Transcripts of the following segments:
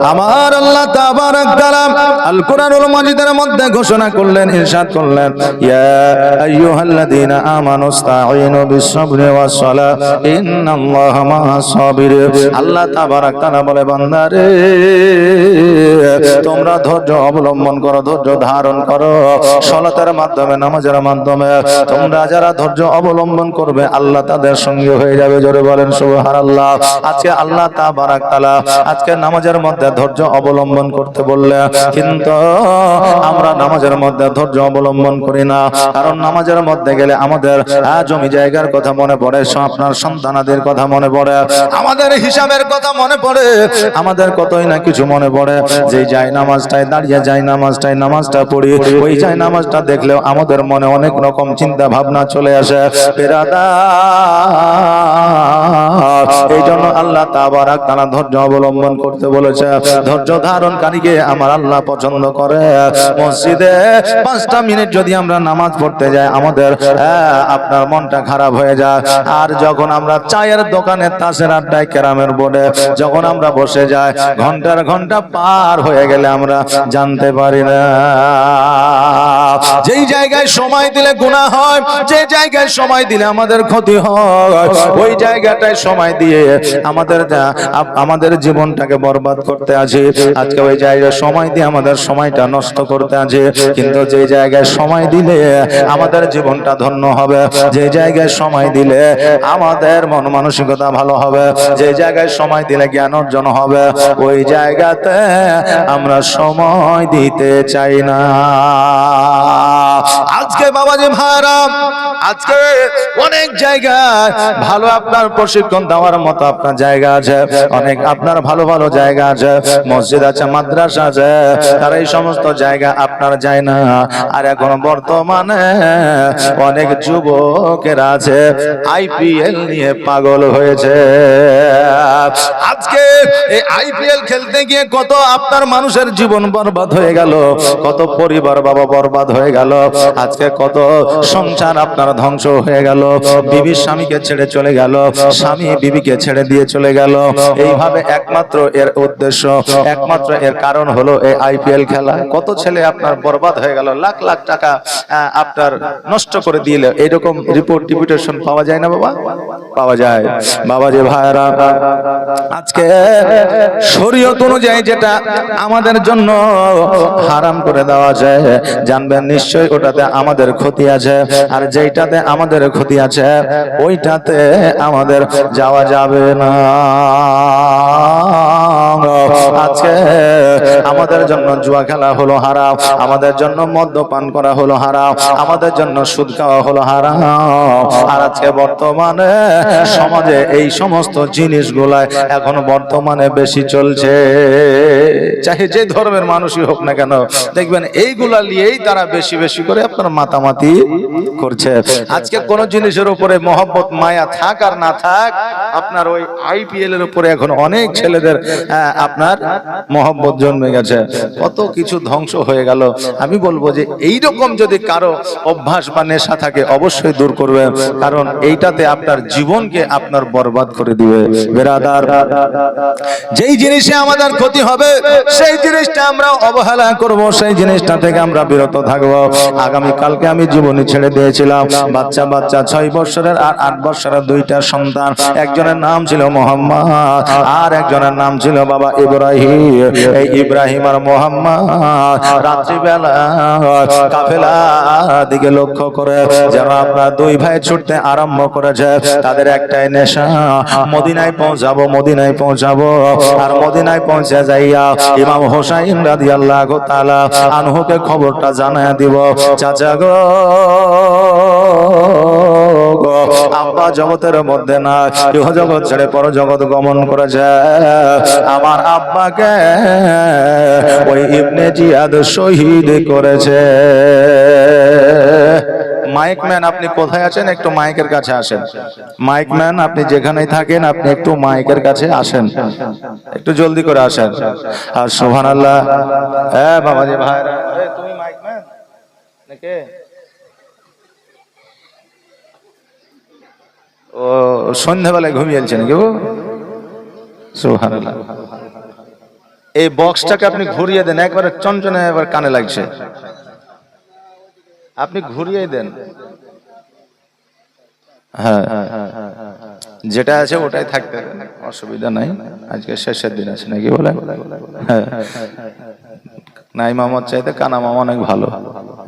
আমার আল্লাহ তাবারাক তাআলা আল কোরআনুল মাজিদের মধ্যে ঘোষণা করলেন, ইরশাদ করলেন, ইয়া আইয়ুহাল্লাযীনা আমানুস্তাঈনু বিস-সাবরি ওয়াস-সালাহ ইন্নাল্লাহা মা'আস সাবিরিন। আল্লাহ তাবারাক তাআলা বলে, বান্দারে তোমরা ধৈর্য অবলম্বন করো, ধৈর্য ধারণ করো সালাতের মাধ্যমে, নামাজের মাধ্যমে। তোমরা যারা ধৈর্য অবলম্বন করবে আল্লাহ তাদের সঙ্গে হয়ে যাবে। জোরে বলেন সুবহানাল্লাহ। আজকে আল্লাহ তাবারাক তাআলা আজকে নামাজের মধ্যে ধৈর্য অবলম্বন করতে বললে, কিন্তু আমরা নামাজের মধ্যে ধৈর্য অবলম্বন করি না। কারণ নামাজের মধ্যে গেলে আমাদের জমি জায়গার কথা মনে পড়ে, আপনার সন্তানাদের কথা মনে পড়ে, আমাদের হিসাবের কথা মনে পড়ে, আমাদের কতই না কিছু মনে পড়ে। যে যায় নামাজটায় দাঁড়িয়ে যায় নামাজটায় নামাজটা পড়ি, ওই যায় নামাজটা দেখলেও আমাদের মনে অনেক রকম চিন্তা ভাবনা চলে আসে। এই জন্য আল্লাহ তাবারাক তাআলা ধৈর্য অবলম্বন করতে বলেছে। ধৈর্য ধারণকারীকে আমার আল্লাহ পছন্দ করে। মসজিদে 5টা মিনিট যদি আমরা নামাজ পড়তে যাই, আমাদের আপনার মনটা খারাপ হয়ে যায়। আর যখন আমরা চায়ের দোকানে, তাসের আড্ডায়, কেরামের বোর্ডে যখন আমরা বসে যাই, ঘন্টার ঘন্টা পার হয়ে গেলে আমরা জানতে পারি না। যেই জায়গায় সময় দিলে গুনাহ হয়, যে জায়গায় সময় দিলে আমাদের ক্ষতি হয়, ওই জায়গাটায় সময় দিয়ে আমাদের জীবনটাকে বরবাদ করতে আছে। আজকে ওই জায়গায় সময় দিয়ে আমাদের সময়টা নষ্ট করতে আছে। কিন্তু যে জায়গায় সময় দিলে আমাদের জীবনটা ধন্য হবে, যে জায়গায় সময় দিলে আমাদের মন মানসিকতা ভালো হবে, যে জায়গায় সময় দিলে জ্ঞান অর্জন হবে, ওই জায়গাতে আমরা সময় দিতে চাই না। আজকে বাবাজি ভাইরা, আজকে অনেক জায়গায় ভালো আপনার প্রশিক্ষণ দেওয়ার মতো আপনার জায়গা আছে, অনেক আপনার ভালো ভালো জায়গা আছে, মসজিদ আছে, মাদ্রাসা আছে, আর এই সমস্ত জায়গা আপনার যায় না। আর এখন বর্তমানে অনেক যুবকেরা আছে আইপিএল নিয়ে পাগল হয়েছে। আজকে এই আইপিএল খেলতে গিয়ে কত আপনার মানুষের জীবন বরবাদ হয়ে গেল, কত পরিবার বাবা বরবাদ হয়ে গেল, আজকে কত সংসার আপনার ধ্বংস হয়ে গেল, বিবি স্বামীকে ছেড়ে চলে গেল, স্বামী বিবিকে ছেড়ে দিয়ে চলে গেল। এইভাবে একমাত্র এর উদ্দেশ্য, একমাত্র এর কারণ হলো এই আইপিএল খেলা। কত ছেলে আপনার বরবাদ হয়ে গেল, লাখ লাখ টাকা আপনার নষ্ট করে দিল। এরকম রিপোর্ট ডিপুটেশন পাওয়া যায় না বাবা? পাওয়া যায়। বাবা যে ভাইরা, আজকে শরীয়ত অনুযায়ী যেটা আমাদের জন্য হারাম করে দেওয়া যায়, জানবেন নিশ্চয়ই ওটাতে আমাদের ক্ষতি আছে। আর যেইটাতে আমাদের ক্ষতি আছে ওইটাতে আমাদের যাওয়া যাবে না। আজকে আমাদের জন্য জুয়া খেলা হলো হারাম, আমাদের জন্য মদ্যপান করা হলো হারাম, আমাদের জন্য সুদ খাওয়া হলো হারাম। আর আজকে বর্তমানে সমাজে এই সমস্ত জিনিসগুলা এখন বর্তমানে বেশি চলছে। চাহে যে ধর্মের মানুষই হোক না কেন, দেখবেন এইগুলা নিয়েই তারা বেশি বেশি করে আপনার মাতামাতি করছে। আজকে কোন জিনিসের উপরে মহব্বত মায়া থাক আর না থাক, আপনার ওই আইপিএল এর উপরে এখন অনেক ছেলেদের আপনার মহব্বত জন্মে গেছে, কত কিছু ধ্বংস হয়ে গেল। আমি বলবো যে এইরকম যদি কারো অভ্যাস বা নেশা থাকে অবশ্যই দূর করবে, কারণ এইটাতে আপনার জীবনকে আপনার বরবাদ করে দিবে। বেরাদার, যেই জিনিসে আমাদের ক্ষতি হবে সেই জিনিসটা আমরা অবহেলা করব, সেই জিনিসটা থেকে আমরা বিরত থাকবো। আগামী কালকে আমি জীবনী ছেড়ে দিয়েছিলাম, বাচ্চা 6 বছরের আর 8 বছরের 2টা সন্তান। একজনের নাম ছিল মোহাম্মদ আর একজনের নাম ছিল বাবা ইব্রাহিম। এই ইব্রাহিম আর মোহাম্মদ রাত্রিবেলা কাফেলা দিকে লক্ষ্য করে যেন আপনার 2 ভাই ছুটতে আরম্ভ করেছে। তাদের একটাই নেশা, মদিনায় পৌঁছাবো, মদিনায় পৌঁছাবো। আর মদিনায় পৌঁছে যাইয়া ইমাম হোসাইন রাদিয়াল্লাহু তাআলা আনহুকে খবরটা জানায়া দিব, চাচা গো, আব্বা জগতের মধ্যে না, ইহ জগৎ ছেড়ে পর জগৎ গমন করেছে। আমার আব্বাকে ওই ইবনে জিয়াদ শহীদ করেছে। মাইকম্যান, আপনি কোথায় আছেন? একটু মাইকের কাছে আসেন। মাইকম্যান, আপনি যেখানেই থাকেন আপনি একটু মাইকের কাছে আসেন, একটু জলদি করে আসেন। আর সুবহানাল্লাহ। হ্যাঁ বাবাজি ভাইরা, তুমি মাইকম্যান নাকি? ও সন্ধ্যাবেলায় ঘুমিয়েছে নাকি? ও সুবহানাল্লাহ। এই বক্সটাকে আপনি ঘুরিয়ে দেন, একবারে চনচনে এবার কানে লাগছে, আপনি ঘুরিয়ে দেন। হ্যাঁ, যেটা আছে ওটাই থাকতে, অসুবিধা নাই। আজকে শেষের দিন আছে নাকি বলে? হ্যাঁ, না ইমামত চাইতে কানা মামা অনেক ভালো।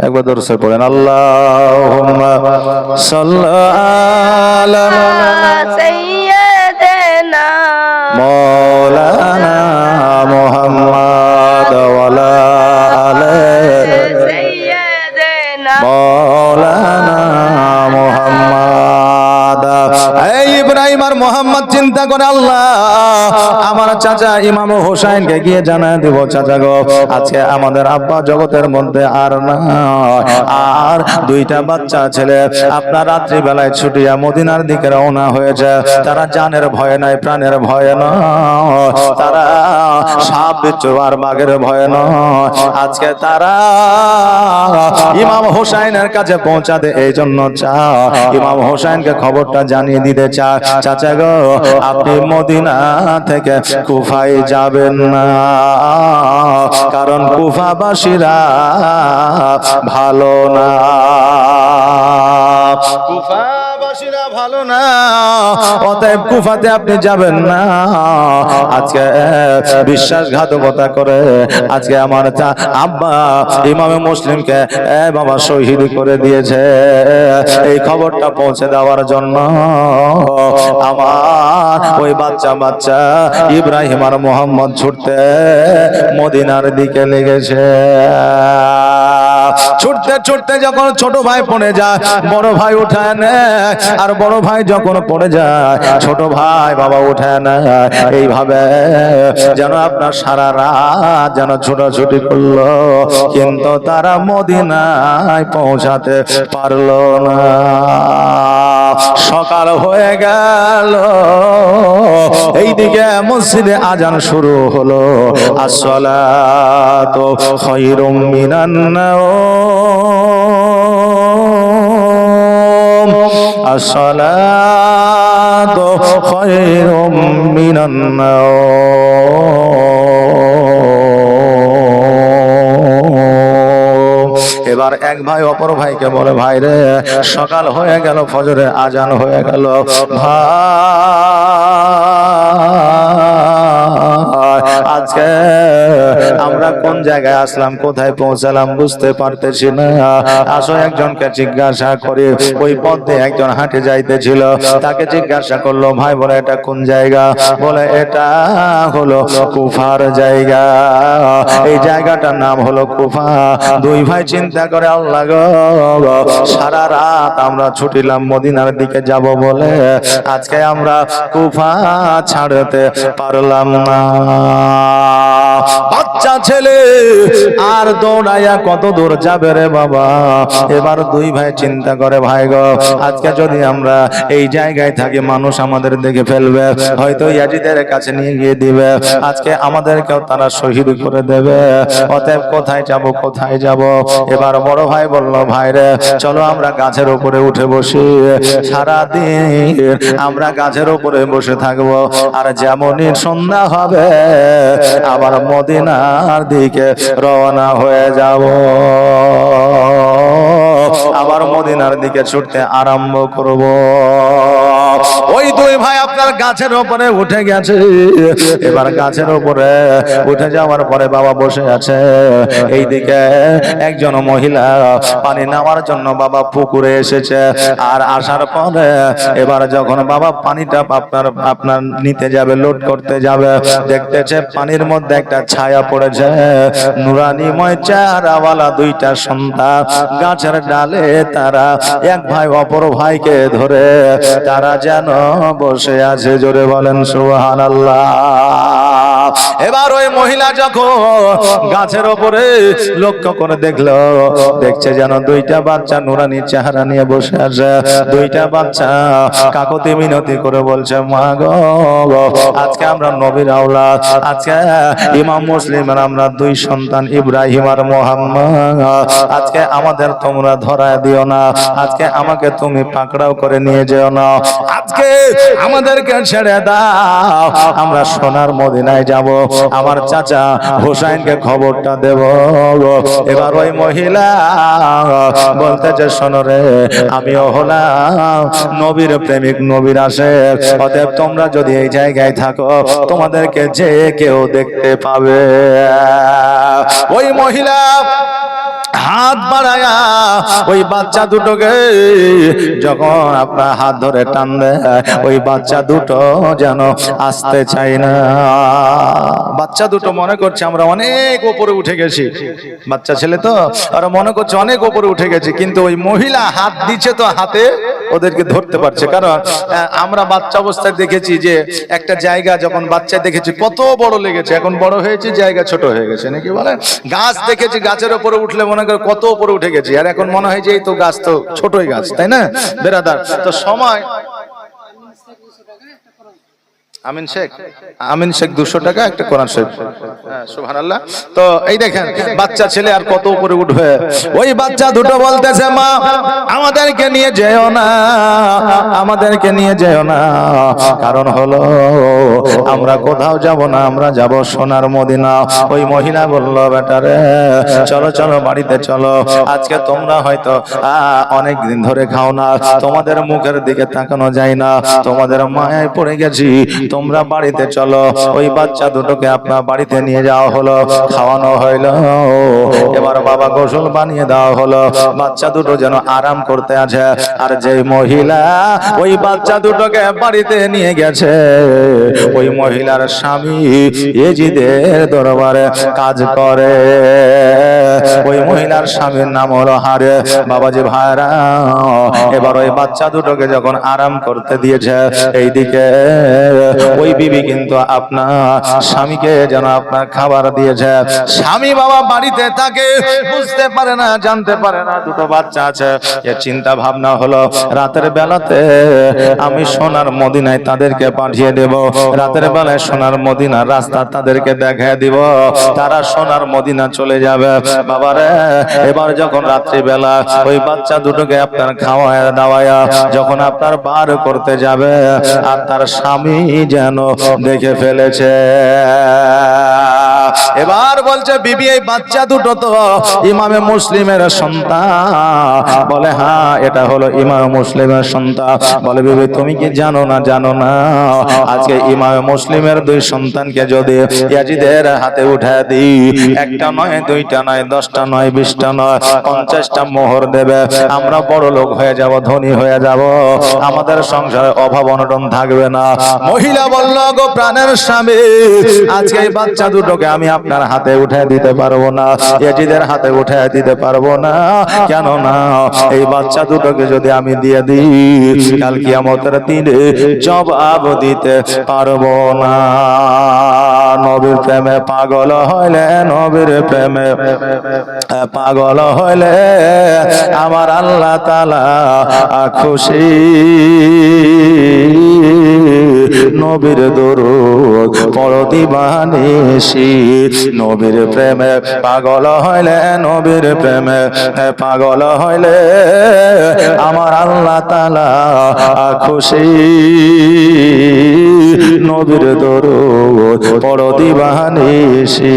একবার দরুদ পড়েন, আল্লাহুম্মা সাল্লি আলা সাইয়্যিদিনা মাওলানা মুহাম্মদ ওয়া আলা আলি সাইয়্যিদিনা মাওলানা মুহাম্মদ। এই ইব্রাহিম আর মোহাম্মদ চিন্তা করে আল্লাহ আমার চাচা ইমাম হোসেনকে গিয়ে জানায় দেব, চাচা গো আজকে আমাদের আব্বা জগতের মধ্যে আর না, আর দুইটা বাচ্চা ছেলে আপনার রাত্রি বেলায় ছুটিয়া মদিনার দিকে রওনা হয়েছে। তারা জানের ভয় নাই, প্রাণের ভয় নয়, তারা সাপ বিচ্ছু আর বাঘের ভয় নয়। আজকে তারা ইমাম হোসেনের কাছে পৌঁছাতে এই জন্য চা ইমাম হোসেনকে খবরটা জানিয়ে দিতে চা, চাচা গো আপনি মদিনা থেকে কুফায় যাবেন না, কারণ কুফাবাসীরা ভালো না, কুফাবাসীরা ভালো না, অতএব কুফাতে আপনি যাবেন না। আজকে বিশ্বাসঘাতকতা করে আজকে আমার আব্বা ইমামে মুসলিমকে বাবা শহীদ করে দিয়েছে। এই খবরটা পৌঁছে দেওয়ার জন্য আমার ওই বাচ্চা ইব্রাহিম আর মোহাম্মদ ছুটতে মদিনার দিকে লেগেছে। ছুটতে ছুটতে যখন ছোট ভাই পড়ে যায়, বড় ভাই উঠায় নেয়, আর বড় ভাই যখন পড়ে যায় ছোট ভাই বাবা উঠায় নেয়। এইভাবে যেন আপনার সারা রাত যেন ছুটাছুটি করলো, কিন্তু তারা মদিনায় পৌঁছাতে পারলো না। সকাল হয়ে গেল, এইদিকে মসজিদে আজান শুরু হলো, আসসালাতু খায়রুম মিনান নাওম, আসসালাতু খায়রুম মিনান নাওম। এবার এক ভাই অপর ভাইকে বলে, ভাই রে সকাল হয়ে গেল, ফজরে আজান হয়ে গেল, আজকে আমরা কোন জায়গায় আসলাম, কোথায় পৌঁছালাম বুঝতে পারতেছি না, আসো একজনকে জিজ্ঞাসা করি। ওই পথে একজন হাঁটে যাইতেছিল, তাকে জিজ্ঞাসা করলো, ভাই বলে এটা কোন জায়গা? বলে এটা হলো কুফার জায়গা, এই জায়গাটার নাম হলো কুফা। দুই ভাই চিন্তা করে, আল্লাহ গো সারা রাত আমরা ছুটিলাম মদিনার দিকে যাব বলে, আজকে আমরা কুফা ছাড়তে পারলাম না। বাচ্চা ছেলে আর দৌড়াইয়া কত দূর যাবে রে বাবা। এবার দুই ভাই চিন্তা করে, ভাই গো আজকে যদি আমরা এই জায়গায় থাকি মানুষ আমাদের দেখে ফেলবে, হয়তো ইয়াজিদের কাছে নিয়ে গিয়ে দিবে, আজকে আমাদেরকেও তারা শহীদ করে দেবে, অতএব কোথায় যাব কোথায় যাব। এবার বড় ভাই বলল, ভাই রে চলো আমরা গাছের উপরে উঠে বসি, সারাদিন আমরা গাছের উপরে বসে থাকবো, আর যেমনই সন্ধ্যা হবে আবার মদিনার দিকে রওনা হয়ে যাব, আবার মদিনার দিকে ছুটতে আরম্ভ করব। ওই দুই ভাই আপনার গাছের উপরে উঠে গেছে। এবার গাছের উপরে উঠে যাওয়ার পরে বাবা বসে আছে, এইদিকে একজন মহিলা পানি নেওয়ার জন্য বাবা পুকুরে এসেছে। আর আসার পরে এবার যখন বাবা পানিটা আপনার নিতে যাবে, লোড করতে যাবে, দেখতেছে পানির মধ্যে একটা ছায়া পড়েছে, নুরানিময় চেহারাওয়ালা দুইটা সন্তান গাছের ডালে তারা এক ভাই অপর ভাইকে ধরে তারা যেন বসে আছে। জোরে বলেন সুবহানাল্লাহ। এবার ওই মহিলা যখন গাছের উপরে লক্ষ্য করে দেখছে যেন দুইটা বাচ্চা নুরানি চেহারা নিয়ে বসে আছে। দুইটা বাচ্চা কাকতি মিনতি করে বলছে, মা গো আজকে আমরা নবীর আওলাদ, আজকে ইমাম মুসলিমের আমরা দুই সন্তান ইব্রাহিম আর মোহাম্মদ, আজকে আমাদের তোমরা ধরায় দিও না, আজকে আমাকে তুমি পাকড়াও করে নিয়ে যেও না, আজকে আমাদেরকে ছেড়ে দাও, আমরা সোনার মদিনায় যাব। যাব, আমার চাচা হুসাইনকে খবরটা দেব। এবার ওই মহিলা বলতেছে, শোনো রে, আমিও হলাম নবীর প্রেমিক, নবীর আশেক, অতএব তোমরা যদি এই জায়গায় থাকো তোমাদেরকে যে কেউ দেখতে পাবে। ওই মহিলা হাত বাড়ায়া ওই বাচ্চা দুটোকে যখন আপনার হাত ধরে টান দেয়, ওই বাচ্চা দুটো যেন আসতে চায় না। বাচ্চা দুটো মনে করছে আমরা অনেক উপরে উঠে গেছি, বাচ্চা ছেলে তো, আর মনে করছে অনেক উপরে উঠে গেছি, কিন্তু ওই মহিলা হাত দিচ্ছে তো হাতে ওদেরকে ধরতে পারছে। কারণ আমরা বাচ্চা অবস্থায় দেখেছি যে একটা জায়গা যখন বাচ্চা দেখেছি কত বড় লেগেছে, এখন বড় হয়েছে জায়গা ছোট হয়ে গেছে নাকি বলেন। গাছ দেখেছি গাছের উপরে উঠলে মনে করে কত উপরে উঠে গেছি, আর এখন মনে হয় যে এই তো গাছ তো ছোটই গাছ, তাই না বেরাদার? তো সময় আমিন শেখ 200 টাকা একটা কোরআন শরীফ। হ্যাঁ সুবহানাল্লাহ। তো এই দেখেন বাচ্চা ছেলে আর কত উপরে উঠবে। ওই বাচ্চা দুটো বলতেছে, মা আমাদেরকে নিয়ে যেও না, আমাদেরকে নিয়ে যেও না, কারণ হলো আমরা কোথাও যাব না, আমরা যাব সোনার মদিনা। ওই মহিলা বলল, বেটারে চলো চলো বাড়িতে চলো, আজকে তোমরা হয়তো অনেক দিন ধরে খাও না, তোমাদের মুখের দিকে তাকানো যায় না, তোমাদের মায়ায় পড়ে গেছি, তোমরা বাড়িতে চলো। ওই বাচ্চা দুটোকে আপনার বাড়িতে নিয়ে যাওয়া হলো, খাওয়ানো হইলো। এবার বাবা গোসল বানিয়ে দেওয়া হলো, বাচ্চা দুটো যেন আরাম করতে আছে। আর যে মহিলা ওই বাচ্চা দুটোকে বাড়িতে নিয়ে গেছে, ওই মহিলার স্বামী ইয়েজিদের দরবারে কাজ করে। ওই মহিলার স্বামীর নাম হলো হারে। বাবাজি ভাইরা, এবার ওই বাচ্চা দুটোকে যখন আরাম করতে দিয়েছে, এইদিকে ওই বিবি কিন্তু আপনার স্বামীকে যেন আপনার খাবার দিয়েছে। স্বামী বাবা বাড়িতে থাকে, বুঝতে পারে না, জানতে পারে না দুটো বাচ্চা আছে। এর চিন্তা ভাবনা হলো রাতের বেলাতে আমি সোনার মদিনায় তাদেরকে পাঠিয়ে দেব, রাতের বেলায় সোনার মদিনার রাস্তা তাদেরকে দেখায় দিব, তারা সোনার মদিনা চলে যাবে। বাবারে এবার যখন রাত্রি বেলা ওই বাচ্চা দুটোকে আপনার খাওয়ায় দাওয়ায়া যখন আপনার বার করতে যাবে, আর তার স্বামী যেন দেখে ফেলেছে। এবার বলছে, বিবি এই বাচ্চা দুটো তো ইমামে মুসলিমের সন্তান। বলে হ্যাঁ এটা হলো ইমামে মুসলিমের সন্তান। বলে বিবি তুমি কি জানো না, জানো না আজকে ইমামে মুসলিমের 2 সন্তানকে যদি ইয়াজিদের হাতে উঠায় দিই, একটা নয়, 2টা নয়, 10টা নয়, 20টা নয়, 50টা মোহর দেবে, আমরা বড় লোক হয়ে যাব, ধনী হয়ে যাব, আমাদের সংসারে অভাব অনটন থাকবে না। মহিলা বলল, গো প্রাণের স্বামী, আজকে এই বাচ্চা দুটোকে আমি আপনার হাতে উঠে দিতে পারবো না, ইয়াজিদের হাতে উঠে দিতে পারবো না। কেন না, এই বাচ্চা দুটোকে যদি আমি দিয়ে দিই, কাল কিয়ামতের দিনে জবাব দিতে পারবো না। নবীর প্রেমে পাগল হইলে, নবীর প্রেমে পাগল হইলে আমার আল্লাহ তাআলা খুশি। নবীর দরুদ পড়ো দিবানিশি, নবীর প্রেমে পাগল হইলে, নবীর প্রেমে পাগল হইলে আমার আল্লাহ তাআলা খুশি। নবীর দরুদ পড়ো দিবানিশি,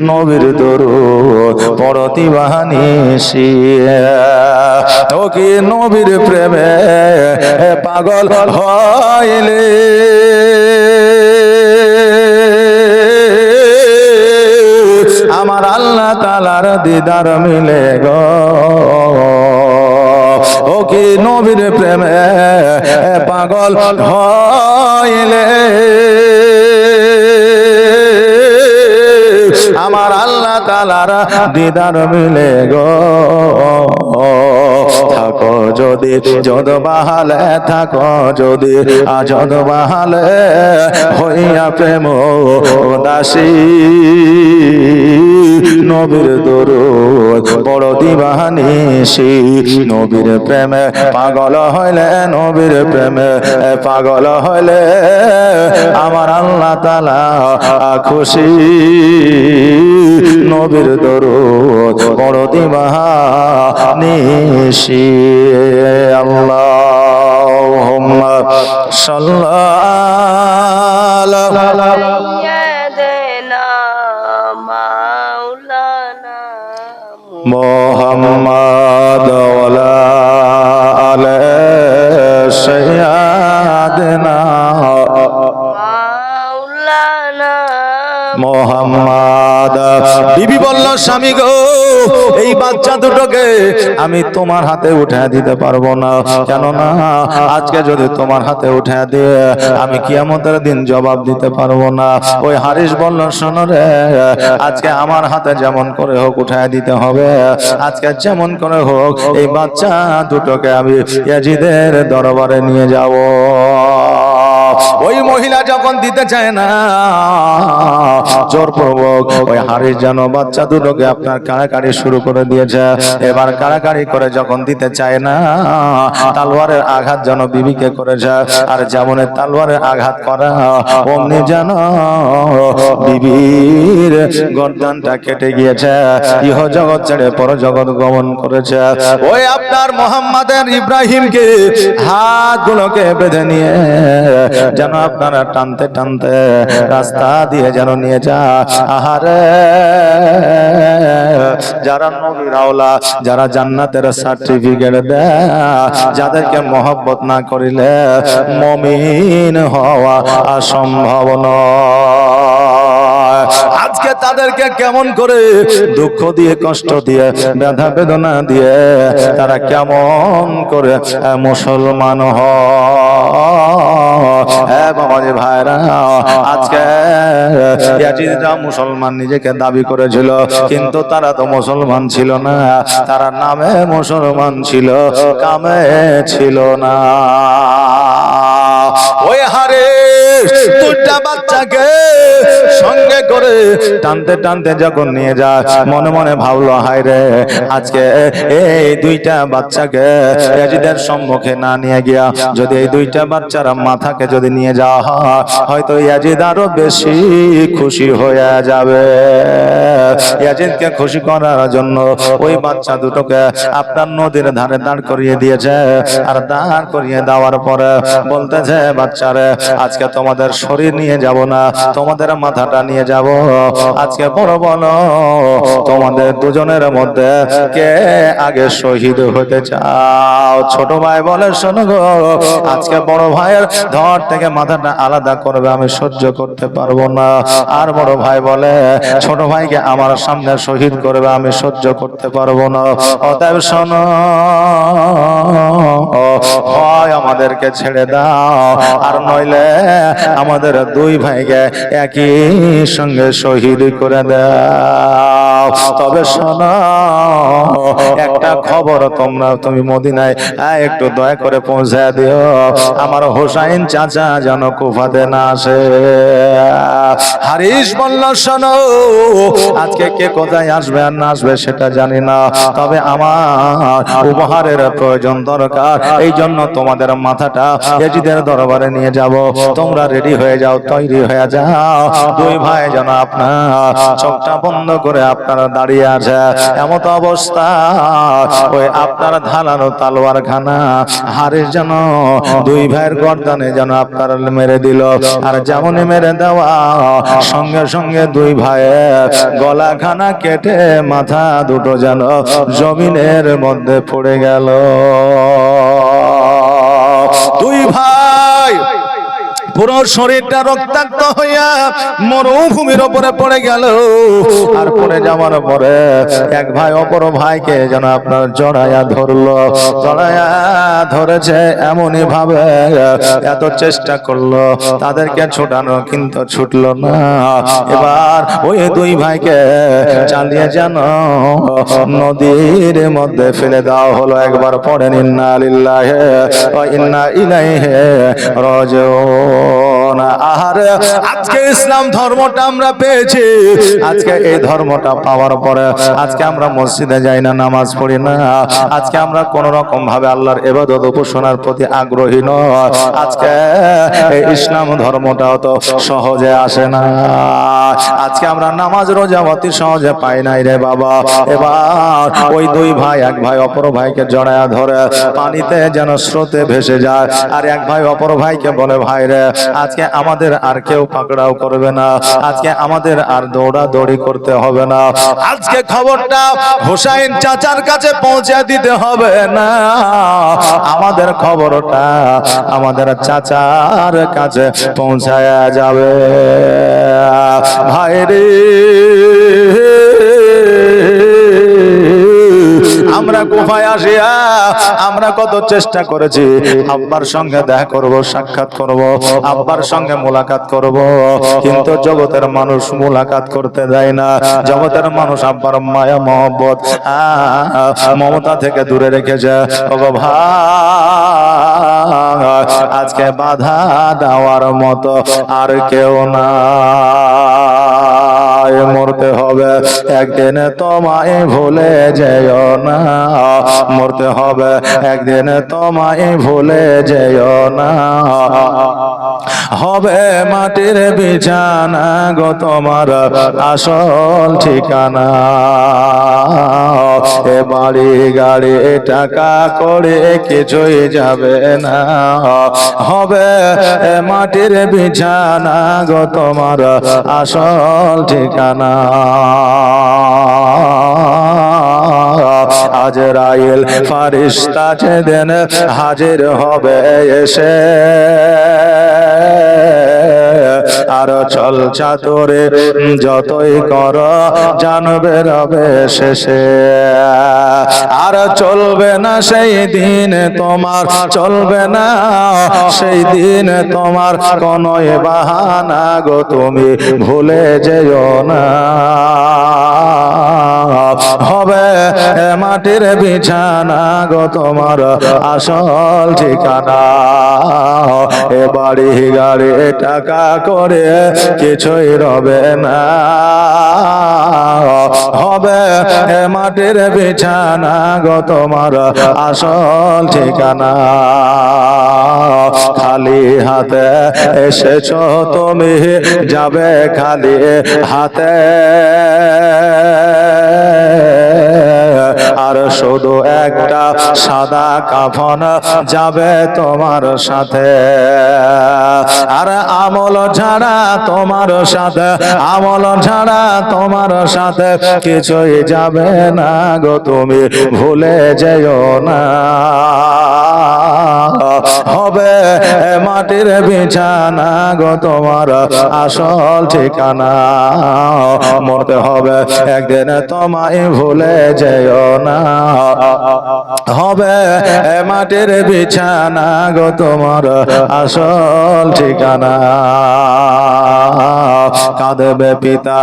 নবীর দরুদ পড়ো দিবানিশি। ও কি নবীর প্রেমে পাগল হইলে আমার আল্লাহ তাআলার দিদার মিলে গো। ও কি নবীর প্রেমে পাগল হইলে আমার আল্লাহ তাআলার দিদার মিলে গো। থাকো যদি যদ বাহালে, থাকো যদি আজদ বাহালে, হইয়া প্রেম দাসী। নবীর দরুদ বড় দিবানিশি, নবীর প্রেমে পাগল হইলে, নবীর প্রেমে পাগল হইলে আমার আল্লাহ তাআলা খুশি। নবীর দরুদ বড় দিবানিশি। আল্লাহুম্মা সাল্লি আলা মোহাম্মদ ওয়ালা আলে সাইয়্যিদিনা মাওলানা মোহাম্মদ। বিবি বলল, স্বামী গো, এই বাচ্চা দুটোকে আমি তোমার হাতে উঠে দিতে পারবো না। কেননা আজকে যদি তোমার হাতে উঠে দিয়ে আমি কিয়ামতের দিন জবাব দিতে পারবো না। ওই হারিস বলল, শোনো রে, আজকে আমার হাতে যেমন করে হোক উঠে দিতে হবে। আজকে যেমন করে হোক এই বাচ্চা দুটোকে আমি ইয়াজিদের দরবারে নিয়ে যাব। ওই মহিলা যখন দিতে চায় না, জোরপূর্বক ওই হারিস যেন বাচ্চা দুটোকে আপনার কাড়াকাড়ি শুরু করে দিয়েছে। এবার কাড়াকাড়ি করে যখন দিতে চায় না, তালওয়ারের আঘাত যেন বিবিকে করেছে। আর যেমন তালওয়ারের আঘাত করা, অমনি যেন বিবির গর্দানটা কেটে গিয়েছে। ইহ জগৎ ছেড়ে পর জগৎ গমন করেছে। ওই আপনার মোহাম্মদের ইব্রাহিমকে হাতগুলোকে বেঁধে নিয়ে যেন আপনারা টানতে টানতে রাস্তা দিয়ে যেন নিয়ে যা। আহারে, যারা নবীর আওলা, যারা জান্নাতের সার্টিফিকেট দেয়, যাদেরকে মহব্বত না করিলে মুমিন হওয়া অসম্ভব নয়। আজকে তাদেরকে কেমন করে দুঃখ দিয়ে, কষ্ট দিয়ে, ব্যথা বেদনা দিয়ে তারা কেমন করে মুসলমান হয় বাবাজি ভাইরা। আজকে ইয়াজিদরা মুসলমান নিজেকে দাবি করেছিল, কিন্তু তারা তো মুসলমান ছিল না। তারা নামে মুসলমান ছিল, কামে ছিল না। ওই হারে দুটা বাচ্চাকে সঙ্গে করে টানতে টানতে যখন নিয়ে যায়, মনে মনে ভাবলো, হায় রে, আজকে এই দুইটা বাচ্চাকে ইয়াজিদের সম্মুখে না নিয়ে গিয়া যদি এই দুইটা বাচ্চার মাথাকে যদি নিয়ে যাওয়া হয়, হয়তো ইয়াজিদ আরো বেশি খুশি হয়ে যাবে। ইয়াজিদকে খুশি করার জন্য ওই বাচ্চা দুটোকে আপনার নদীর ধারে দাঁড় করিয়ে দিয়েছে। আর দাঁড় করিয়ে দেওয়ার পরে বলতেছে, বাচ্চারে, আজকে তোমাদের শরীর নিয়ে যাব না, তোমাদের মাথাটা নিয়ে যাব। আজকে বড় বলো, তোমাদের দুজনের মধ্যে কে আগে শহীদ হতে চাও? ছোট ভাই বলে, শোনো গো, আজকে বড় ভাইয়ের ধর থেকে মাথাটা আলাদা করবে, আমি সহ্য করতে পারবো না। আর বড় ভাই বলে, ছোট ভাইকে আমার সামনে শহীদ করবে, আমি সহ্য করতে পারবো না। অতএব শোনো, হয় আমাদেরকে ছেড়ে দাও, আর নইলে আমাদের দুই ভাইকে একই সঙ্গে শহীদ করে দাও। তবে শোনো, একটা খবর তুমি মদিনায় একটু দয়া করে পৌঁছে দিও, আমার হোসাইন চাচা যেন কুফাতে না আসে। হারিস বলল, শোনো, আজকে কে কোথায় আসবে আর না আসবে সেটা জানি না, তবে আমার উপহারের প্রয়োজন দরকার। এই জন্য তোমাদের মাথাটা ইয়াজিদের দরবারে নিয়ে যাব। তোমরা রেডি হয়ে যাও, তৈরি হয়ে যাও। দুই ভাই যেন আপনার চোখটা বন্ধ করে আপনারা দাঁড়িয়ে আছে। এমত অবস্থা, ওই আপনার ধারানো তালোয়ার খানা হারিস যেন দুই ভাইয়ের গর্দানে যেন আপনার মেরে দিল। আর যেমনই মেরে দেওয়া, সঙ্গে সঙ্গে দুই ভাইয়ের গলা খানা কেটে মাথা দুটো যেন জমিনের মধ্যে পড়ে গেল। দুই ভাই পুরো শরীরটা রক্তাক্ত হইয়া মরুভূমির উপরে পড়ে গেল। আর পড়ে যাওয়ার পরে এক ভাই অপর ভাইকে যেন আপনার জড়াইয়া ধরলো। জড়াইয়া ধরেছে এমনই ভাবে, এত চেষ্টা করলো তাদেরকে ছুটানো, কিন্তু ছুটলো না। এবার ওই দুই ভাইকে চালিয়ে যেন নদীর মধ্যে ফেলে দেওয়া হলো। একবার পড়েন, ইন্না লিল্লাহি ওয়া ইন্না ইলাইহি রাজিউন। আহারে, আজকে ইসলাম ধর্মটা আমরা পেয়েছি। আজকে এই ধর্মটা পাওয়ার পরে আজকে আমরা মসজিদে যাই না, নামাজ পড়ি না। আজকে আমরা কোন রকম ভাবে আল্লাহর ইবাদত উপাসনার প্রতি আগ্রহী নয়। আজকে এই ইসলাম ধর্মটাও তো সহজে আসে না। আজকে আমরা নামাজ রোজা অতি সহজে পাই নাই রে বাবা। এবার ওই দুই ভাই, এক ভাই অপর ভাইকে জড়ায়া ধরে পানিতে যেন স্রোতে ভেসে যায়। আর এক ভাই অপর ভাইকে বলে, ভাই রে, আজকে আমাদের আর কেউ পাকড়াও করবে না, আজকে আমাদের আর দৌড়াদৌড়ি করতে হবে না। আজকে খবরটা হুসাইন চাচার কাছে পৌঁছে দিতে হবে না, আমাদের খবরটা আমাদের চাচার কাছে পৌঁছায়া যাবে। ভাইরে আমরা কুফায় আসিয়া আমরা কত চেষ্টা করেছি আব্বার সঙ্গে দেখা করব, সাক্ষাৎ করব, আব্বার সঙ্গে মোলাকাত করব, কিন্তু জগতের মানুষ মোলাকাত করতে দেয় না। জগতের মানুষ আব্বার মায়া মহব্বত মমতা থেকে দূরে রেখেছে। ওগো ভাই, আজকে বাধা দেওয়ার মতো আর কেউ না। মরতে হবে একদিন, তোমায় ভুলে যেও না। মরতে হবে একদিন, তোমায় ভুলে যেও না। হবে মাটির বিছানা গো তোমার আসল ঠিকানা। এ বাড়ি গাড়ি টাকা করে কিছুই যাবে না। হবে মাটির বিছানা গো তোমার আসল ঠিকানা। আজরাইল ফারিস্তা যেদিন হাজির হবে এসে, আর চল চাতুরে যতই কর জানবে রবে শেষে। আর চলবে না সেই দিন তোমার, চলবে না সেই দিন তোমার কোনো বাহানা গো, তুমি ভুলে যেও না। হবে মাটির বিছানা গো তোমার আসল ঠিকানা। এ বাড়ি গাড়ি টাকা করে কিছুই রবে না। হবে মাটির বিছানা গো তোমার আসল ঠিকানা। খালি হাতে এসেছো তুমি, যাবে খালি হাতে। আর শুধু একটা সাদা কাফন যাবে তোমার সাথে। আর আমল ছাড়া তোমার সাথে, আমল ছাড়া তোমার সাথে কিছুই যাবে না গো, তুমি ভুলে যেও না। হবে মাটির বিছানা গো তোমার আসল ঠিকানা। মরতে হবে একদিন, তোমায় ভুলে যেও না। হবে মাটির বিছানা গো তোমার আসল ঠিকানা। কাঁদবে পিতা,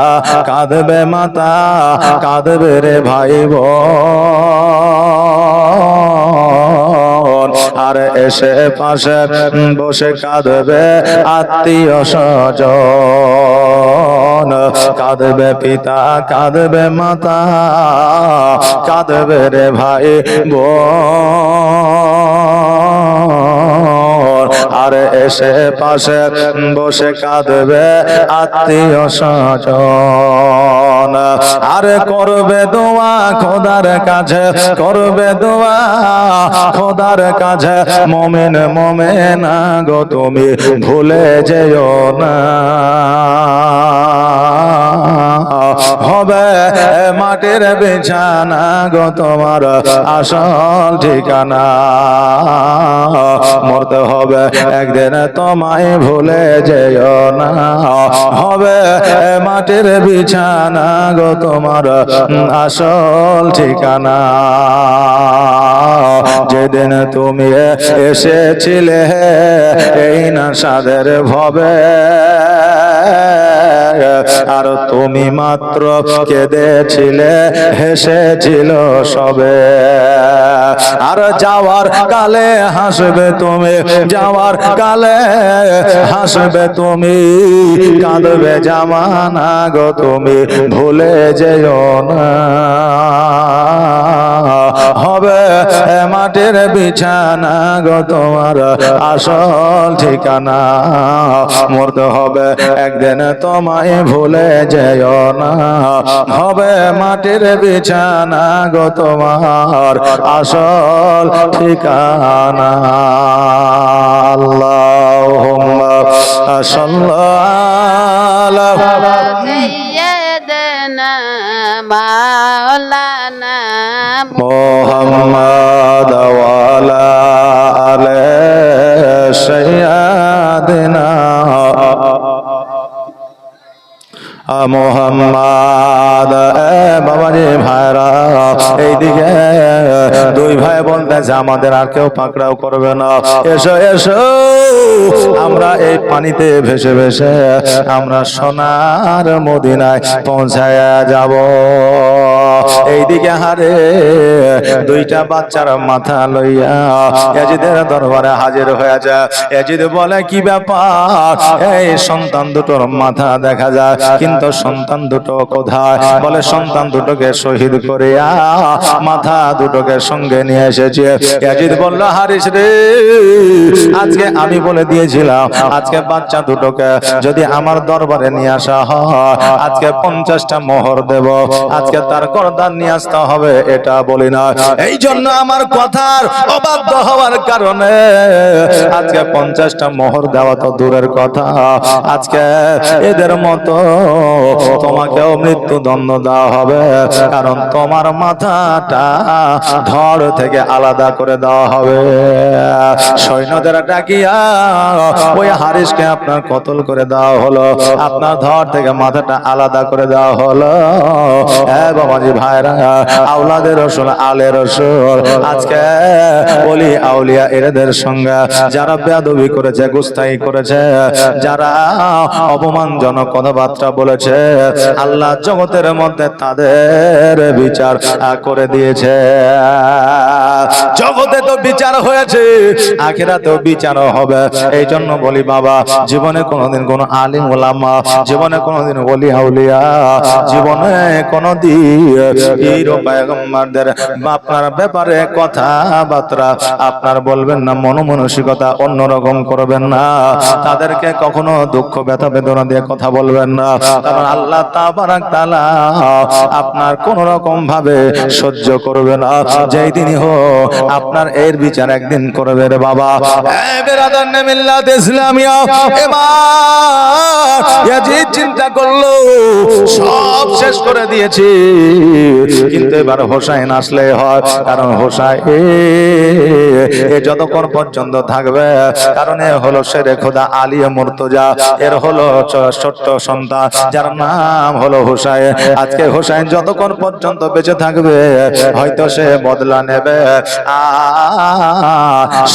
কাঁদবে মাতা, কাঁদবে রে ভাই বোন। আর এসে পাশে বসে কাঁদবে আত্মীয় স্বজন। কাঁদবে পিতা, কাঁদবে মাতা, কাঁদবে রে ভাই বোন। আর এসে পাশে বসে কাঁদবে আত্মীয় স্বজন। আর করবে দোয়া খোদার কাছে, করবে দোয়া খোদার কাছে। মুমিন মুমিনা গো তুমি ভুলে যেও না। হবে মাটির বিছানা গো তোমার আসল ঠিকানা। মরতে হবে একদিন, তোমায় ভুলে যেও না। হবে মাটির বিছানা গো তোমার আসল ঠিকানা। যেদিন তুমি এসেছিলে এই নাসাদের ভবে, আর তুমি মাত্র কেঁদেছিলে, হেসেছিল সবে। আর যাওয়ার কালে হাসবে তুমি, যাওয়ার কালে হাসবে তুমি। কাঁদবে জামানা গো তুমি ভুলে যেও না। হবে মাটির বিছানা গো তোমার আসল ঠিকানা। মরতে হবে একদিন, তোমায় ভুলে যেও না। হবে মাটির বিছানা গো তোমার আসল ঠিকানা। আল্লাহুম্মা সাল্লাল্লাহু سيدنا مولانا মুহাম্মদ ওয়ালা আলে সাইয়্যিদিনা মোহাম্মদ। বাবাজি ভাইরা এইদিকে দুই ভাই বলতেছে আমাদের আর কেউ পাকড়াও করবে না, এসো এসো আমরা এই পানিতে ভেসে ভেসে আমরা সোনার মদিনায় পৌঁছায় যাব। এইদিকে হারে দুইটা বাচ্চার মাথা লইয়া ইয়াজিদের দরবারে হাজির হয়েছে। ইয়াজিদ বলে কি ব্যাপার, এই সন্তান দুটোর মাথা দেখা যায় কিন্তু সন্তান দুটো কোথায়? বলে সন্তান দুটোকে শহীদ করিয়া মাথা দুটোকে সঙ্গে নিয়ে এসেছে। ইয়াজিদ বলল হারিস রে, আজকে আমি বলে দিয়েছিলাম আজকে বাচ্চা দুটোকে যদি আমার দরবারে নিয়ে আসা হয় আজকে 50টা মোহর দেব, আজকে তার করদান নিয়ে আসতে হবে এটা বলি না। এই জন্য আমার কথার অবাধ্য হওয়ার কারণে আজকে 50টা মোহর দেওয়া তো দূরের কথা, আজকে এদের মতো তোমাকেও মৃত্যুদণ্ড দেওয়া হবে, কারণ তোমার মাথাটা ধড় থেকে আলাদা করে দেওয়া হবে। সৈন্যদের ডাকিয়া ওই হারিসকে আপনার কতল করে দেওয়া হলো, আপনার ধড় থেকে মাথাটা আলাদা করে দেওয়া হলো। হ্যাঁ বাবাজি ভাইরা, আওলাদের রসুল আলে রসুল আজকে বলি আউলিয়া এদের সঙ্গে যারা বেয়াদবি করেছে, গুস্তাখি করেছে, যারা অপমানজনক কথাবার্তা বলেছে, আল্লাহ জগতের মধ্যে তাদের বিচার করে দিয়েছে। জগতে তো বিচার হয়েছে, আখিরাতেও বিচার হবে। এই জন্য বলি বাবা, জীবনে কোনোদিন কোন আলিম ওলামা, জীবনে কোনোদিন ওলি আউলিয়া, জীবনে কোনোদিন পীর ও পয়গম্বরদের আপনার ব্যাপারে কথাবার্তা আপনার বলবেন না, মনোমানসিকতা অন্যরকম করবেন না, তাদেরকে কখনো দুঃখ ব্যথা বেদনা দিয়ে কথা বলবেন না, কারণ আল্লাহ তাবারাক তাআলা আপনার কোন রকম ভাবে সহ্য করবে না। যেই দিনই হোক আপনার এর বিচার একদিন করবে রে বাবা। এ বেরাদার নে মিল্লাত ইসলামিয়া, এবার ইয়াজিদ চিন্তা করলো সব শেষ করে দিয়েছি, কিন্তু এবার হোসাইন আসলে হয়, কারণ হোসাইন এ যতক্ষণ পর্যন্ত থাকবে, কারণ এ হলো শেরে খোদা আলী মুর্তজা, এর হলো ছোট্ট সন্তান যার নাম হলো হোসাইন। আজকে হোসাইন যতক্ষণ পর্যন্ত বেঁচে থাকবে হয়তো সে বদলা নেবে,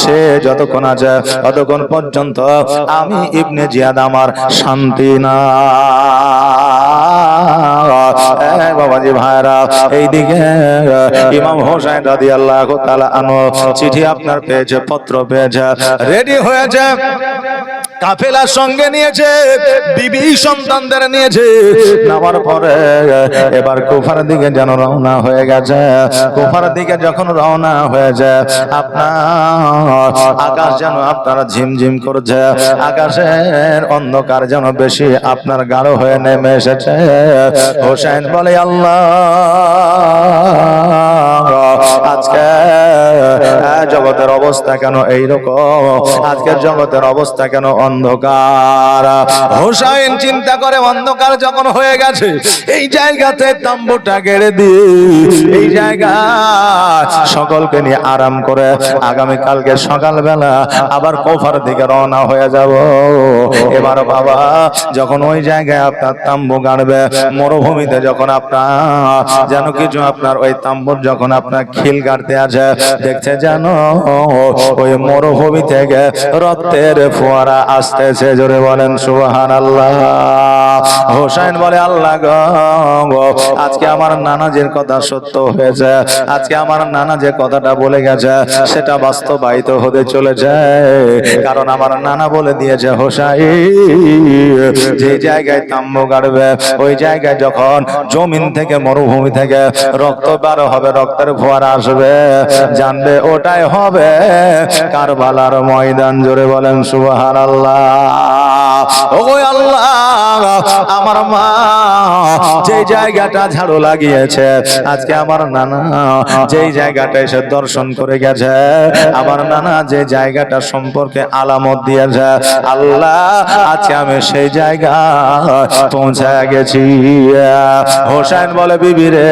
সে যতক্ষণ আছে ততক্ষণ পর্যন্ত আমি ইবনে জিয়াদ আমার শান্তি না। বাবাজি ভাইরা, এইদিকে ইমাম হোসেন রাদিয়াল্লাহু তাআলা আনহু চিঠি আপনার পেয়েছে, পত্র পেয়েছে, রেডি হয়েছে, কাফেলার সঙ্গে নিয়েছে, বিবি সন্তানদের নিয়েছে, নামার পরে এবার কুফার দিকে যেন রওনা হয়ে গেছে। কুফার দিকে যখন রওনা হয়েছে আপনার আকাশ যেন আপনারা ঝিমঝিম করছে, আকাশের অন্ধকার যেন বেশি আপনার গাঢ় হয়ে নেমে এসেছে। হোসেন বলে আল্লাহ, আজকে জগতের অবস্থা কেন এইরকম, আজকের জগতের অবস্থা কেন অন্ধকার। হোসাইন চিন্তা করে অন্ধকার যখন হয়ে গেছে এই জায়গাতে তাম্বুটা গেড়ে দিয়ে এই জায়গা সকলকে নিয়ে আরাম করে আগামীকালকে সকালবেলা আবার কুফার দিকে রওনা হয়ে যাব। এবার বাবা যখন ওই জায়গায় আপনার তাম্বু গাড়বে, মরুভূমিতে যখন আপনার যেন কিছু আপনার ওই তাম্বুর যখন আপনার খিল গাড়তে আছে, দেখছে যেন ওই মরুভূমি থেকে রক্তের ফোয়ারা আসতেছে। জোরে বলেন সুবহানাল্লাহ। হোসেন বলে আল্লাহ গো, আজকে আমার নানাজির কথা সত্য হয়েছে, আজকে আমার নানা যে কথাটা বলে গেছে সেটা বাস্তবায়িত হতে চলেছে, কারণ আমার নানা বলে দিয়েছে হোসাইন যে জায়গায় তাম্বু গাড়বে ওই জায়গায় যখন জমিন থেকে মরুভূমি থেকে রক্ত বার হবে, রক্তের ফোয়ারা আসবে, জানবে ওটাই হবে কারবালার ময়দান। জোরে বলেন সুবহানাল্লাহ। ও আল্লাহ, আমার মা যে জায়গাটা ঝাড়ু লাগিয়েছে। আজকে আমার নানা যেই জায়গাটা এসে দর্শন করে গেছে, আমার নানা যে জায়গাটা সম্পর্কে আলামত দিয়েছে, আল্লাহ আজকে আমি সেই জায়গা পৌঁছে গেছি। হোসেন বলে, বিবি রে,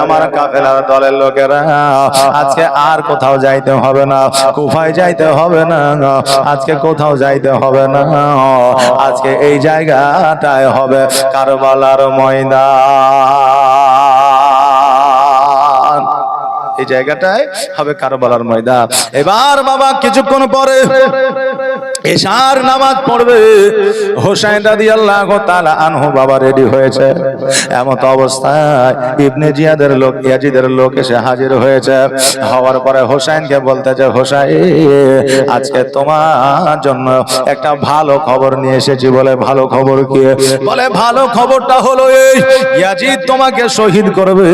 আমার কাফেলার দলের লোকেরা আজকে আর কোথাও যাইতে হবে না, কুফায় যাইতে হবে না, আজকে কোথাও যাইতে হবে না, আজকে এই জায়গাটায় হবে কারবালার ময়দান। এই জায়গাটায় হবে কারবালার ময়দান। এবার বাবা কিছুক্ষণ পরে এশার নামাজ পড়বে। হোসেন রাদিয়াল্লাহু তাআলা আনহু বাবা রেডি হয়েছে। এমত অবস্থায় ইবনে জিয়াদের লোক, ইয়াজিদের লোক এসে হাজির হয়েছে। হওয়ার পরে হোসেনকে বলতেছে, হোসেন আজকে তোমার জন্য একটা ভালো খবর নিয়ে এসেছি। বলে, ভালো খবর কি? বলে, ভালো খবরটা হলো এই, ইয়াজিদ তোমাকে শহীদ করবে।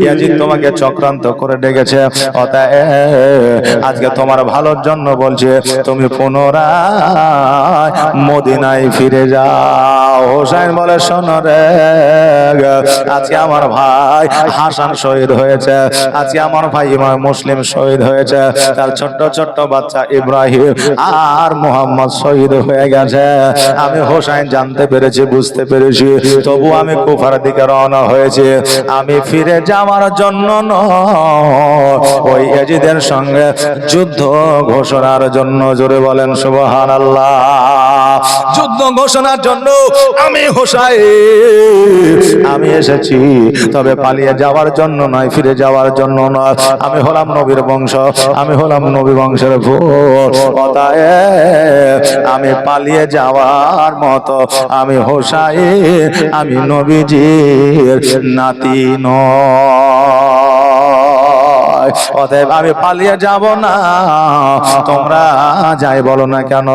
ইয়াজিদ তোমাকে চক্রান্ত করে ডেকেছে। অতএব আজকে তোমার ভালোর জন্য বলছে, তুমি পুনরায় মদিনায় ফিরে যাও। হোসেন বলে, শোনো রে, আজকে আমার ভাই হাসান শহীদ হয়েছে, আজকে আমার ভাই ইমাম মুসলিম শহীদ হয়েছে, তার ছোট্ট ছোট্ট বাচ্চা ইব্রাহিম আর মুহাম্মদ শহীদ হয়ে গেছে। আমি হোসেন জানতে পেরেছি, বুঝতে পেরেছি, তবু আমি কুফার দিকে রওনা হয়েছি। আমি ফিরে যাওয়ার জন্য নয়, ওই ইয়াজিদের সঙ্গে যুদ্ধ ঘোষণার জন্য। জোরে বলেন সুবহানাল্লাহ। যুদ্ধ ঘোষণার জন্য আমি হোসেন আমি এসেছি, তবে পালিয়ে যাওয়ার জন্য নয়, ফিরে যাওয়ার জন্য নয়। আমি হলাম নবীর বংশ, আমি হলাম নবী বংশের ফুল। অতএব আমি পালিয়ে যাওয়ার মতো আমি হোসেন, আমি নবীজির নাতি নয়। অতএব আমি পালিয়ে যাব না, তোমরা যাই বলো না কেন।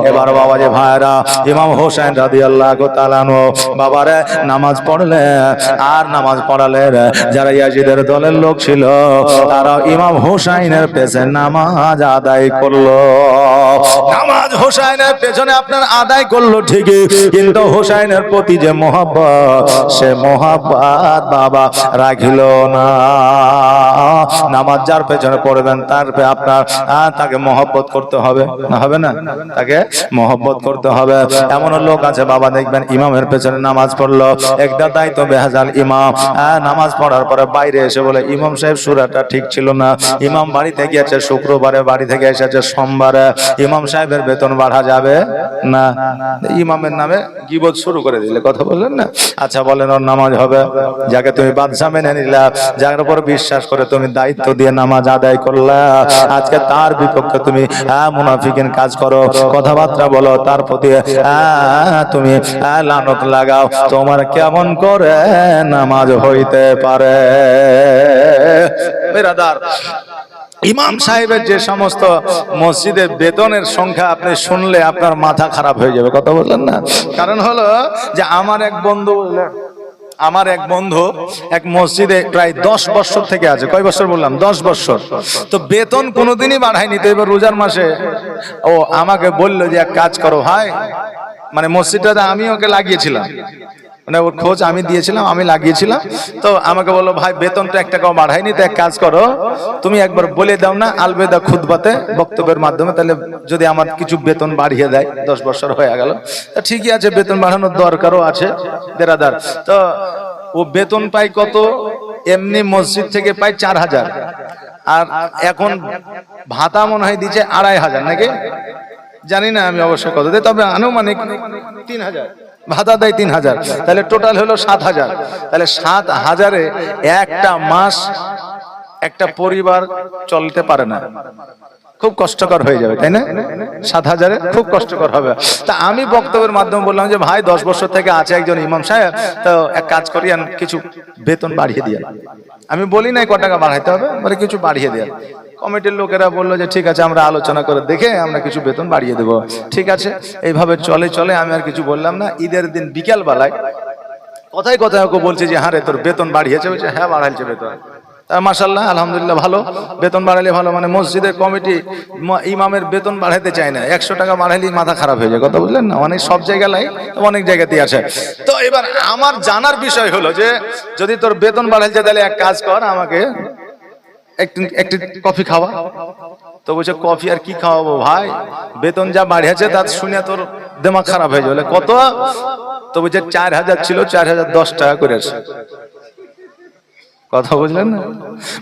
এবার বাবা যে ভাইরা, ইমাম হোসেন রাদিয়াল্লাহু তাআলা আনহু বাবারে নামাজ পড়লে, আর নামাজ পড়ালে যারা ইয়াজিদের দলের লোক ছিল, তারা ইমাম হোসেনের পেছনে নামাজ আদায় করলো। নামাজ হোসেনের পেছনে আপনার আদায় করলো ঠিকই, কিন্তু হোসেনের প্রতি যে মহব্বত, সে মহব্বত বাবা রাখিল না। নামাজ যার পেছনে পড়বেন তার আপনার তাকে মহব্বত করতে হবে, না হবে না, তাকে মহব্বত করতে হবে। এমন লোক আছে বাবা, দেখবেন ইমামের পেছনে নামাজ পড়লো, একটা দায়িত্ব বেহাজাল ইমাম, নামাজ পড়ার পরে বাইরে এসে বলে, ইমাম সাহেব সূরাটা ঠিক ছিল না, ইমাম বাড়িতে গিয়েছে শুক্রবারে, বাড়ি থেকে এসেছে সোমবারে, ইমাম সাহেবের বেতন বাড়া যাবে না। ইমামের নামে গীবত শুরু করে দিলে, কথা বললেন না। আচ্ছা বলেন, ওর নামাজ হবে? যাকে তুমি বাদশা মেনে নিলা, যার উপর বিশ্বাস করে তুমি দায়িত্ব দিয়ে নামাজ আদায় করলা, আজকে তার বিপক্ষে তুমি মুনাফিকিন কাজ করো, কথাবার্তা বলো, তার প্রতি তুমি লানত লাগাও, তোমার কেমন করে নামাজ হইতে পারে? বেরাদার, ইমাম সাহেবের যে সমস্ত মসজিদে বেতনের সংখ্যা আপনি শুনলে আপনার মাথা খারাপ হয়ে যাবে, কথা বললেন না। কারণ হলো যে আমার এক বন্ধু এক মসজিদে প্রায় 10 বছর থেকে আছে। কয় বছর বললাম? 10 বছর। তো বেতন কোনোদিনই বাড়ায়নি। তো এবার রোজার মাসে ও আমাকে বললো যে এক কাজ করো ভাই, মানে মসজিদটাতে আমি ওকে লাগিয়েছিলাম, মানে ওর খোঁজ আমি দিয়েছিলাম, আমি লাগিয়েছিলাম। তো আমাকে বললো, ভাই বেতনটা 1 টাকাও বাড়ায়নি, তো এক কাজ করো, তুমি একবার বলে দাও না আলবেদা খুতবাতে, বক্তব্যের মাধ্যমে, তাহলে যদি আমার কিছু বেতন বাড়িয়ে দেয়। 10 বছর হয়ে গেল, তা ঠিকই আছে, বেতন বাড়ানোর দরকারও আছে বেরাদার। তো ও বেতন পায় কত? এমনি মসজিদ থেকে পায় 4000, আর এখন ভাতা মনে হয় দিচ্ছে 2500 নাকি, জানি না আমি অবশ্য কত দেয়, তবে আনুমানিক 3000 ভাতা দেয়, 3000, তাহলে টোটাল হলো 7000। তাহলে 7000-এ একটা মাস একটা পরিবার চলতে পারে না, খুব কষ্টকর হয়ে যাবে, তাই না? 7000-এ খুব কষ্টকর হবে। তা আমি বক্তব্যের মাধ্যমে বললাম যে ভাই 10 বছর থেকে আছে একজন ইমাম সাহেব, তো এক কাজ করি, কিছু বেতন বাড়িয়ে দিয়ে। আমি বলি নাই ক টাকা বাড়াইতে হবে, বলে কিছু বাড়িয়ে দেয়। কমিটির লোকেরা বললো যে ঠিক আছে, আমরা আলোচনা করে দেখে আমরা কিছু বেতন বাড়িয়ে দেবো। ঠিক আছে, এইভাবে চলে আমি আর কিছু বললাম না। ঈদের দিন বিকাল বেলায় কথায় কথায় ওকে বলছে যে হ্যাঁ রে, তোর বেতন বাড়িয়েছে? বলছে হ্যাঁ বাড়াইছে বেতন। মাশাআল্লাহ আলহামদুলিল্লাহ ভালো, বেতন বাড়ালে ভালো। মানে মসজিদের কমিটি ইমামের বেতন বাড়াতে চায় না, 100 টাকা বাড়ালেই মাথা খারাপ হয়ে যায়, কথা বুঝলেন না? অনেক সব জায়গায় অনেক জায়গাতেই আছে। তো এবার আমার জানার বিষয় হলো যে যদি তোর বেতন বাড়াইছে তাহলে এক কাজ কর, আমাকে একটু কফি খাওয়া। তো বলছে কফি আর কি খাওয়াবো ভাই, বেতন যা বাড়িয়েছে তা শুনে তোর দিমাগ খারাপ হয়ে যাবে। কত? তো বলছে 4000 ছিল 4010 টাকা করে আছে। কথা বুঝলেন না?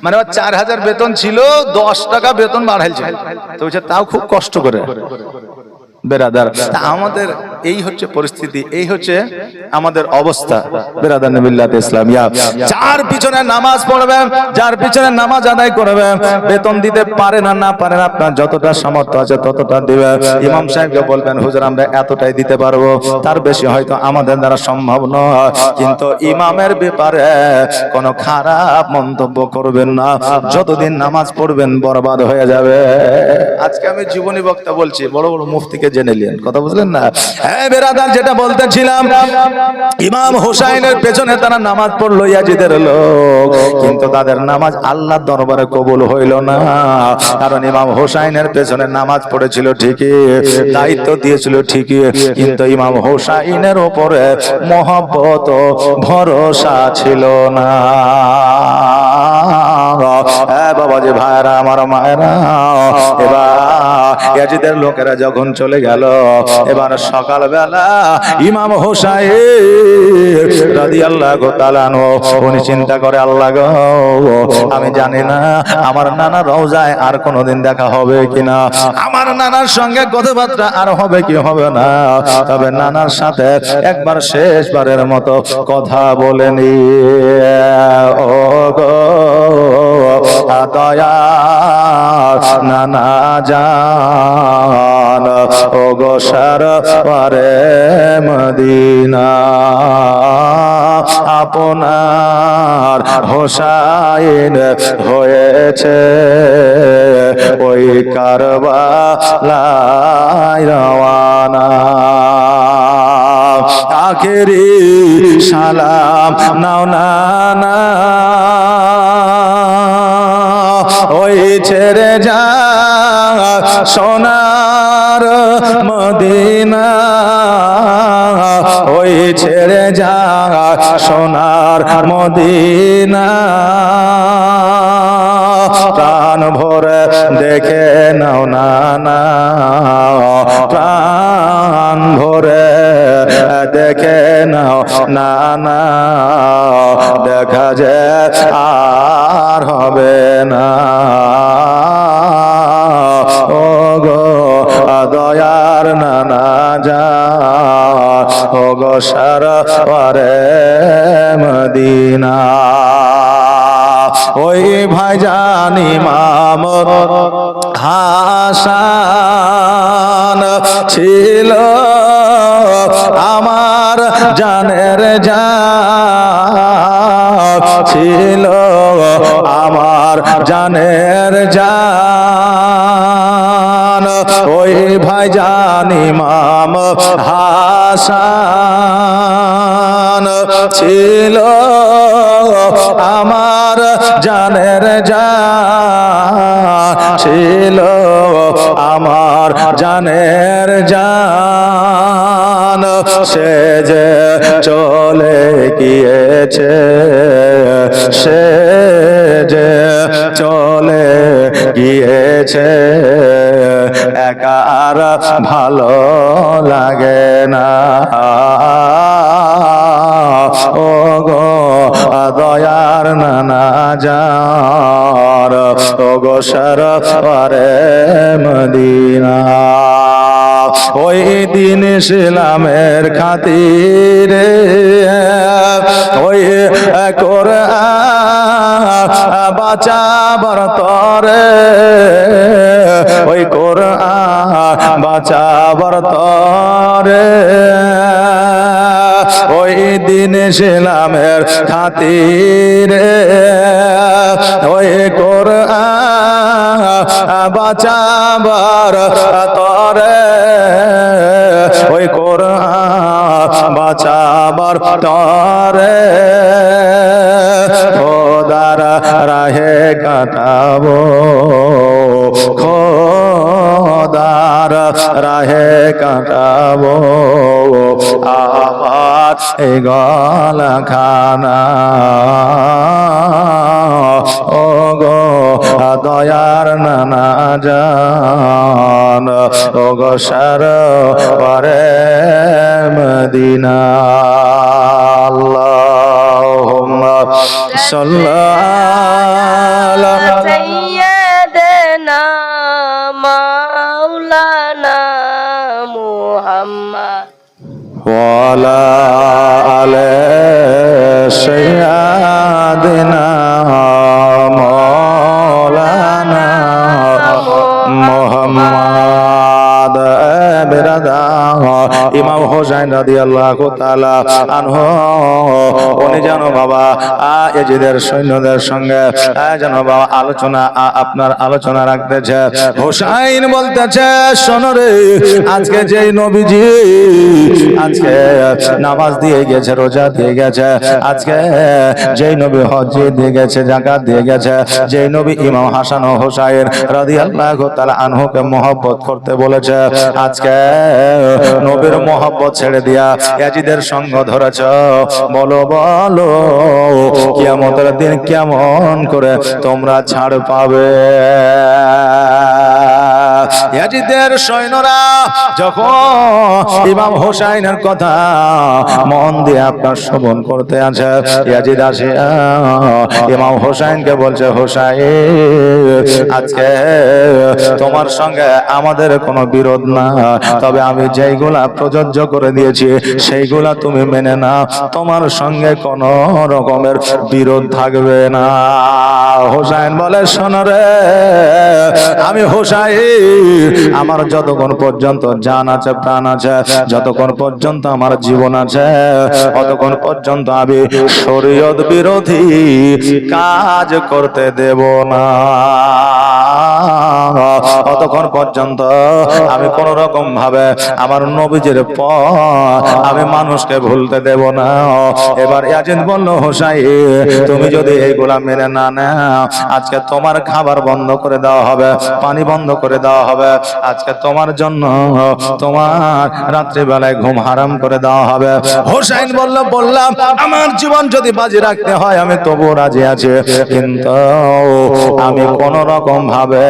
মানে 4000 বেতন ছিল, 10 টাকা বেতন বাড়াইছে। তো বলছে তাও খুব কষ্ট করে। বেরাদার, আমাদের এই হচ্ছে পরিস্থিতি, এই হচ্ছে আমাদের অবস্থা। বেরাদার মিল্লাত ইসলামিয়া, যার পিছনে নামাজ পড়বে, যার পিছনে নামাজ আদায় করবে, বেতন দিতে পারে না, না পারে না, আপনার যতটা সামর্থ্য আছে ততটা দিবে। ইমাম সাহেবকে বলবেন হুজুর আমরা এতটাই দিতে পারবো, তার বেশি হয়তো আমাদের দ্বারা সম্ভব নয়। কিন্তু ইমামের ব্যাপারে কোনো খারাপ মন্তব্য করবেন না, যতদিন নামাজ পড়বেন বরবাদ হয়ে যাবে। আজকে আমি জীবনী বক্তা বলছি, বড় বড় মুফতিকে জেনে নিন, কথা বুঝলেন না? হ্যাঁ বেরাদার, যেটা বলতেছিলাম, ইমাম হুসাইনের পেছনে তারা নামাজ পড়লো, ইয়াজিদের লোক, কিন্তু তাদের নামাজ আল্লাহর দরবারে কবুল হইল না। কারণ ইমাম হুসাইনের পেছনে নামাজ পড়েছিল ঠিকই, দায়িত্ব দিয়েছিল ঠিকই, কিন্তু ইমাম হুসাইনের উপরে মহব্বত ভরসা ছিল না। বাবাজি ভাইরা, আমার মায়েরা, এবার ইয়াজিদের লোকেরা যখন চলে গেল, এবার সকালবেলা ইমাম হুসাইন রাদিয়াল্লাহু তাআলা আনহু উনি চিন্তা করে, আল্লাহ গো, আমি জানি না আমার নানা রওজায় আর কোনোদিন দেখা হবে কিনা, আমার নানার সঙ্গে কথাবার্তা আর হবে কি হবে না, তবে নানার সাথে একবার শেষবারের মতো কথা বলে নি। ও গো দয়া নানা জান, ও গো সরওয়ারে মদিনা, আপনার হোসাইন হয়েছে ওই কারবালায় রওয়ানা। আখেরি সালাম নাও নানা, ওই ছেড়ে যা সোনার মদিনা, ওই ছেড়ে যা সোনার মদিনা, প্রাণ ভরে দেখে নাও নানা, প্রাণ ভরে দেখে নাও নানা, দেখা যায় আর হবে না। ও গো দয়ার নানা যা, ও গো সরওয়ারে মদিনা, ওই ভাইজান ইমাম হাসান ছিল আমার জানের জান, ছিল আমার জানের জান, ওই ভাইজান ইমাম হাসান ছিল আমার জানের জান, ছিল আমার জানের জান, সে যে চলে গিয়েছে, সে যে চলে গিয়েছে, একা আর ভালো লাগে না। ও গো দয়ার নানা জান, ও গো সরওয়ারে মদিনা, ওই দিন ইসলামের খাতিরে ওই কোরআন বাঁচাবার তরে, ওই কোরআন বাঁচাবার তরে, ওই দিন ইসলামের খাতিরে ওই কোরআন বাঁচাবার তরে, ওই কোরআন বাঁচাবার তরে, খোদার রাহে কাটাবো খোদার রাহে কাটাবো আমার এই গলা খানা ও গো দয়ার নানা জান ও গো সার পরে মদিনা আল্লাহুম্মা সাল্লাল্লাহু سيدنا مولانا محمد ওয়ালা আলে সাইয়্যিদিনা মাওলানা মুহাম্মদ বিরাদা ইমাম হোসেন রাদিয়াল্লাহু তাআলা আনহু উনি জানো বাবা ইয়াজিদের সৈন্যদের সঙ্গে জানো বাবা আপনার আলোচনা রাখতেছে হোসেন বলতেছে শোনো রে আজকে যেই নবীজি আজকে নামাজ দিয়ে গেছে রোজা দিয়ে গেছে আজকে যেই নবী হজ দিয়ে গেছে যাকাত দিয়ে গেছে যেই নবী ইমাম হাসান ও হোসাইন রাদিয়াল্লাহু তাআলা আনহুকে মহব্বত করতে বলেছে আজকে নবীর মহব্বত ছেড়ে দিয়া ইয়াজিদের সঙ্গ ধরেছ বলো বলো কিয়ামতের দিন কেমন করে তোমরা ছাড় পাবে ইয়াজিদের সৈন্যরা যখন ইমাম হোসাইনের কথা মন দিয়ে আপনার শ্রবণ করতে আছে ইয়াজিদ আসে ইমাম হোসাইনকে বলছে হোসাইন আজকে তোমার সঙ্গে আমাদের কোনো বিরোধ না তবে আমি যেইগুলা প্রযোজ্য করে দিয়েছি সেইগুলা তুমি মেনে না তোমার সঙ্গে কোনো রকমের বিরোধ থাকবে না হোসাইন বলে শোনো রে আমি হোসাইন আমার যতক্ষণ পর্যন্ত জান আছে প্রাণ আছে যতক্ষণ পর্যন্ত আমার জীবন আছে ততক্ষণ পর্যন্ত আমি শরীয়ত বিরোধী কাজ করতে দেব না ততক্ষণ পর্যন্ত আমি কোন রকম ভাবে আমার নবীজির পথ আমি মানুষকে ভুলতে দেব না এবার ইয়াজিদ বলল হোসাইন তুমি যদি এইগুলা মেনে না নাও আজকে তোমার খাবার বন্ধ করে দেওয়া হবে পানি বন্ধ করে দেওয়া হবে আজকে তোমার জন্য তোমার রাত্রি বেলায় ঘুম হারাম করে দেওয়া হবে হোসাইন বললাম আমার জীবন যদি বাজি রাখতে হয় আমি তবু রাজি আছি কিন্তু আমি কোন রকম ভাবে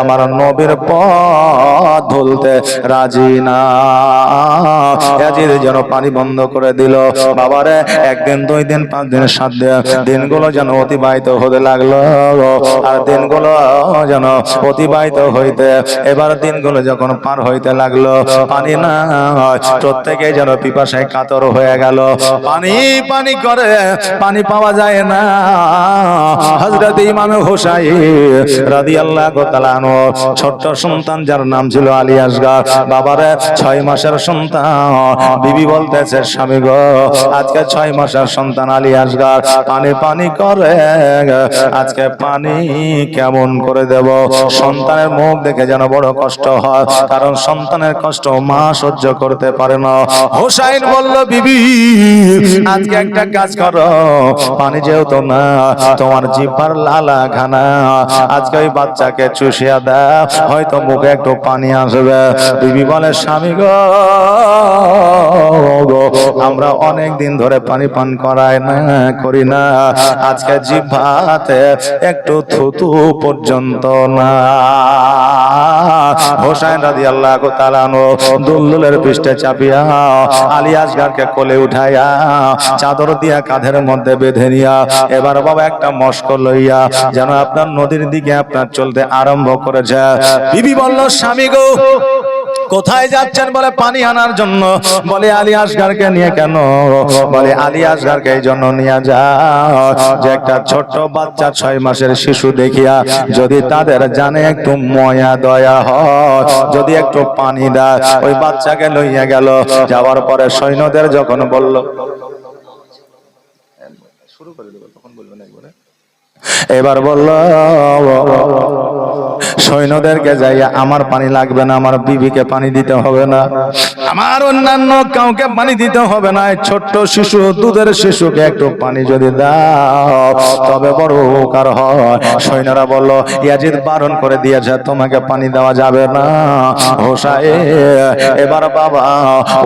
আমার নবীর পথ ভুলতে রাজি না ইয়াজিদ যেন পানি বন্ধ করে দিল বাবারে একদিন 2 দিন 5 দিন 7 দিন দিনগুলো যেন অতিবাহিত হতে লাগলো আর দিনগুলো যেন অতিবাহিত হইতে এবার দিনগুলো যখন পার হইতে লাগলো পানি না প্রত্যেকে যেন পিপাসায় কাতর হয়ে গেল পানি পানি করে পানি পাওয়া যায় না হযরত ইমাম হোসাইন রাদিয়াল্লাহু তাআলা আনহু ছোট্ট সন্তান যার নাম ছিল আলী আসগর বাবারে 6 মাসের সন্তান বিবি বলতেছে স্বামী গো আজকে 6 মাসের সন্তান আলী আসগর পানি পানি করে আজকে পানি কেমন করে দেব সন্তানের মুখ দেখে যেন বড় কষ্ট হয় কারণ সন্তানের কষ্ট মা সহ্য করতে পারে না হোসাইন বলল বিবি আজকে একটা কাজ করো পানি যেহেতু না তোমার জিহ্বার লালা খানা আজকে ওই বাচ্চাকে চুষিয়া দাও হয়তো মুখে একটু পানি আসবে বিবি বলে স্বামী গো আমরা অনেক দিন ধরে পানি পান করি না আজকে জিহ্বাতে একটু থুতু পর্যন্ত না হোসেন রাদিয়াল্লাহু তাআলা দুলদুলের পৃষ্ঠে চাপিয়া আলী আসগরকে কোলে উঠাইয়া চাদর দিয়া কাঁধের মধ্যে বেঁধে নিয়া এবার বাবা একটা মস্ক লইয়া যেন আপনার নদীর দিকে আপনার চলতে আরম্ভ করেছে বিবি বলল স্বামী গো কোথায় যাচ্ছেন বলে পানি আনার জন্য বলে আলী আসগরকে নিয়ে কেন বলে আলী আসগরকে এই জন্য নিয়ে যাও যে একটা ছোট্ট বাচ্চা 6 মাসের শিশু দেখিয়া যদি তাদের জানে একটু মায়া দয়া হয় যদি একটু পানি দেয় ওই বাচ্চাকে লইয়া গেল যাওয়ার পরে সৈন্যদের যখন বলল শুরু করে দেব তখন বলবেন একবারে এবার বলল সৈন্যদেরকে যাইয়া আমার পানি লাগবে না, আমার বিবিকে পানি দিতে হবে না, আমার অন্যান্য কাউকে পানি দিতে হবে না, ছোট্ট শিশু দুধের শিশুকে একটু পানি যদি দাও তবে বড় উপকার হয়। সৈন্যরা বলল ইয়াজিদ বারণ করে দিয়েছে, তোমাকে পানি দেওয়া যাবে না। হোসাইন এবার বাবা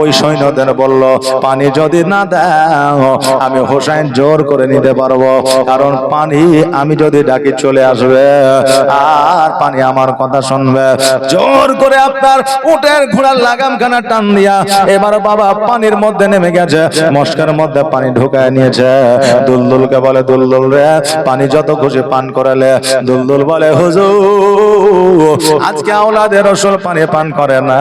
ওই সৈন্যদের বলল পানি যদি না দাও আমি হোসাইন জোর করে নিতে পারবো, কারণ পানি আমি যদি ডাকি চলে আসবে আর পানি আমার কথা শুনবে। জোর করে আপনার উটের ঘোড়ার লাগামখানা টান দিয়া এবার বাবা পানির মধ্যে নেমে গেছে, মস্কের মধ্যে পানি ঢুকায় নিয়েছে। দুলদুলকে বলে দুলদুল রে পানি যত খুশি পান করালে। দুলদুল বলে হুজুর আজকে আওলাদের রসুল পানি পান করে না,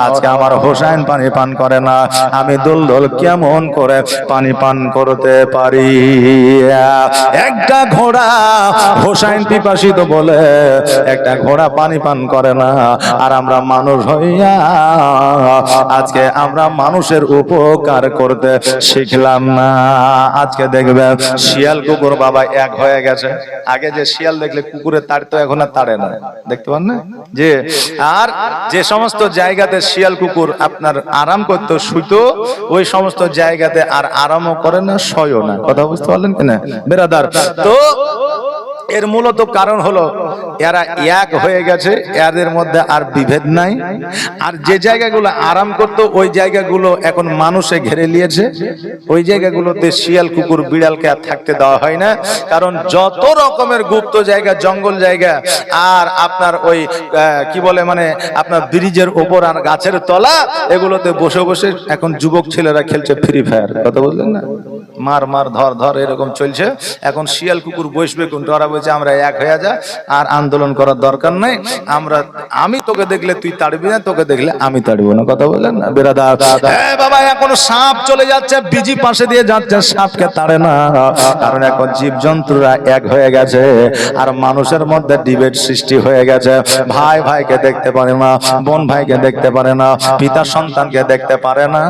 আজকে আমার হোসাইন পানি পান করে না, আমি দুলদুল কেমন করে পানি পান করতে পারি? একটা ঘোড়া হোসাইন পিপাসিত বলে একটা ঘোড়া পানি পান করে না, আর আমরা মানুষ হইয়া আজকে আমরা মানুষের উপকার করতে শিখলাম না। আজকে দেখবেন শিয়াল কুকুর বাবা এক হয়ে গেছে। আগে যে শিয়াল দেখলে কুকুরে তাড়তো এখন আর তাড়ে না, দেখতে পান না? যে আর যে সমস্ত জায়গাতে শিয়াল কুকুর আপনার আরাম করতো শুইতো, ওই সমস্ত জায়গাতে আর আরামও করে না, শয়ও না। কথা বুঝতে পারলেন কিনা বেরাদার? তো এর মূলত কারণ হলো এরা এক হয়ে গেছে, এদের মধ্যে আর বিভেদ নাই। আর যে জায়গাগুলো আরাম করতো ওই জায়গাগুলো এখন মানুষে ঘেরে নিয়েছে, ওই জায়গাগুলোতে শিয়াল কুকুর বিড়ালকে আর থাকতে দেওয়া হয় না। কারণ যত রকমের গুপ্ত জায়গা, জঙ্গল জায়গা আর আপনার ওই কি বলে মানে আপনার ব্রিজের ওপর আর গাছের তলা, এগুলোতে বসে বসে এখন যুবক ছেলেরা খেলছে ফ্রি ফায়ার। কথা বললেন না? মার মার ধর ধর এরকম চলছে। এখন শিয়াল কুকুর বসবে কোনটা, ওরা বলছে আমরা এক হয়ে যা, আর আন্দোলন করার দরকার নাই, আমি তোকে দেখলে তুই তাড়বি না, তোকে দেখলে আমি তাড়বো না। কথা বললেন না বেরাদার? বাবা এখন সাপ চলে যাচ্ছে, বিজি পাশে দিয়ে যাচ্ছে, সাপকে তাড়ে না, কারণ এখন জীবজন্তুরা এক হয়ে গেছে আর মানুষের মধ্যে ডিবেট সৃষ্টি হয়ে গেছে। ভাই ভাইকে দেখতে পারে না, বোন ভাইকে দেখতে পারে না, পিতা সন্তানকে দেখতে পারে না,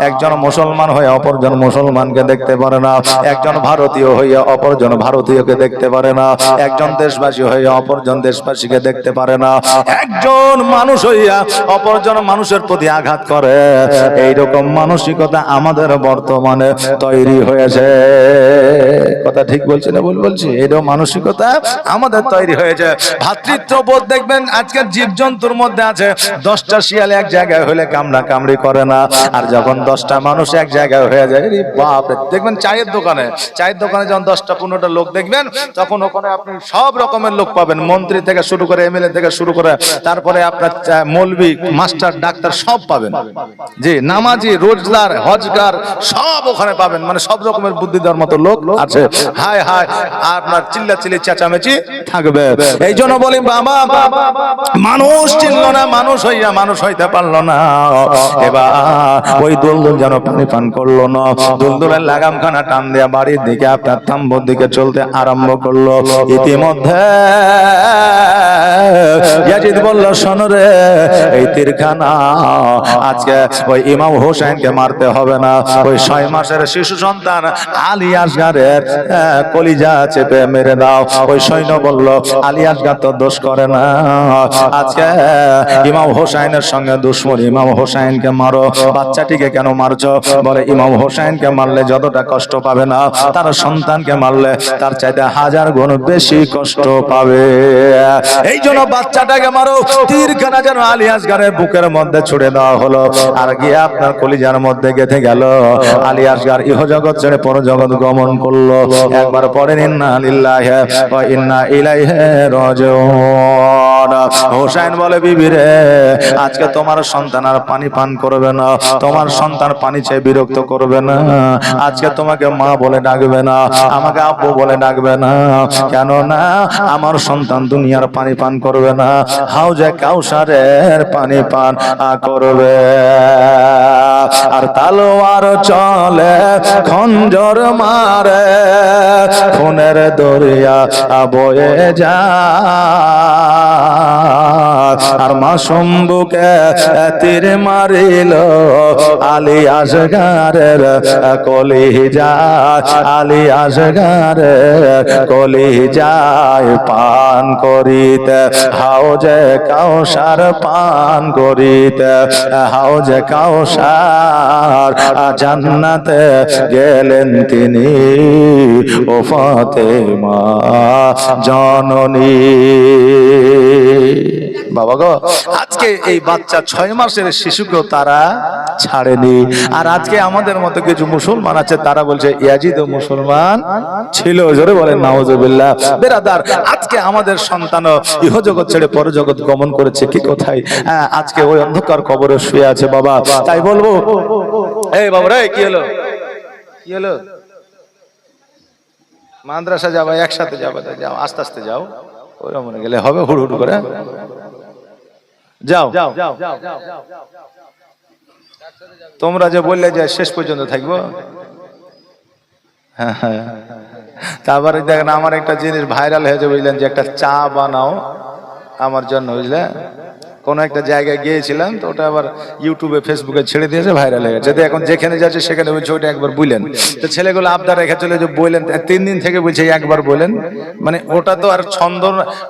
একজন মুসলমান হয়ে অপরজন মুসলমানকে দেখতে পারে না, একজন ভারতীয় হইয়া অপরজন ভারতীয়কে দেখতে পারে না, একজন দেশবাসী হইয়া অপরজন দেশবাসীকে দেখতে পারে না, একজন মানুষ হইয়া অপরজন মানুষের প্রতি আঘাত করে। এইরকম মানসিকতা আমাদের বর্তমানে তৈরি হয়েছে। কথা ঠিক বলছি না ভুল বলছি? এরকম মানসিকতা আমাদের তৈরি হয়েছে। ভ্রাতৃত্ববোধ দেখবেন আজকের জীবজন্তুর মধ্যে আছে। 10টা শিয়াল এক জায়গায় হলে কামড়া কামড়ি করে না, আর যখন 10টা মানুষ এক জায়গায় হয়ে যায়, বাপ দেখবেন চায়ের দোকানে যখন 10টা 15টা লোক দেখবেন, তখন ওখানে আপনি সব রকমের লোক পাবেন, মন্ত্রী থেকে শুরু করে এমএলএ থেকে শুরু করে তারপরে আপনার মৌলবি মাস্টার ডাক্তার সব পাবেন, জি নামাজি রোজদার হজগার সব ওখানে পাবেন, মানে সব রকমের বুদ্ধিদার মতো লোক আছে। হায় হায় আপনার চিল্লাচিল্লি চেঁচামেচি থাকবে। এই জন্য বলি বাবা মানুষ চিনল না, মানুষ হইয়া মানুষ হইতে পারলো না। এবার ওই দুলদুল যেন পানি পান করলো না, দুলদুলের লাগামখানা টান দেয়া বাড়ির দিকে আপনার থাম্বর দিকে চলতে আরম্ভ করলো। ইতিমধ্যে ইয়াজিদ বলল শোনো রে, এই তীরখানা আজকে ওই ইমাম হোসেনকে মারতে হবে না, ওই 6 মাসের শিশু সন্তান আলী আসগারের কলিজা চেপে মেরে দাও। ওই সৈন্য বলল আলী আসগার তো দোষ করে না, আজকে ইমাম হোসেনের সঙ্গে দুশ্মন, ইমাম হোসেনকে মারো। বাচ্চাটিকে কেন মারছো? বলে ইমাম হোসেনকে মারলে যতটা কষ্ট পাবে না, তার সন্তানকে মারলে তার চাইতে 1000 গুণ বেশি কষ্ট পাবে। এই জন্য বাচ্চাটাকে মারো। তীরখানা যেন আলী আসগারের বুকের মধ্যে ছুড়ে দেওয়া হলো, আর গিয়ে আপনার কলিজার মধ্যে গেঁথে গেল। আলী আসগার ইহজগৎ ছেড়ে পরজগৎ গমন করলো। একবার পড়েন ইন্না লিল্লাহি ওয়া ইন্না ইলাইহি রাজিউন। হোসেন বলে বিবি রে, আজকে তোমার সন্তান আর পানি পান করবে না, তোমার সন্তান পানি চেয়ে বিরক্ত করবে না, আজকে তোমাকে মা বলে ডাকবে না, আমাকে আব্বু বলে ডাকবে না, কেন না আমার সন্তান দুনিয়ার পানি পান করবে না, হাউজে কাউসারের পানি পান করবে। আর তালোয়ার চলে খঞ্জর মারে, খুনের দরিয়া বয়ে যায়, আর মা শম্ভুকে তীর মারিল আলী আসগারের কলিজা, আলী আসগারের কলিজায় পান করিতে হাউজে কাউসার পান করিতে হাউজে কাউসার জান্নাতে গেলেন তিনি ও ফাতেমা জননী। বাবা গো, আজকে এই বাচ্চা 6 মাসের শিশুকেও তারা ছাড়েনি। আর আজকে আমাদের মতো কিছু মুসলমান আছে, তারা বলছে ইয়াজিদ মুসলমান ছিল। জোরে বলেন নাউজুবিল্লাহ। বেরাদার, আজকে আমাদের সন্তানও ইহজগৎ ছেড়ে পরজগৎ গমন করেছে। কি কোথায় আজকে ওই অন্ধকার কবরে শুয়ে আছে বাবা। তাই বলবো, এই বাবা রে, কি হলো কি হলো? মাদ্রাসা যাবা, একসাথে যাবা, যাও আস্তে আস্তে যাও, ওরা মনে গেলে হবে হুড় হুড় করে যাও। তোমরা যে বললে যে শেষ পর্যন্ত থাকবো, তারপরে দেখেন আমার একটা জিনিস ভাইরাল হয়েছে বুঝলেন, যে একটা চা বানাও আমার জন্য, বুঝলে কোন একটা জায়গায় গিয়েছিলাম, তো ওটা আবার ইউটিউবে ফেসবুকে ছেড়ে দিয়েছে, ভাইরাল হয়ে গেছে। এখন যেখানে যাচ্ছে সেখানে বলছে ওটা একবার বললেন। তো ছেলেগুলো আবদার রেখেছিল যে বললেন, 3 দিন থেকে বলছে একবার বলেন। মানে ওটা তো আর ছন্দ,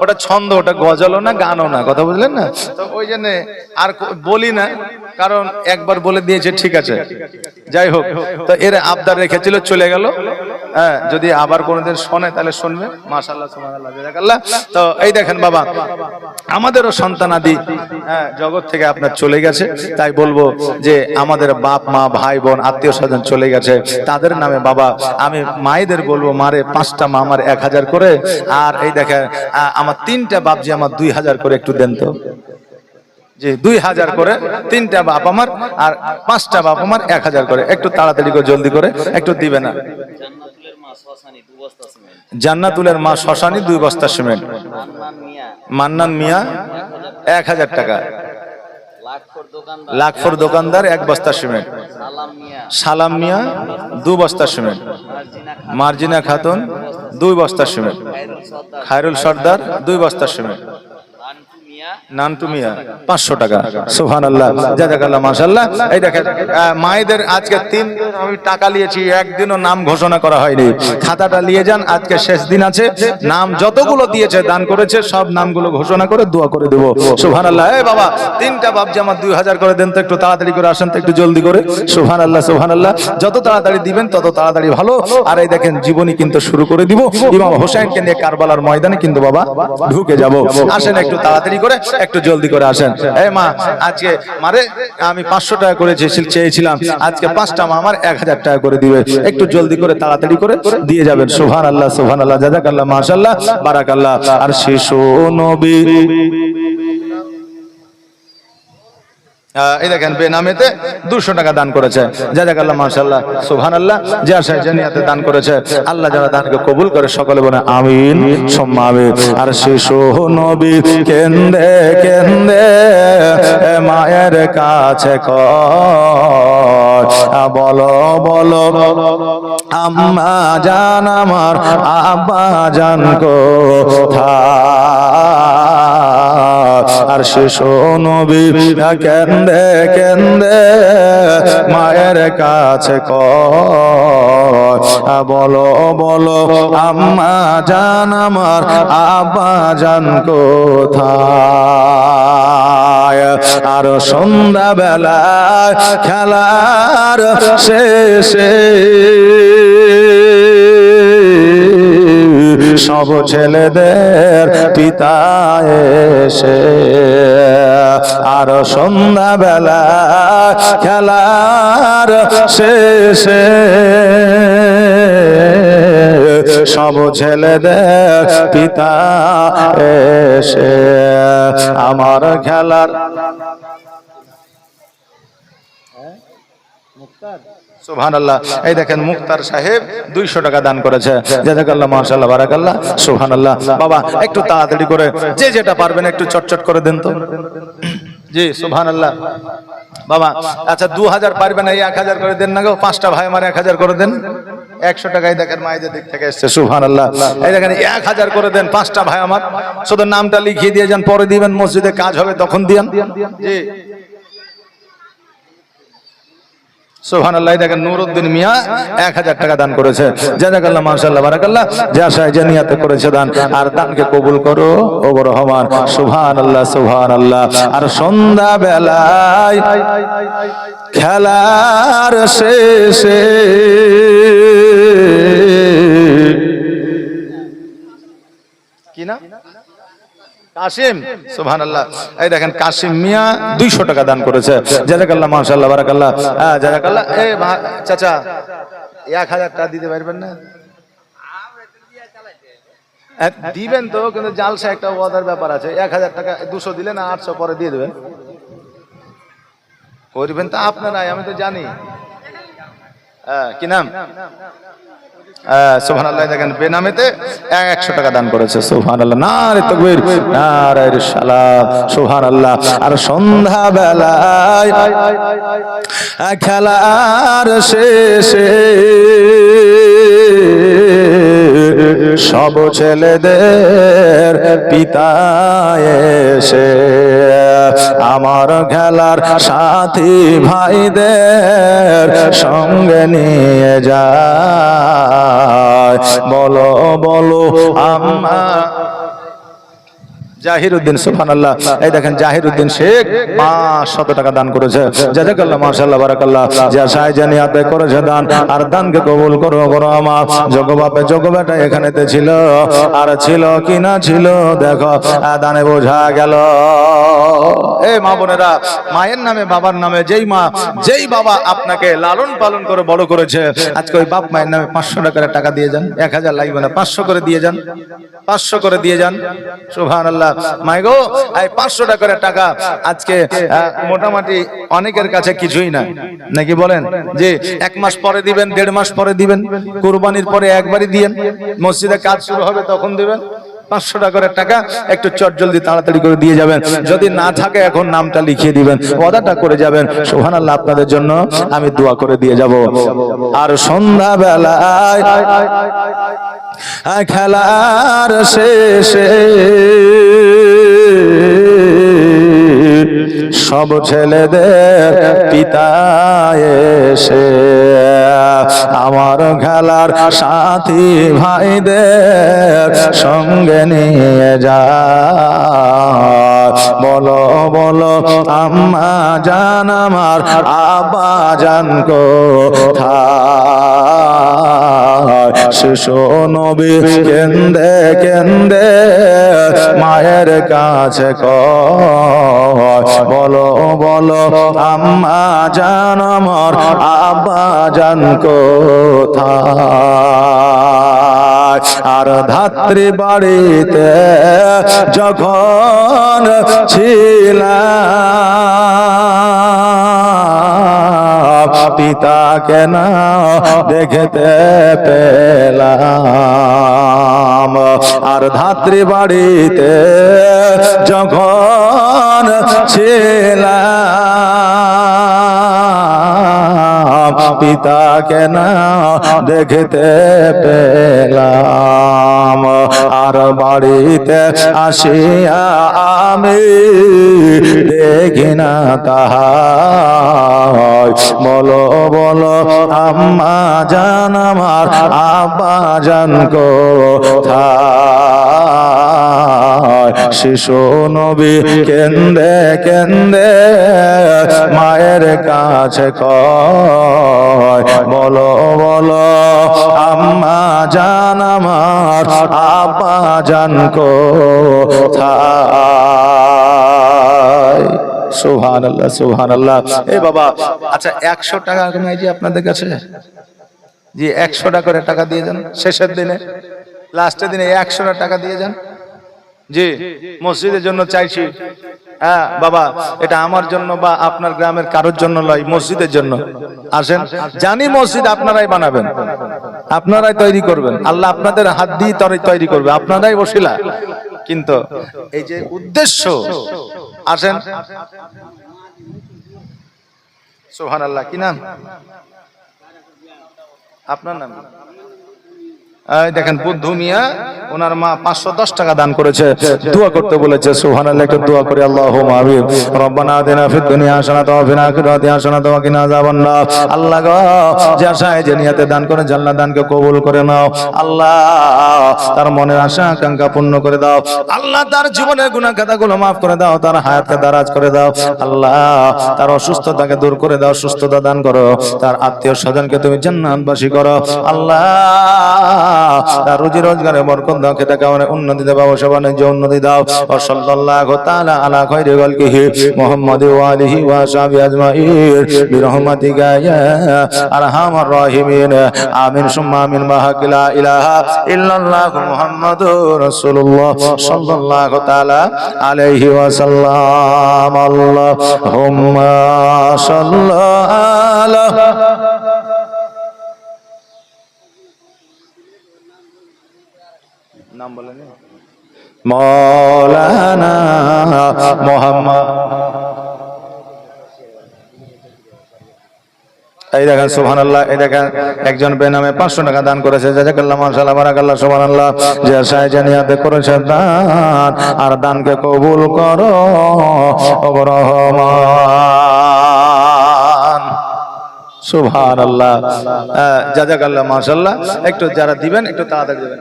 ওটা ছন্দ, ওটা গজলও না, গানও না, কথা বুঝলেন না? তো ওই জন্য আর বলি না, কারণ একবার বলে দিয়েছে, ঠিক আছে। যাই হোক, তো এর আবদার রেখেছিল, চলে গেল। হ্যাঁ, যদি আবার কোনোদিন শোনে তাহলে শুনবে। মাশাআল্লাহ, সুবহানাল্লাহ, জাযাকাল্লাহ। তো এই দেখেন বাবা, আমাদেরও সন্তানাদি জগৎ থেকে আপনার চলে গেছে। তাই বলবো যে আমাদের বাপ মা ভাই বোন আত্মীয় স্বজন চলে গেছে, তাদের নামে বাবা আমি মায়েদের বলবো, মারে 5টা মা আমার 1000 করে, আর এই দেখেন আমার 3টা বাপ যে আমার 2000 করে একটু দেন তো। জি, 2000 করে 3টা বাপ আমার, আর 5টা বাপ আমার 1000 করে। একটু তাড়াতাড়ি করে, জলদি করে একটু দিবে না? জান্নাতুলের মা শ্মশানি 2 বস্তা সিমেন্ট। মান্নান মিয়া 1000 টাকা। লাখপুর দোকানদার 1 বস্তা সিমেন্ট। সালাম মিয়া 2 বস্তা সিমেন্ট। মার্জিনা খাতুন 2 বস্তা সিমেন্ট। খায়রুল সর্দার 2 বস্তা সিমেন্ট। নান্টু মিয়া 500 টাকা। সুবহানাল্লাহ, জাযাকাল্লাহ, মাশাআল্লাহ। এই দেখেন মায়েদের আজকে 3 দিন আমি টাকা নিয়েছি, একদিনও নাম ঘোষণা করা হয়নি। খাতাটা নিয়ে যান, আজকে শেষ দিন আছে। নাম যতগুলো দিয়েছে, দান করেছে, সব নামগুলো ঘোষণা করে দোয়া করে দেব। সুবহানাল্লাহ। এই বাবা, 3টা বাপ যে আমার 2000 করে দেন তো, একটু তাড়াতাড়ি করে আসেন তো, একটু জলদি করে। সুবহানাল্লাহ, সুবহানাল্লাহ। যত তাড়াতাড়ি দিবেন তত তাড়াতাড়ি ভালো। আর এই দেখেন জীবনী কিন্তু শুরু করে দিব। ইমাম হোসেনকে নিয়ে কারবালার ময়দানে কিন্তু বাবা ঢুকে যাব। আসেন একটু তাড়াতাড়ি করে, একটু জলদি করে আসেন। এই মা, আজকে মারে আমি 500 টাকা করে চেয়েছিলাম, আজকে 5টা মা আমার 1000 টাকা করে দিবে। একটু জলদি করে তাড়াতাড়ি করে দিয়ে যাবেন। সুবহানাল্লাহ, সুবহানাল্লাহ, জাযাকাল্লাহ, মাশাআল্লাহ, বারাকাল্লাহ। আর শিশু নবী এই দেখেন বেনামেতে 200 টাকা দান করেছে। জাযাকাল্লাহ, মাশাআল্লাহ, সুবহানাল্লাহ। যে আশায় জানিয়াতে দান করেছে, আল্লাহ যারা দানকে কবুল করে সকলে বলে আমিন সুম্মা আমিন। আর শিশু নবী কেন্দে কেন্দে মায়ের কাছে কয়, বলো বলো আম্মা জান আমার, আব্বা জান কোথায়? আর শিশু নবী কেন্দে কেন্দে মায়ের কাছে কয়, বলো বলো আম্মা জান আমার, আব্বা জান কোথায়? আর সন্ধ্যা বেলায় খেলার শেষে সব ছেলেদের পিতা এসে, আর সন্ধ্যা বেলা খেলার শেষে সব ছেলেদের পিতা এসে আমার খেলার সুবহানাল্লাহ। এই দেখেন মুক্তার সাহেব 200 টাকা দান করেছে। জাযাকাল্লাহ, মাশাআল্লাহ, বারাকাল্লাহ, সুবহানাল্লাহ। বাবা একটু তাড়াতাড়ি করে যে যেটা পারবেন একটু চটচট করে দেন তো। জি, সুবহানাল্লাহ। বাবা আচ্ছা 2000 পারবেন না, 1000 করে দেন না গো। 5টা ভাই আমার 1000 করে দেন। 100 টাকায় দেখেন মায়েদের দিক থেকে এসছে সুবহানাল্লাহ। এই দেখেন 1000 করে দেন 5টা ভাই আমার, শুধু নামটা লিখিয়ে দিয়ে যান, পরে দিবেন, মসজিদে কাজ হবে তখন দিয়েন। জি সুবহানাল্লাহ। দেখেন নুরউদ্দিন মিয়া 1000 টাকা দান করেছে, জাযাকাল্লাহ মাশাআল্লাহ বারাকাল্লাহ। যে আশায় যে নিয়তে করেছে দান, আর দানকে কবুল করো ও বড় রহমান। সুবহানাল্লাহ সুবহানাল্লাহ। আর সন্ধ্যা বেলায় খেলার শেষে কি না কাশিম, সুবহানাল্লাহ। এই দেখেন কাশিম মিয়া 200 টাকা দান করেছে, জাযাকাল্লাহ মাশাআল্লাহ বারাকাল্লাহ। হ্যাঁ জাযাকাল্লাহ। এই চাচা 1000 টাকা দিতে পারবেন না? দিবেন তো, কিন্তু জালসা একটা ওয়াদার ব্যাপার আছে। 1000 টাকা 200 দিলে না 800 পরে দিয়ে দেবেন, করবেন তো আপনারাই, আমি তো জানি। কি নাম? সুবহানাল্লাহ। দেখেন বেনামেতে 100 টাকা দান করেছে, সুবহানাল্লাহ। নারে তাকবীর, নারে রিসালাত, সুবহানাল্লাহ। আর সন্ধ্যা বেলায় খেলার শেষে সব ছেলেদের পিতা এসে আমার খেলার সাথী ভাইদের সঙ্গে নিয়ে যায়। বলো বলো আম্মা জাহিরউদ্দিন, সুবহানাল্লাহ। এই দেখেন জাহিরউদ্দিন শেখ 500 টাকা দান করেছে, জাযাকাল্লাহ মাশাআল্লাহ বারাকাল্লাহ। যে আশায় যে নিয়তে করেছে দান, আর দানকে কবুল করো করো আমার। জগবাপে জগবেটা এখানেতে ছিল, আর ছিল কি না ছিল দেখো দানে বোঝা গেল। এই মা বোনেরা, মায়ের নামে বাবার নামে যেই মা যেই বাবা আপনাকে লালন পালন করে বড় করেছে, আজকে ওই বাপ মায়ের নামে 500 টাকা টাকা দিয়ে যান। 1000 লাগবে না, 500 করে দিয়ে যান, 500 করে দিয়ে যান। সুবহানাল্লাহ। মাই গো, এই 500 টাকার টাকা আজকে মোটামুটি অনেকের কাছে কিছুই না, নাকি বলেন? যে 1 মাস পরে দিবেন, 1.5 মাস পরে দিবেন, কুরবানির পরে একবারই দিয়েন, মসজিদে কাজ শুরু হবে তখন দিবেন। 500 টাকার টাকা একটু চটজলদি তাড়াতাড়ি করে দিয়ে যাবেন। যদি না থাকে এখন নামটা লিখিয়ে দিবেন, ওয়াদাটা করে যাবেন। সুবহানাল্লাহ। আপনাদের জন্য আমি দোয়া করে দিয়ে যাব। আর সন্ধ্যা বেলায় খেলার শেষে সব ছেলেদের পিতা এসে আমার খেলার সাথী ভাইদের সঙ্গে নিয়ে যায়। বলো বলো আম্মা জান আমার, আব্বা জান কোথায়? শিশু নবী কেন্দে কেন্দে মায়ের কাছে কয়, বলো বলো আম্মা জান আমার, আব্বা জান কোথায়? আর ধাত্রী বাড়িতে যখন ছিলাম, পিতাকে না দেখতে পেলাম। আর ধাত্রী বাড়িতে যখন ছিলাম, পিতাকে না দেখতে পেলাম। আর বাড়িতে আসিয়া আমি দেখি না তাহার। বলো বলো আম্মা জান আমার, আব্বা জান কোথায়? শিশু নবী কেন্দে কেন্দে মায়ের কাছে কয়, বলো বলো আম্মা জান আমার, আব্বা জান কোথায়? সুবহানাল্লাহ সুবহানাল্লাহ। এই বাবা, আচ্ছা 100 টাকা নাই যে আপনাদের কাছে? জি 100 টাকা করে টাকা দিয়ে যান শেষের দিনে, লাস্টের দিনে 100 টাকা দিয়ে যান। জি মসজিদের জন্য চাইছি। হ্যাঁ বাবা, এটা আমার জন্য বা আপনার গ্রামের কারোর জন্য নয়, মসজিদের জন্য। আসেন, জানি মসজিদ আপনারাই বানাবেন, আপনারাই তৈরি করবেন, আল্লাহ আপনাদের হাত দিয়ে তৈরি করবে, আপনারাই বসিলা। কিন্তু এই যে উদ্দেশ্য, আসেন। সুবহানাল্লাহ। কি নাম? আপনার নাম এই দেখেন বুদ্ধু মিয়া, ওনার মা 510 টাকা দান করেছে, দোয়া করতে বলেছে। সুবহানাল্লাহ, একটু দোয়া করি। আল্লাহুম্মা আমিন। রব্বানা আতিনা ফিদ দুনিয়া হাসানাতাও ওয়া ফিল আখিরাতি হাসানাতাও ওয়া কিনা আযাবান্নার। আল্লাহ গো, যে আশায় যে নিয়তে দান করে জান্নাত দানকে কবুল করে নাও। আল্লাহ তার মনের আশা আকাঙ্ক্ষা পূর্ণ করে দাও। আল্লাহ তার জীবনের গুনাহ খাতাগুলো maaf করে দাও, তার হায়াতকে দারাজ করে দাও। আল্লাহ তার অসুস্থতাকে দূর করে দাও, সুস্থতা দান করো। তার আত্মীয় স্বজনকে তুমি জান্নাতবাসী করো। আল্লাহ তার রুজি রোজগারে বরকত দাও, খেতে খাওয়ানে উন্নতি দাও, ব্যবসা বাণিজ্য উন্নতি দাও। ও সাল্লাল্লাহু তাআলা আলা খায়রি খালকিহি মুহাম্মাদ ওয়া আলিহি ওয়া সাহবিহি আজমাইন বিরহমাতিকা ইয়া আরহামার রাহিমিন। আমিন সুম্মা আমিন। বাহাক লা ইলাহা ইল্লাল্লাহ মুহাম্মাদুর রাসূলুল্লাহ সাল্লাল্লাহু তাআলা আলাইহি ওয়া সাল্লাম। আল্লাহুম্মা সাল্লি আলা নাম বলেন মৌলানা মোহাম্মদ। এই দেখেন সুবহানাল্লাহ, এই দেখেন একজন বেনামে 500 টাকা দান করেছে। জাযাকাল্লাহ, মাশাআল্লাহ, বারাকাল্লাহ, সুবহানাল্লাহ। যে আশায় যে নিয়তে করেছে দান, আর দানকে কবুল করো ও রহমান। সুবহানাল্লাহ, জাযাকাল্লাহ, মাশাআল্লাহ। একটু যারা দিবেন একটু তাড়াতাড়ি দিবেন,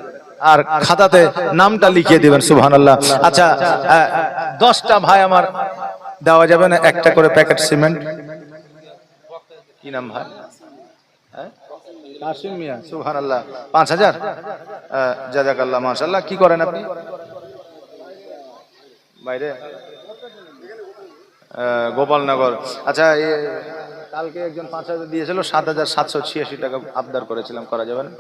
আর খাতাতে নামটা লিখিয়ে দিবেন। সুবহানাল্লাহ। আচ্ছা, 10টা ভাই আমার দেওয়া যাবে না একটা করে প্যাকেট সিমেন্ট? কি নাম ভাই? কাশিম মিয়া। সুবহানাল্লাহ, 5000। জাযাকাল্লাহ, মাশাআল্লাহ। কি করেন আপনি? বাইরে, গোপালনগর। আচ্ছা, কালকে একজন 5000 দিয়েছিল, 7786 টাকা আবদার করেছিলাম, করা যাবে না?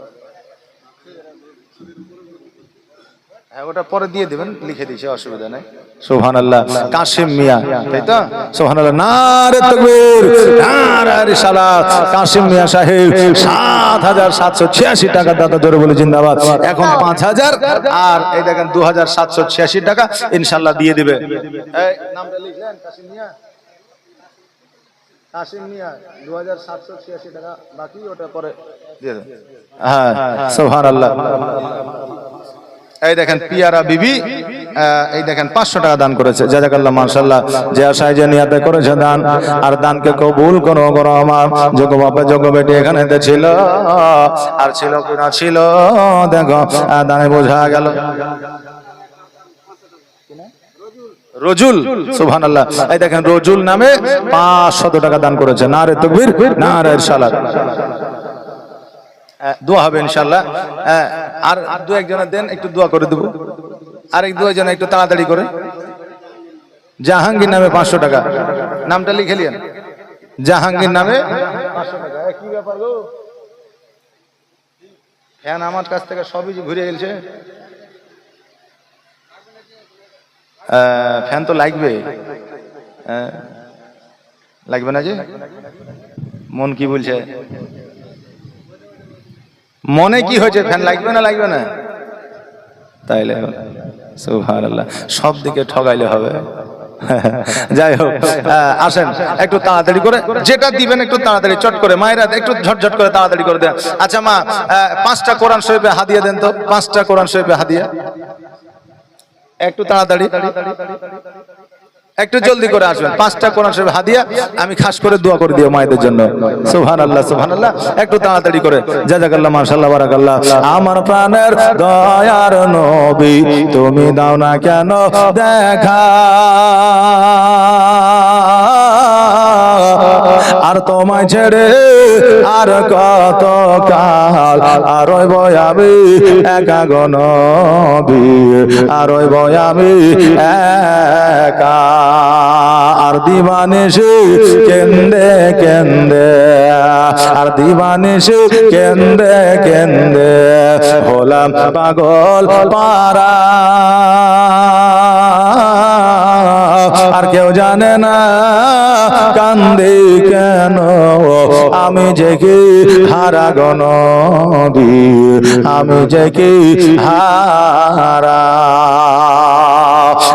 হ্যাঁ, ওটা পরে দিয়ে দিবেন, লিখে দিয়েছে, অসুবিধা নাই। সুবহানাল্লাহ, কাশিম মিয়া, তাই তো? সুবহানাল্লাহ, নারে তাকবীর, নারে রিসালাত। কাশিম মিয়া সাহেব 7786 টাকা দাদা জোরে বলে জিন্দাবাদ। এখন 5000 আর এই দেখেন 2786 টাকা ইনশাআল্লাহ দিয়ে দিবে। এই নামটা লিখলেন? কাশিম মিয়া, কাশিম মিয়া 2786 টাকা বাকি, ওটা পরে দিয়ে দেন। হ্যাঁ, সুবহানাল্লাহ। এই দেখেন পিয়ারা বিবি, এই দেখেন 500 টাকা দান করেছে। জাযাকাল্লাহ, মাশাআল্লাহ। যে আশায় যে নিয়তে করেছে দান, আর দানকে কবুল করো গো রহমান। যোগ্য বাপে যোগ্য বেটি এখানে ছিল, আর ছিল কিনা ছিল দেখো, দানে বোঝা গেল। রজুল, সুবহানাল্লাহ। এই দেখেন রজুল নামে 500 টাকা দান করেছে। নারে তাকবীর, নারে রিসালাত। দোয়া হবে ইনশাআল্লাহ। আর দু একজনের দেন, একটু দোয়া করে দেব। আরেক দু একজন একটু তাড়াতাড়ি করে। জাহাঙ্গীর নামে 500 টাকা, নামটা লিখে নিন। জাহাঙ্গীর নামে 500 টাকা। কি ব্যাপার গো? ফ্যান আমার কাছ থেকে সবই ঘুরে গেছে। ফ্যান তো লাগবে, লাগবে না যে? মন কি বলছে? মনে কি হয়েছে? ফ্যান লাগবে না, লাগবে না? তাইলে সুবহানাল্লাহ, সব দিকে ঠগাইলে হবে। যাই হোক, আসেন একটু তাড়াতাড়ি করে, যেটা দিবেন একটু তাড়াতাড়ি চট করে। মায়েরা একটু ঝটঝট করে তাড়াতাড়ি করে দেন। আচ্ছা মা, 5টা কোরআন শরীফে হাদিয়া দেন তো। 5টা কোরআন শরীফে হাদিয়া, একটু তাড়াতাড়ি, একটু জলদি করে আসবেন। 5টা কোরআন শরীফ হাদিয়া। আমি খাস করে দোয়া করে দিও মায়েদের জন্য। সুবহানাল্লাহ, সুবহানাল্লাহ। একটু তাড়াতাড়ি করে। জাযাকাল্লাহ, মাশাআল্লাহ, বারাকাল্লাহ। আমার প্রাণের দয়ার নবী, তুমি দাও না কেন দেখা, আর তোমায় ছেড়ে আর কত কাল, আর রইব আমি একা গো নবী, আর রইব আমি একা। আর দিবানিশি কেন্দে কেন্দে, আর দিবানিশি কেন্দে কেন্দে, হলাম পাগল পারা। আর কেউ জানে না কান্দি কেন, আমি যে কি হারা গো নবী, আমি যে কি হারা।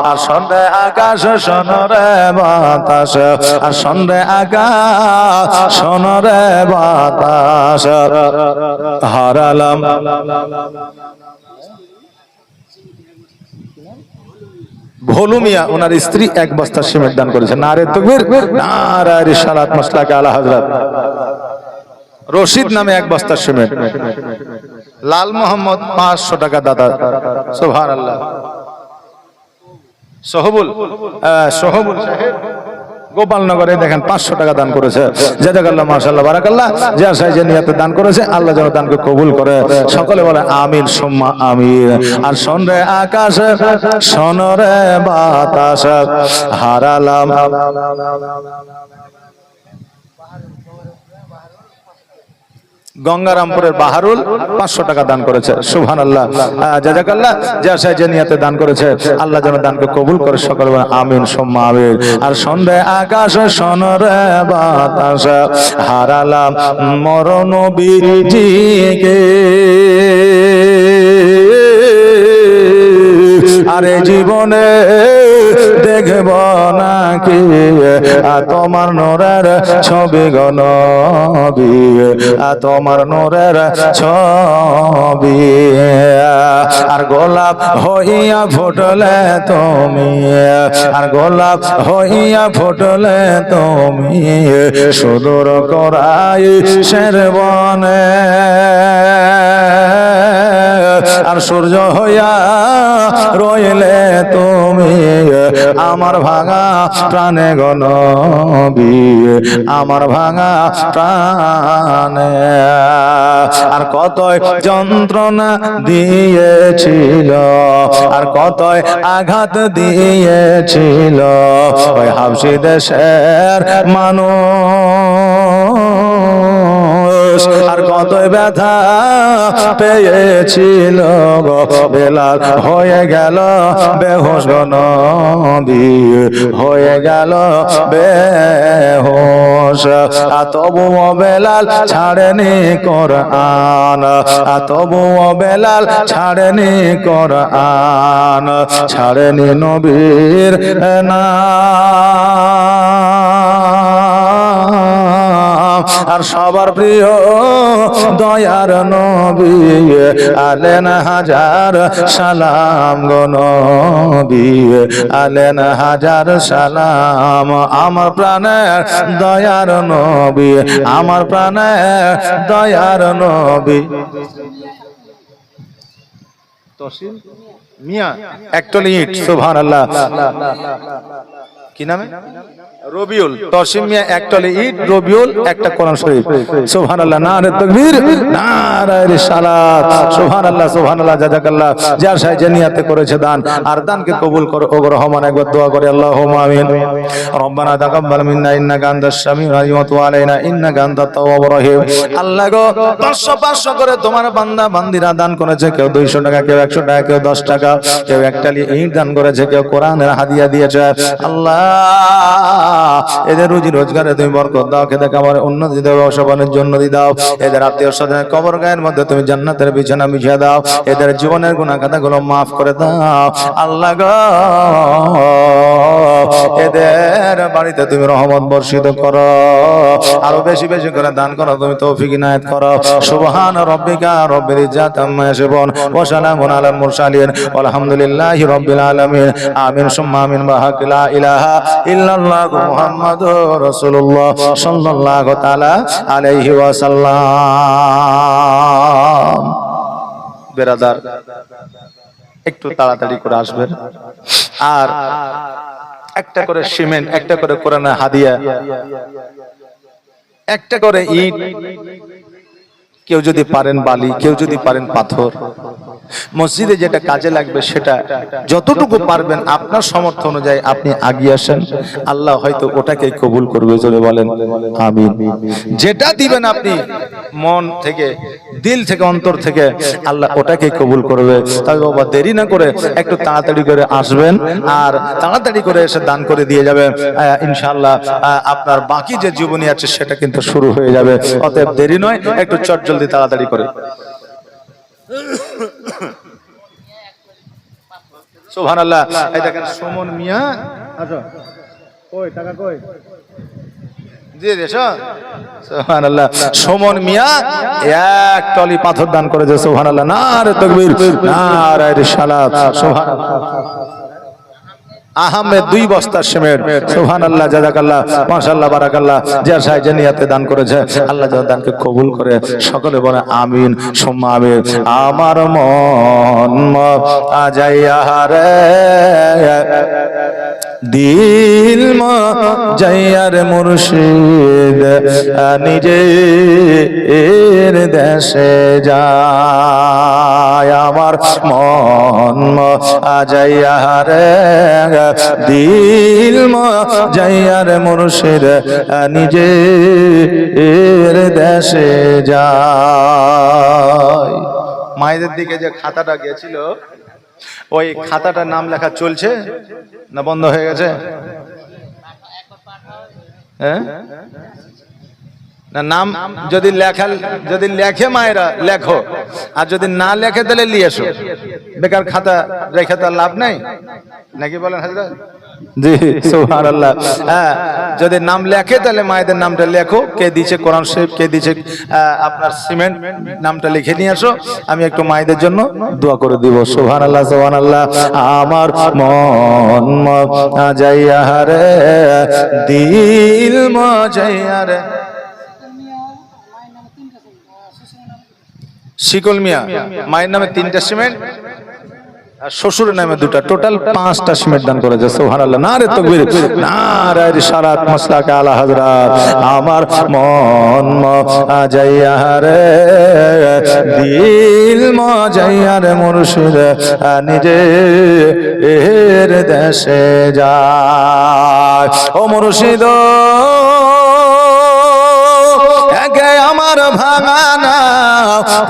আর সন্ধ্যে আকাশ সোনরে বাতাস, আর সন্ধ্যে আকাশ সোনরে বাতাস হারালাম। ভোলু মিয়া ওনার স্ত্রী এক বস্তা সিমেন্ট দান করেছে। নারে তাকবীর, নারে রিসালাত, মাসলাকে আলা হযরত। রশিদ নামে এক বস্তা সিমেন্ট। লাল মোহাম্মদ 500 টাকা দাদা, সুবহানাল্লাহ। সোহবুল সাহেব গোপালনগরে দেখেন 500 টাকা দান করেছে। জাযাকাল্লাহ, মাশাআল্লাহ, বারাকাল্লাহ। যার সাইজে নিয়তে দান করেছে আল্লাহ যেন দানকে কবুল করে। সকলে বলে আমিন সুম্মা আমিন। আর সন্ধ্যে আকাশে সোনরে বাতাস হারালাম। গঙ্গারামপুরের বাহারুল 500 টাকা দান করেছে। সুবহানাল্লাহ, জাযাকাল্লাহ। যার সাইজে নিয়তে দান করেছে আল্লাহ যেন দানকে কবুল করে। সকলে বলে আমিন সুম্মা আমিন। আর সন্ধ্যে আকাশে সোনরে বাতাস হারালাম মোর নবীজিকে। আরে জীবনে দেখব নাকি তোমার নূরের ছবি গো নবী, তোমার নূরের ছবি। আর গোলাপ হইয়া ফুটলে তুমি, আর গোলাপ হইয়া ফুটলে তুমি সুদূর করাই শের বনে। আর সূর্য হইয়া রইলে তুমি আমার ভাঙা প্রাণে গো নবী, আমার ভাঙা প্রাণে। আর কতই যন্ত্রণা দিয়েছিল, আর কতই আঘাত দিয়েছিল ওই হাবশী দেশের মানুষ। আর কতই ব্যথা পেয়েছিল গো বেলাল, হয়ে গেল বেহুশ গো নবী, হয়ে গেল বেহুশ। তবুও বেলাল ছাড়েনি কোরআন, তবুও বেলাল ছাড়েনি কোরআন, ছাড়েনি নবীর নাম। আর সবার প্রিয় দয়ার নবী আলেন হাজার সালাম গো নবী, আলেন হাজার সালাম। আমার প্রাণের দয়ার নবী, আমার প্রাণের দয়ার নবী। তসিল মিয়া একটলি ইট, সুবহানাল্লাহ। কি নামে? রবিউল। তসিম মিয়া একটলি ইট, রবিউল একটা কোরআন শরীফ। সুবহানাল্লাহ, নারে তাকবীর, নারে রিসালাত। সুবহানাল্লাহ, সুবহানাল্লাহ, জাযাকাল্লাহ। যার সাইজে নিয়তে করেছে দান, আর দানকে কবুল করো ও রহমান। একবার দোয়া করে আল্লাহুম্মা আমিন। রব্বানা তাকাব্বাল মিন্না ইন্নাকা আনতাস সামিউল আলিম ওয়া তুব আলাইনা ইন্নাকা আনতাত তাওয়াবুর রহিম। আল্লাহ গো 500 করে তোমার বান্দা বান্দিরা দান করেছে। কেউ 200 টাকা, কেউ 100 টাকা, কেউ 10 টাকা, কেউ একটালি ইট দান করেছে, কেউ কোরআনের হাদিয়া দিয়েছে। আল্লাহ এদের রুজি রোজগারে তুমি বরকত দাও, খেতে খাবারে উন্নতি দাও, ব্যবসা বাণিজ্যের উন্নতি দাও। এদের আত্মীয় স্বজনের কবর গায়ের মধ্যে তুমি জান্নাতের বিছানা বিছিয়ে দাও। এদের জীবনের গুনাহ খাতাগুলো মাফ করে দাও আল্লাহ গো। এদের বাড়িতে তুমি রহমত বর্ষিত করো, আরো বেশি বেশি করে দান করো, তুমি তৌফিক ইনায়েত করো। সুবহান রাব্বিকা রব্বিল ইজ্জাতি আম্মা ইয়াসিফুন ওয়া সালামুন আলাল মুরসালিন ওয়ালহামদুলিল্লাহি রাব্বিল আলামিন। আমিন সুম্মা আমিন। বাহাক লা ইলাহা ইল্লাল্লাহ মুহাম্মাদুর রাসূলুল্লাহ সাল্লাল্লাহু তাআলা আলাইহি ওয়াসাল্লাম। বেরাদার একটু তাড়াতাড়ি করে আসবেন। আর একটা করে সিমেন্ট, একটা করে কোরআনের হাদিয়া, একটা করে ইট, কেউ যদি পারেন বালি, কেউ যদি পারেন পাথর, মসজিদে যেটা কাজে লাগবে সেটা যতটুকু পারবেন আপনার সামর্থ্য অনুযায়ী আপনি আগিয়ে আসেন। আল্লাহ হয়তো ওটাকে কবুল করবে। চলে বলেন আমিন। যেটা দিবেন আপনি মন থেকে, দিল থেকে, অন্তর থেকে, আল্লাহ ওটাকে কবুল করবে। তবে বাবা দেরি না করে একটু তাড়াতাড়ি করে আসবেন, আর তাড়াতাড়ি করে এসে দান করে দিয়ে যাবেন। ইনশাআল্লাহ আপনার বাকি যে জীবনী আছে সেটা কিন্তু শুরু হয়ে যাবে। অতএব দেরি নয়, একটু চটজলদি তাড়াতাড়ি করে। সুবহানাল্লাহ। এই দেখেন সুমন মিয়া, আসো কই টাকা কই দিয়ে দেছো। সুবহানাল্লাহ। সুমন মিয়া এক টলি পাথর দান করেছে। সুবহানাল্লাহ। নারে তাকবীর, নারে রিসালাত। সুবহানাল্লাহ। আহমেদ 2 বস্তা সিমেন্ট। সুবহানাল্লাহ, জাযাকাল্লাহ, মাশাআল্লাহ, বারাকাল্লাহ। যে আশায় যে নিয়তে দান করেছে আল্লাহ যেন দানকে কবুল করে। সকলে বলে আমিন সুম্মা আমিন। আমার মন আজাইয়া রে দিল যাইয়ার মুর্শিদ নিজের দেশে যায়। আমার মন যাইয়া রে দিল যাইয়ার মুর্শিদ নিজের দেশে যায়। মায়েদের দিকে যে খাতাটা গেছিল ওই খাতাটার নাম লেখা চলছে না বন্ধ হয়ে গেছে? হ্যাঁ না, নাম যদি লেখে মায়েরা লেখো, আর যদি না লেখে তাহলে নিয়ে এসো। বেকার খাতা রেখে তার লাভ নাই নাকি বলেন হযরত? জি সুবহানাল্লাহ। হ্যাঁ, যদি নাম লেখে তাহলে মায়েদের নামটা লেখো। কে দিয়েছে কোরআন শরীফ, কে দিয়েছে আপনার সিমেন্ট, নামটা লিখে নিয়ে আসো। আমি একটু মায়েদের জন্য দোয়া করে দিব। সুবহানাল্লাহ, সুবহানাল্লাহ। আমার মন যাইয়া রে দিল যাইয়া রে। শিকল মিয়া মায়ের নামে 3টা সিমেন্ট আর শ্বশুরের নামে 2টা, টোটাল 5টা সিমেন্ট দান করেছে। সুবহানাল্লাহ। নারে তাকবীর, নারে রিসালাত, মাসলাকে আলা হযরত। আমার মন যাইয়া রে দিল যাইয়া রে মুর্শিদ নিজের দেশে যায়। ও মুর্শিদ একে আমার ভাঙানা,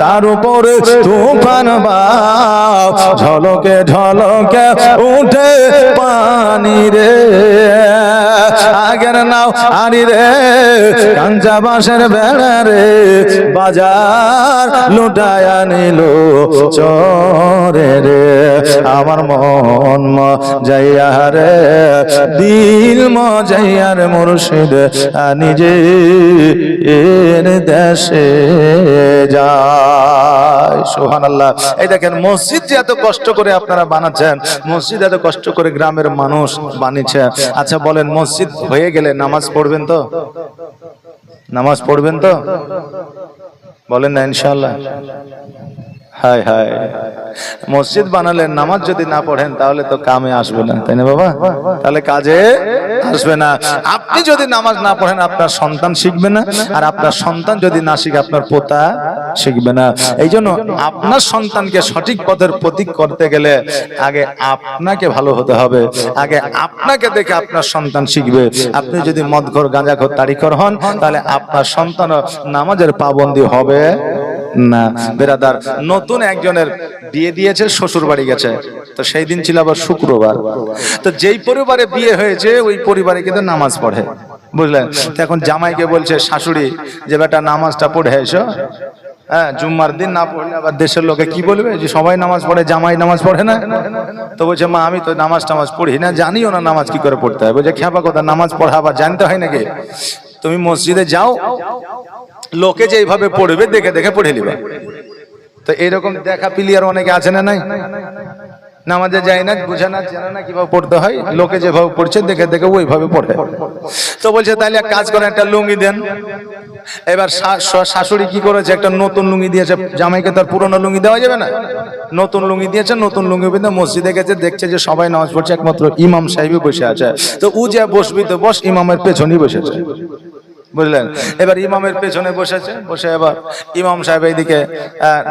তার উপরে তুফান বাও, ঝলকে ঝলকে উঠে পানি রে। আগের নাও আনি রে কাঞ্চা বাঁশের বেড়া রে, বাজার লুটায়া নিল চরে রে। আমার মন যাইয়া রে দিল যাইয়া রে মুর্শিদ নিজে এর দেশে যায়। সুবহানাল্লাহ। এই দেখেন মসজিদ যে এত কষ্ট করে আপনারা বানাচ্ছেন, মসজিদ এত কষ্ট করে গ্রামের মানুষ বানিয়েছে। আচ্ছা বলেন, মসজিদ হয়ে গেলে নামাজ পড়বেন তো? নামাজ পড়বেন তো? বলেন না ইনশাআল্লাহ? হায় হায়, মসজিদ বানালেন, নামাজ যদি না পড়েন তাহলে তো কামে আসবে না, তাই না বাবা? তাহলে কাজে আসবে না। আপনি যদি নামাজ না পড়েন আপনার সন্তান শিখবে না, আর আপনার সন্তান যদি না শিখে আপনার পোতা শিখবে না। এই জন্য আপনার সন্তানকে সঠিক পথের প্রতীক করতে গেলে আগে আপনাকে ভালো হতে হবে। আগে আপনাকে দেখে আপনার সন্তান শিখবে। আপনি যদি মদখোর, গাঁজাখোর, তাড়িখোর হন তাহলে আপনার সন্তান নামাজের পাবন্দী হবে না। বেরাদার, নতুন একজনের বিয়ে দিয়েছে, শ্বশুর বাড়ি গেছে, তো সেই দিন ছিল আবার শুক্রবার। তো যেই পরিবারে বিয়ে হয়েছে ওই পরিবারে কিন্তু নামাজ পড়ে, বুঝলেন? তো এখন জামাইকে বলছে শাশুড়ি যে বেটা নামাজটা পড়ে এসো। হ্যাঁ, জুম্মার দিন না পড়লে আবার দেশের লোকে কি বলবে যে সবাই নামাজ পড়ে, জামাই নামাজ পড়ে না। তো বলছে মা আমি তো নামাজ টামাজ পড়ি না, জানিও না নামাজ কি করে পড়তে হয়। বলছে খেপা কথা, নামাজ পড়া আবার জানতে হয় নাকি? তুমি মসজিদে যাও, লোকে যেভাবে পড়বে দেখে দেখে পড়ে নিবে। তো এরকম দেখা প্লেয়ার অনেকে আছে না নাই? নামাজে যায় না, বুঝে না, জানে না কিভাবে পড়তে হয়, লোকে যেভাবে পড়ছে দেখে দেখে ওইভাবে পড়ে। তো বলছে তাহলে এক কাজ করেন, একটা লুঙ্গি দেন। এবার শাশুড়ি কি করেছে, একটা নতুন লুঙ্গি দিয়েছে জামাইকে। তার পুরনো লুঙ্গি দেওয়া যাবে না, নতুন লুঙ্গি দিয়েছে। নতুন লুঙ্গি বেঁধে মসজিদে গেছে, দেখছে যে সবাই নামাজ পড়ছে, একমাত্র ইমাম সাহেবই বসে আছে। তো ও যে বসবি তো বস, ইমামের পেছনেই বসেছে, বুঝলেন? এবার ইমামের পেছনে বসেছে, বসে এবার ইমাম সাহেব এইদিকে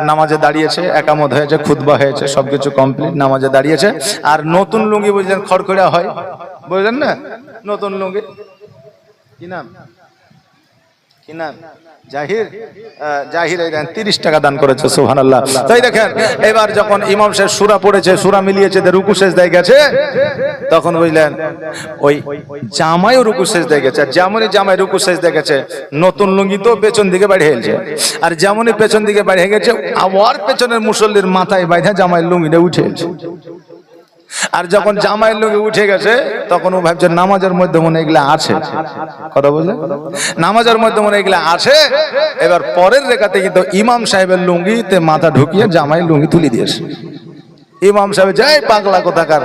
নামাজে দাঁড়িয়েছে, একামত হয়েছে, খুতবা হয়েছে, সবকিছু কমপ্লিট, নামাজে দাঁড়িয়েছে। আর নতুন লুঙ্গি বুঝলেন খড়খড়া হয়, বুঝলেন না? নতুন লুঙ্গি কি নাম, কি নাম? জাহির। জাহির 30 টাকা দান করেছে। সুবহানাল্লাহ। তাই দেখেন এবার যখন ইমাম সাহেব সূরা পড়েছে, সূরা মিলিয়েছে, রুকু সেজদায় গেছে, তখন বুঝলেন ওই জামাইও রুকু সেজদায় গেছে। আর যেমনই জামাই রুকু সেজদায় গেছে, নতুন লুঙ্গি তো পেছন দিকে বাড়িয়ে গেছে। আর যেমনই পেছন দিকে বাড়িয়ে গেছে, আবার পেছনের মুসল্লির মাথায় বাইধা জামাই লুঙ্গিটা উঠে গেছে। আর যখন জামাইয়ের লুঙ্গি উঠে গেছে তখন ও ভাবছে নামাজের মধ্যে মনে এগুলা আছে, কথা বুঝলে, নামাজের মধ্যে মনে এগুলা আছে। এবার পরের রেখাতে কিন্তু ইমাম সাহেবের লুঙ্গিতে মাথা ঢুকিয়ে জামাই লুঙ্গি তুলে দিয়েছে। ইমাম সাহেব যাই পাগলা কোথাকার,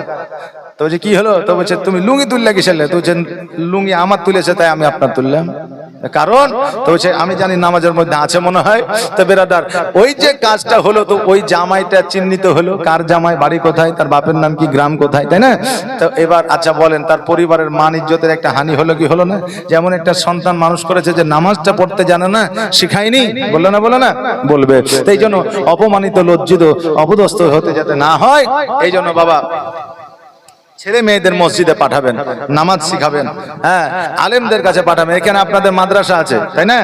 তো বলছে কি হলো, তো বলছে তুমি লুঙ্গি তুললে কিসেলে, তো বলছে লুঙ্গি আমার তুলেছে তাই আমি আপনার তুললাম, কারণ তো বলছে আমি জানি নামাজের মধ্যে আছে মনে হয়। তো বেরাদার ওই যে কাজটা হলো, তো ওই জামাইটা চিহ্নিত হলো, কার জামাই, বাড়ি কোথায়, তার বাপের নাম কি, গ্রাম কোথায়, তাই না? তো এবার আচ্ছা বলেন তার পরিবারের মান ইজ্জতের একটা হানি হলো কি হলো না? যেমন একটা সন্তান মানুষ করেছে যে নামাজটা পড়তে জানে না, শিখায়নি, বললো না, বলো না, বলবে। তো এই জন্য অপমানিত, লজ্জিত, অপদস্থ হতে যাতে না হয়, এই জন্য বাবা ছেলে মেয়েদের মসজিদে পাঠাবেন, নামাজ শিখাবেন, হ্যাঁ, আলেমদের কাছে পাঠাবেন। এখানে আপনাদের মাদ্রাসা আছে তাই না,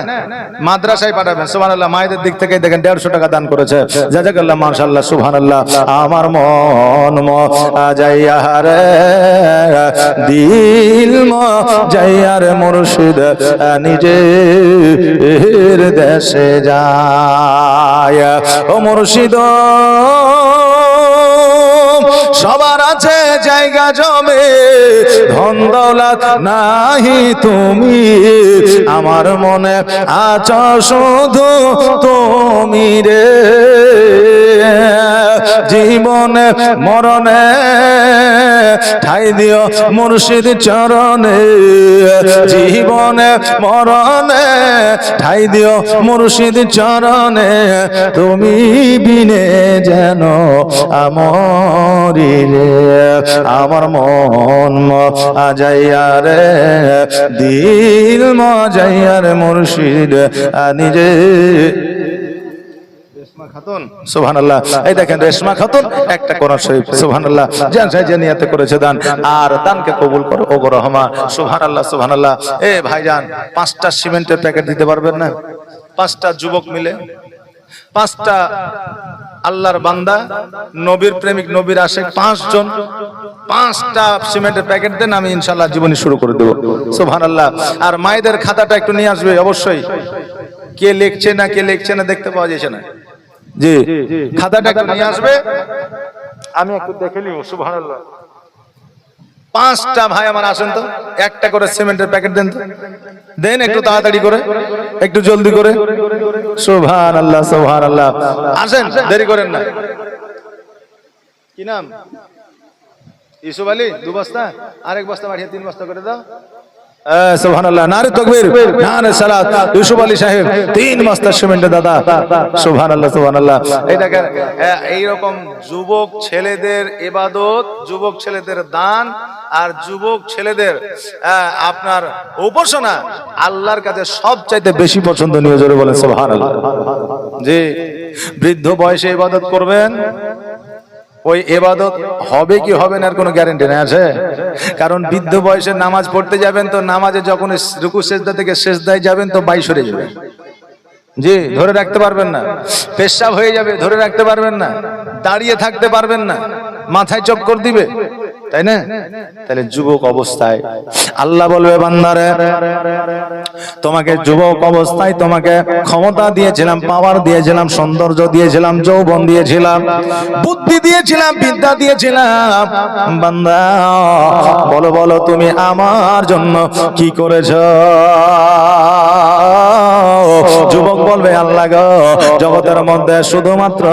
মাদ্রাসায় পাঠাবেন। সুবহানাল্লাহ, মায়েদের দিক থেকে দেখেন 150 টাকা দান করেছে, জাযাকাল্লাহ, মাশাআল্লাহ, সুবহানাল্লাহ। আমার মন যাইয়া রে দিল যাইয়া রে মুর্শিদ নিজের দেশে যায়, ও মুর্শিদ সবার আছে জায়গা জমে, ধন দৌলত নাহি তুমি, আমার মনে আছো শুধু তুমি রে, জীবনে মরণে ঠাই দিও মুর্শিদ চরণে, জীবনে মরণে ঠাই দিও মুর্শিদ চরণে, তুমি বিনে যেন আমরি রে, আমার মন যাইয়া রে দিল যাইয়া রে মুর্শিদ নিজে। খাতুন, সুবহানাল্লাহ, এই দেখেন রেশমা খাতুন একটা কোরআন শরীফ, সুবহানাল্লাহ, যে নিয়তে করেছে দান, আর দানকে কবুল করো ও গো রহমান, সুবহানাল্লাহ, সুবহানাল্লাহ। এ ভাইজান 5টা সিমেন্টের প্যাকেট দিতে পারবেন না? 5টা যুবক মিলে, 5টা আল্লাহর বান্দা, নবীর প্রেমিক, নবীর আশিক, 5 জন 5টা সিমেন্টের প্যাকেট দেন, আমি ইনশাআল্লাহ জীবনী শুরু করে দেব, সুবহানাল্লাহ। আর মায়েদের খাতাটা একটু নিয়ে আসবে অবশ্যই, কে লিখছে না কে লিখছে না দেখতে পাওয়া যাচ্ছে না, জি খাতাটা একটু নিয়ে আসবে, আমি একটু দেখে নিব, সুবহানাল্লাহ। 5টা ভাই আমার আসেন তো, একটা করে সিমেন্টের প্যাকেট দেন তো, দেন একটু তাড়াতাড়ি করে, একটু জলদি করে, সুবহানাল্লাহ, সুবহানাল্লাহ, আসেন, দেরি করেন না। কি নাম? ইউসুফ আলী, 2 বস্তা, আরেক বস্তা পাঠিয়ে 3 বস্তা করে দাও। সুবহানাল্লাহ, নারে তাকবীর, নারে সালাত, ইউসুফ আলী সাহেব 3 বস্তা সিমেন্টের দাদা, সুবহানাল্লাহ, সুবহানাল্লাহ। এই দেখেন এইরকম যুবক ছেলেদের ইবাদত, যুবক ছেলেদের দান, আর যুবক ছেলেদের আপনার উপাসনা আল্লাহর কাছে সবচাইতে বেশি পছন্দনীয়, জোরে বলেন সুবহানাল্লাহ। জি, বৃদ্ধ বয়সে ইবাদত করবেন, ওই ইবাদত হবে কি হবে না এর কোনো গ্যারান্টি নেই আছে, কারণ বৃদ্ধ বয়সে নামাজ পড়তে যাবেন, তো নামাজে যখন রুকু সেজদা থেকে সেজদায় যাবেন তো বাই সরে যাবে, জি ধরে রাখতে পারবেন না, পেশাব হয়ে যাবে ধরে রাখতে পারবেন না, দাঁড়িয়ে থাকতে পারবেন না, মাথায় চক্কর দিবে, তাই না? তাহলে যুবক অবস্থায় আল্লাহ বলবে বান্দারে তোমাকে যুবক অবস্থায় তোমাকে ক্ষমতা দিয়েছিলাম, পাওয়ার দিয়েছিলাম, সৌন্দর্য দিয়েছিলাম, যৌবন দিয়েছিলাম, বুদ্ধি দিয়েছিলাম, বিদ্যা দিয়েছিলাম, বান্দা বলো বলো তুমি আমার জন্য কি করেছো? যুবক বলবে আল্লাহ গো জগতের মধ্যে শুধুমাত্র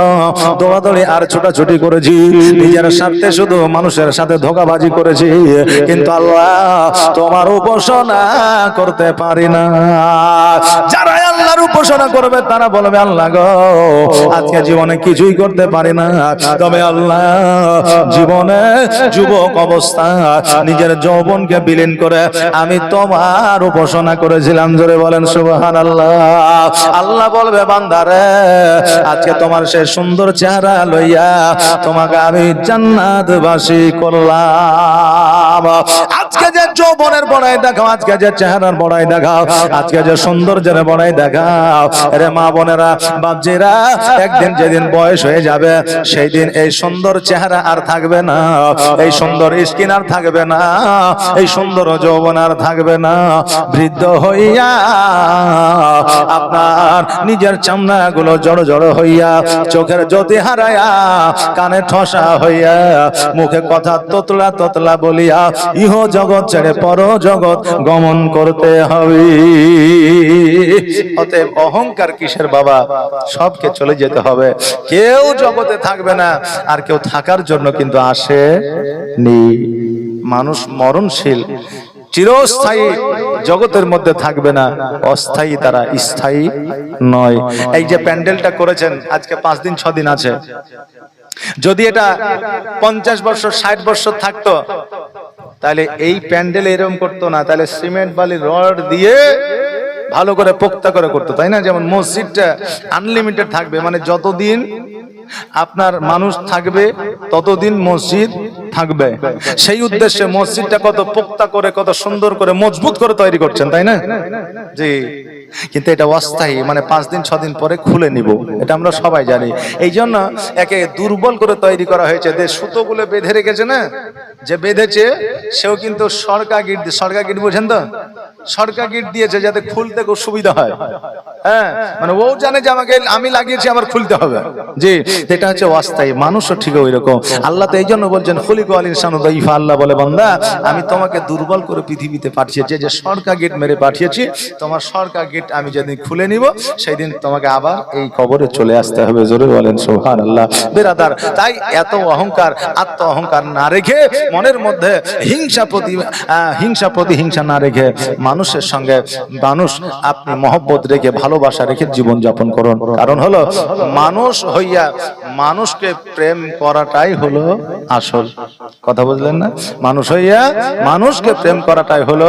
দৌড়াদৌড়ি আর ছোটাছুটি করেছি, নিজের স্বার্থে শুধু মানুষের সাথে ধোঁকাবাজি করেছি, কিন্তু আল্লাহ তোমার উপাসনা করতে পারি না। যারা আল্লাহর উপাসনা করবে তারা বলবে আল্লাহ গো আজকে জীবনে কিছুই করতে পারি না, তবে আল্লাহ জীবনে যুবক অবস্থা নিজের যৌবনকে বিলীন করে আমি তোমার উপাসনা করেছিলাম, জোরে বলেন সুবহানাল্লাহ। আল্লাহ বলবে বান্দারে আজকে তোমার সেই সুন্দর চেহারা লইয়া তোমাকে আমি জান্নাতবাসী করলাম। আজকে যে যৌবনের বড়াই দেখাও, আজকে যে চেহারার বড়াই দেখাও, আজকে যে সৌন্দর্যের বড়াই দেখাও, আরে মা বোনেরা বাপজিরা, একদিন যেদিন বয়স হয়ে যাবে সেই দিন এই সুন্দর চেহারা আর থাকবে না, এই সুন্দর স্কিন আর থাকবে না, এই সুন্দর যৌবন আর থাকবে না। বৃদ্ধ হইয়া আপনার নিজের চামড়া গুলো জড়ো জড়ো হইয়া, চোখের জ্যোতি হারাইয়া, কানে ঠসা হইয়া, মুখে কথা তোতলা তোতলা বলিয়া ইহ জগৎ ছেড়ে পর জগৎ গমন করতে হবে। অতএব অহংকার কিসের বাবা, সবকে চলে যেতে হবে, কেউ জগতে থাকবে না, আর কেউ থাকার জন্য কিন্তু আসেনি। মানুষ মরণশীল, চিরস্থায়ী জগতের মধ্যে থাকবে না, অস্থায়ী তারা, স্থায়ী নয়। এই যে প্যান্ডেলটা করেছেন আজকে 5 দিন 6 দিন আছে, যদি এটা 50 বছর 60 বছর থাকতো তাহলে এই প্যান্ডেল এরকম করতো না, তাহলে সিমেন্ট বালি রড দিয়ে ভালো করে পোক্তা করে করতো, তাই না? যেমন মসজিদটা আনলিমিটেড থাকবে, মানে যতদিন আপনার মানুষ থাকবে ততদিন মসজিদ থাকবে, সেই উদ্দেশ্যে মসজিদটা কত পোক্তা করে, কত সুন্দর করে, মজবুত করে তৈরি করছেন, তাই না? জি। কিন্তু এটা অস্থায়ী, মানে 5 দিন 6 দিন পরে খুলে নিব, এটা আমরা সবাই জানি। এই জন্য একে দুর্বল করে তৈরি করা হয়েছে। যে সুতোগুলো বেঁধে রেখেছে না, যে বেঁধেছে সেও কিন্তু সরকা গিট, সরকা গিট বুঝেন তো, সরকা গিট দিয়েছে যাতে খুলতে খুব সুবিধা হয়। হ্যাঁ, মানে ও জানে যে আমাকে, আমি লাগিয়েছি, আমার খুলতে হবে। জি, এটা হচ্ছে অস্থায়ী। মানুষও ঠিক ওই রকম। আল্লাহ তো এই জন্য বলছেন খুলিকু আল ইনসানু দাইফা, আল্লাহ বলে বান্দা আমি তোমাকে দুর্বল করে পৃথিবীতে পাঠিয়েছি, যে সরকা গিট মেরে পাঠিয়েছি, তোমার সরকা গিট আমি যেদিন খুলে নিব সেই দিন তোমাকে আবার এই কবরে চলে আসতে হবে। জোরে বলেন সুবহানাল্লাহ। বেরাদার, তাই এত অহংকার, আত্ম অহংকার না রেখে, মনের মধ্যে হিংসা প্রতিহিংসা না রেখে, মানুষের সঙ্গে মানুষ আপনি মহব্বত রেখে, ভালোবাসা রেখে জীবন যাপন করুন। কারণ হলো মানুষ হইয়া মানুষকে প্রেম করাটাই হলো আসল কথা, বুঝলেন না? মানুষ হইয়া মানুষকে প্রেম করাটাই হলো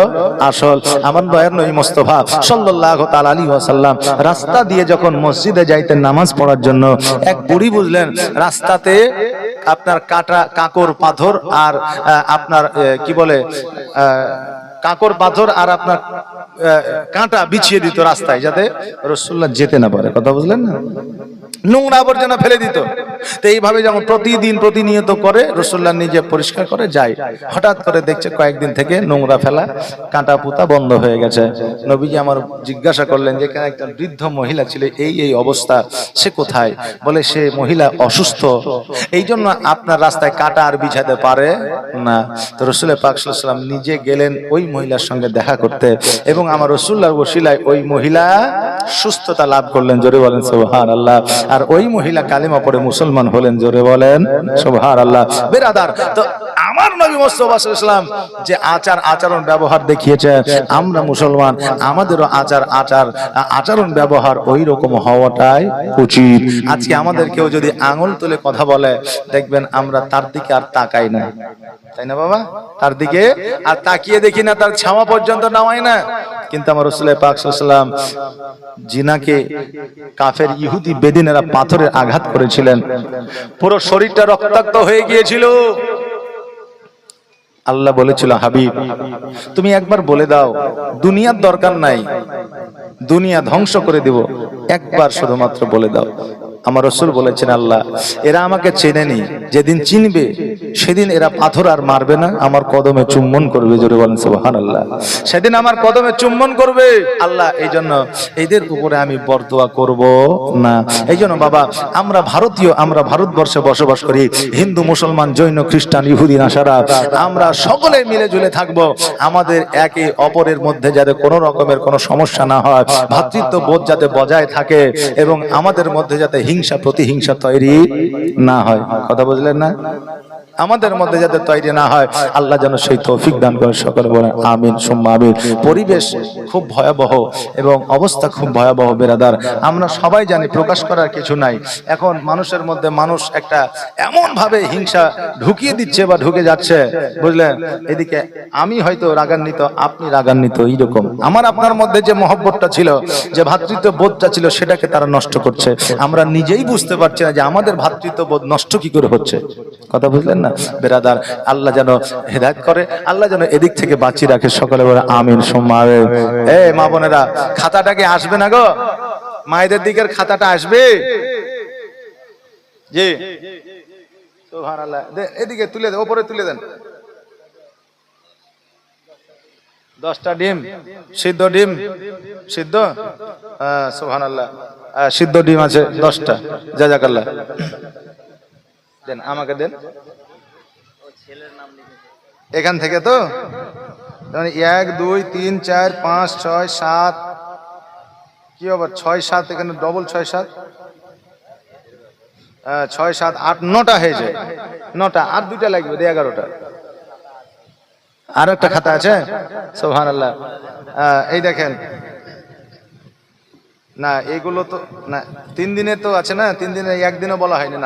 আসল। আমার দয়ার নবী মুস্তাফা সাল্লাল্লাহু তাআলা আলাইহি ওয়াসাল্লাম রাস্তা দিয়ে যখন মসজিদে যাইতেন নামাজ পড়ার জন্য, এক বুড়ি বুঝলেন রাস্তাতে আপনার কাঁকর পাথর আর আপনার কি বলে কাঁকর পাথর আর আপনার কাঁটা বিছিয়ে দিত রাস্তায়, যাতে রাসূলুল্লাহ যেতে না পারে। কথা বুঝলেন না? নোংরা আবর্জনা ফেলে দিত। তো এইভাবে যেমন প্রতিদিন প্রতিনিয়ত করে, রাসূলুল্লাহ নিজে পরিষ্কার করে যায়। হঠাৎ করে দেখছে কয়েকদিন থেকে নোংরা ফেলা, কাঁটা পুঁতা বন্ধ হয়ে গেছে। নবীজি আমার জিজ্ঞাসা করলেন যে এখানে একটা বৃদ্ধ মহিলা ছিল, এই অবস্থা, সে কোথায়? বলে সে মহিলা অসুস্থ, এই জন্য আপনার রাস্তায় কাঁটা আর বিছাতে পারে না। তো রাসূল পাক সাল্লাল্লাহু আলাইহি ওয়াসাল্লাম নিজে গেলেন ওই মহিলার সঙ্গে দেখা করতে, এবং আমার রাসূলুল্লাহর ওসিলায় ওই মহিলা সুস্থতা লাভ করলেন। জোরে বলেন সুবহানাল্লাহ। আর ওই মহিলা কালিমা পড়ে মুসলমান হলেন। জোরে বলেন সুবহানাল্লাহ। বেরাদার, তো আমার নবী মুস্তাফা সাল্লাল্লাহু আলাইহি ওয়াসাল্লাম যে আচরণ ব্যবহার দেখিয়েছে, আমরা মুসলমান, আমাদেরও আচরণ ব্যবহার ওই রকম হওয়াটাই উচিত। আজকে আমাদের কেউ যদি আঙুল তুলে কথা বলে, দেখবেন আমরা তার দিকে আর তাকাই না, তাই না বাবা? তার দিকে আর তাকিয়ে দেখি না, তার ছাওয়া পর্যন্ত নামাই না। কিন্তু আমার রাসূল পাক সাল্লাল্লাহু আলাইহি ওয়াসাল্লাম জিনাকে কাফের ইহুদি বেদিনেরা পাথরের আঘাত করেছিলেন, পুরো শরীরটা রক্তাক্ত হয়ে গিয়েছিল। আল্লাহ বলেছিল, হাবিব তুমি একবার বলে দাও, দুনিয়ার দরকার নাই, দুনিয়া ধ্বংস করে দিব, একবার শুধুমাত্র বলে দাও। আমার রাসূল বলেছেন, আল্লাহ এরা আমাকে চেনেনি, যেদিন চিনবে সেদিন এরা পাথর আর মারবে না, আমার কদমে চুম্বন করবে। জোরে বলেন সুবহানাল্লাহ। সেদিন আমার কদমে চুম্বন করবে। আল্লাহ এই জন্য এদের উপরে আমি বরদোয়া করব না। এই জন্য বাবা, আমরা ভারতীয়, আমরা ভারতবর্ষে বসবাস করি, হিন্দু মুসলমান জৈন খ্রিস্টান ইহুদি নাসারা, আমরা সকলে মিলে ঝুলে থাকবো। আমাদের একে অপরের মধ্যে যাতে কোনো রকমের কোনো সমস্যা না হয়, ভ্রাতৃত্ব বোধ যাতে বজায় থাকে, এবং আমাদের মধ্যে যাতে হিংসা প্রতিহিংসা তৈরি না হয়। কথা বুঝলেন না? আমাদের মধ্যে যাতে তৈরি না হয়, আল্লাহ যেন সেই তৌফিক দান করেন। সকলে বলেন আমিন সুম্মা আমিন। পরিবেশ খুব ভয়াবহ এবং অবস্থা খুব ভয়াবহ বেরাদার, আমরা সবাই জানি, প্রকাশ করার কিছু নাই। এখন মানুষের মধ্যে মানুষ একটা এমন ভাবে হিংসা ঢুকিয়ে দিচ্ছে বা ঢুকে যাচ্ছে, বুঝলেন? এদিকে আমি হয়তো রাগান্বিত, আপনি রাগান্বিত, এইরকম আমার আপনার মধ্যে যে মহব্বতটা ছিল, যে ভ্রাতৃত্ব বোধটা ছিল, সেটাকে তারা নষ্ট করছে। আমরা নিজেই বুঝতে পারছি না যে আমাদের ভ্রাতৃত্ব বোধ নষ্ট কি করে হচ্ছে। কথা বুঝলেন না? না বেরাদার, আল্লাহ যেন হেদায়েত করে, আল্লাহ যেন এদিক থেকে বাঁচিয়ে রাখে। সকলে বলে আমিন সুম্মা আমিন। এই মা বোনেরা, খাতাটা কি আসবে না গো? মায়েদের দিকের খাতাটা আসবে? জি সুবহানাল্লাহ। এদিকে তুলে দেন, উপরে তুলে দেন। 10টা ডিম, সিদ্ধ ডিম, সিদ্ধ, সুবহানাল্লাহ, সিদ্ধ ডিম আছে 10টা। জাযাকাল্লাহ। দেন, আমাকে দেন। এখান থেকে তো 1 2 3 4 5 6 7, কি আবার 6 7, এখানে ডবল 6 7, 6 7 8 9টা হয়ে যায়। 9টা, আর 2টা লাগবে, 11টা। আর একটা খাতা আছে, সুবহানাল্লাহ। এই দেখেন না, এইগুলো তো না, 3 দিনে তো আছে না, 3 দিনে একদিনও বলা হয়নি,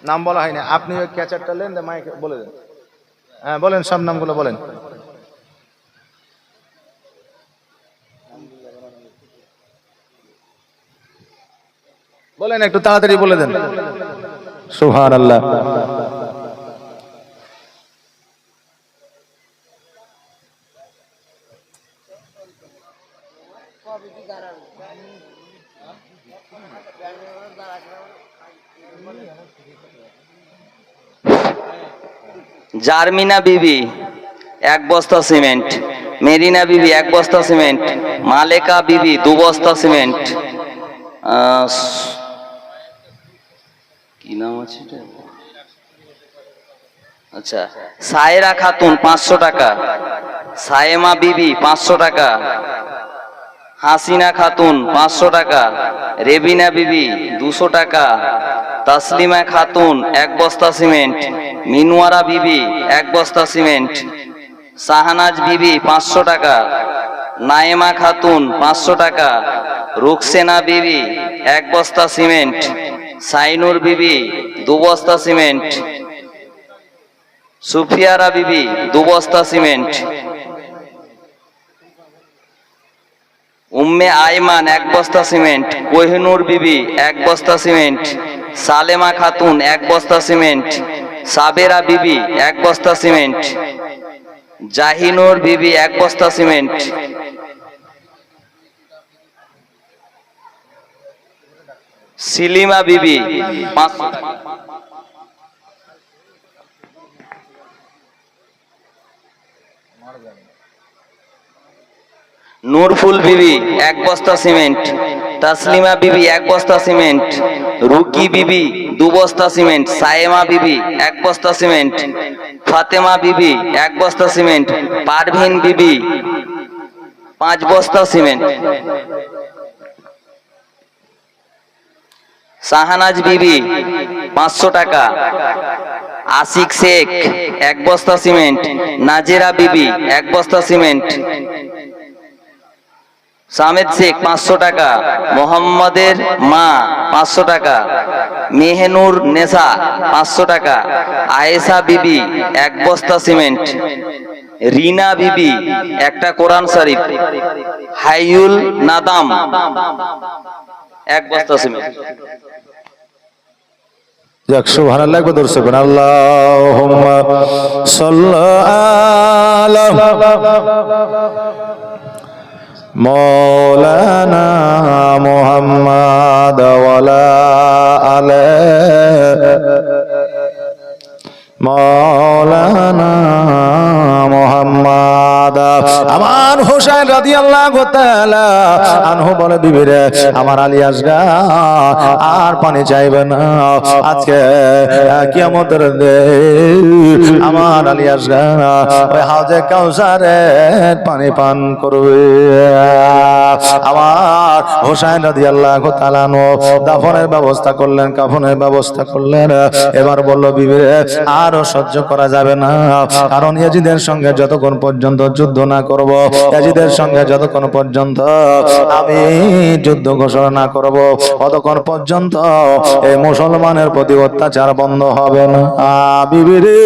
নাম বলা হয়নি। আপনি ওই ক্যাচারটা নেন, মাইকে বলে দেন। হ্যাঁ বলেন, সব নামগুলো বলেন। বলেন, একটু তাড়াতাড়ি বলে দেন। সুবহানাল্লাহ। জারমিনা বিবি 1 বস্তা সিমেন্ট, মেরিনা বিবি 1 বস্তা সিমেন্ট, মালেকা বিবি 2 বস্তা সিমেন্ট, কি নাম আছে এটা? আচ্ছা, সায়রা খাতুন 500 টাকা, সায়েমা বিবি 500 টাকা, হাসিনা খাতুন 500 টাকা, রেবিনা বিবি 200 টাকা, তাসলিমা খাতুন 1 বস্তা সিমেন্ট, মিনওয়ারা বিবি 1 বস্তা সিমেন্ট, শাহনাজ বিবি 500 টাকা, নায়েমা খাতুন 500 টাকা, রুকসেনা বিবি 1 বস্তা সিমেন্ট, সাইনুর বিবি 2 বস্তা সিমেন্ট, সুফিয়ারা বিবি 2 বস্তা সিমেন্ট, উম্মে আইমান 1 বস্তা সিমেন্ট, কোহিনুর বিবি 1 বস্তা সিমেন্ট, সালেমা খাতুন 1 বস্তা সিমেন্ট, সাবেরা বিবি 1 বস্তা সিমেন্ট, জাহিনুর বিবি 1 বস্তা সিমেন্ট, সিলিমা বিবি 500 টাকা, নূরফুল বিবি 1 বস্তা সিমেন্ট, তাসলিমা বিবি 1 বস্তা সিমেন্ট, রুকি বিবি 2 বস্তা সিমেন্ট, সায়েমা বিবি 1 বস্তা সিমেন্ট, ফাতেমা বিবি 1 বস্তা সিমেন্ট, পারভিন বিবি 5 বস্তা সিমেন্ট, শাহনাজ বিবি 500 টাকা, আশিক শেখ 1 বস্তা সিমেন্ট, নাজেরা বিবি 1 বস্তা সিমেন্ট, সামেদ শেখ 500 টাকা, মোহাম্মদের মা 500 টাকা, মেহনুর নেসা 500 টাকা, আয়েশা বিবি 1 বস্তা সিমেন্ট, রিনা বিবি 1টা কোরআন শরীফ, হাইউল নাদাম 1 বস্তা সিমেন্ট। যাক, সুবহানাল্লাহ। একবার দরুদ পড়ুন। আল্লাহুম্মা সাল্লি আলা মাওলানা মুহাম্মাদ ওয়া আলা আলি মাওলানা মুহাম্মাদ। আমার হোসেন রাদিয়াল্লাহু তাআলা আনহু বলে, বিবিরে আমার আলী আসগা, আর পানি চাইবে না, আজকে কিয়ামতের দিন আমার আলী আসগা ওই হাউজে কাউসারে পানি পান করবে। আমার হোসেন রাদিয়াল্লাহু তাআলা আনহু দাফনের ব্যবস্থা করলেন, কাফনের ব্যবস্থা করলেন। এবার বলল, বিবিরে আরো সহ্য করা যাবে না, কারণ ইয়াজিদের সঙ্গে যতক্ষণ পর্যন্ত যুদ্ধ না করব, ইয়াজিদের সঙ্গে যতক্ষণ পর্যন্ত আমি যুদ্ধ ঘোষণা না করব, ততক্ষণ পর্যন্ত এই মুসলমানের প্রতি অত্যাচার বন্ধ হবে না। বিবিরে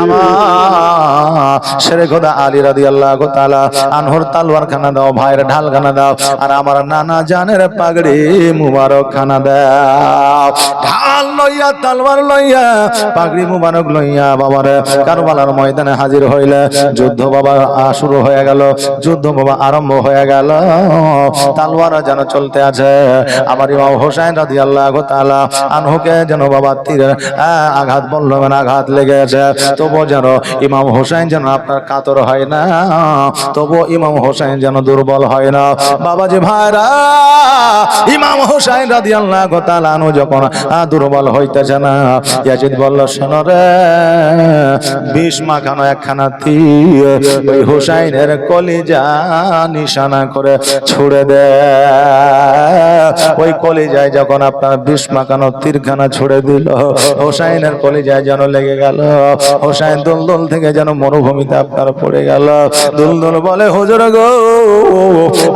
আমার শেরে খোদা আলী রাদিয়াল্লাহু তাআলা আনহুর তালওয়ার খানা দাও, ভাইয়ের ঢাল খানা দাও, আর আমার নানা জানের পাগড়ি মুবারক খানা দাও। ঢাল ঢাল লইয়া তলোয়ার লইয়া পাগড়ি মুবারক লইয়া বাবারে কারবালার ময়দানে হাজির হইলে যুদ্ধ বাবা শুরু হয়ে গেল, যুদ্ধ বাবা আরম্ভ হয়ে গেল। তলোয়ার যেন চলতে আছে। আমার ইমাম হোসেন রাদিয়াল্লাহু তাআলা আনহুকে যেন বাবা তীর আঘাত বললো, আঘাত লেগেছে, তবু যেন ইমাম হোসেন যেন আপনার কাতর হয় না, তবু ইমাম হোসেন যেন দুর্বল হয় না। বাবাজি ভাইরা, ইমাম হোসেন রাদিয়াল্লাহু তাআলা আনহু যখন দুর্বল হইতেছে না, ইয়াজিদ বলল, শোনো রে, বিষ মাখানো একখানা তীর ওই হোসেনের কলিজা নিশানা করে ছুড়ে দে। ওই কলিজায় যখন আপনার বিষ মাখানো তীরখানা ছুড়ে দিল, হোসেনের কলিজায় যেন লেগে গেল। হোসেন দুলদুল থেকে যেন মরুভূমিতে আপনার পড়ে গেল। দুলদুল বলে, হুজুর গো,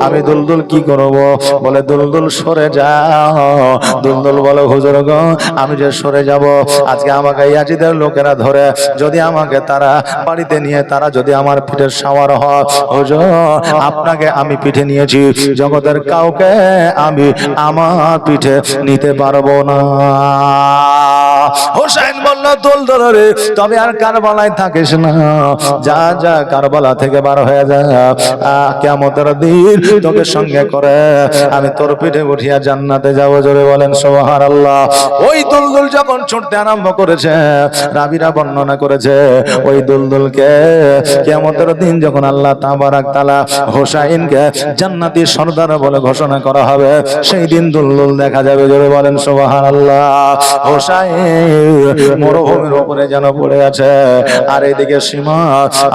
আমি দুলদুল কি করব? বলে, দুলদুল সরে যাও। দুলদুল বলে, হুজুর গো, আমি যে সরে যাব, আজকে আমাকে ইয়াজিদের লোকেরা ধরে যদি আমাকে তারা বাড়িতে নিয়ে তারা যদি আমার পিঠের সাওয়ার হয়, হুজুর আপনাকে আমি পিঠে নিয়েছি, জগতের কাউকে আমি আমার পিঠে নিতে পারবো না। হোসেন বলল, দুলদুল রে, তবে আর কারবালায় থাকিস না, যা যা কারবালা থেকে বার হয়ে যা, কিয়ামতের দিন তোকে সঙ্গে করে আমি তোর পিঠে উঠিয়া জান্নাতে যাব। জোরে বলেন সুবহানাল্লাহ। ওই দুলদুল যখন ছুটতে আরম্ভ করেছে, রাবিরা বর্ণনা করেছে, ওই দুলদুলকে কিয়ামতের দিন যখন আল্লাহ তাবারাক তাআলা হোসেনকে জান্নাতি সর্দার বলে ঘোষণা করা হবে, সেই দিন দুলদুল দেখা যাবে। জোরে বলেন সুবহানাল্লাহ। হোসেন মরুভূমির উপরে যেন পড়ে আছে, আর এদিকে সীমা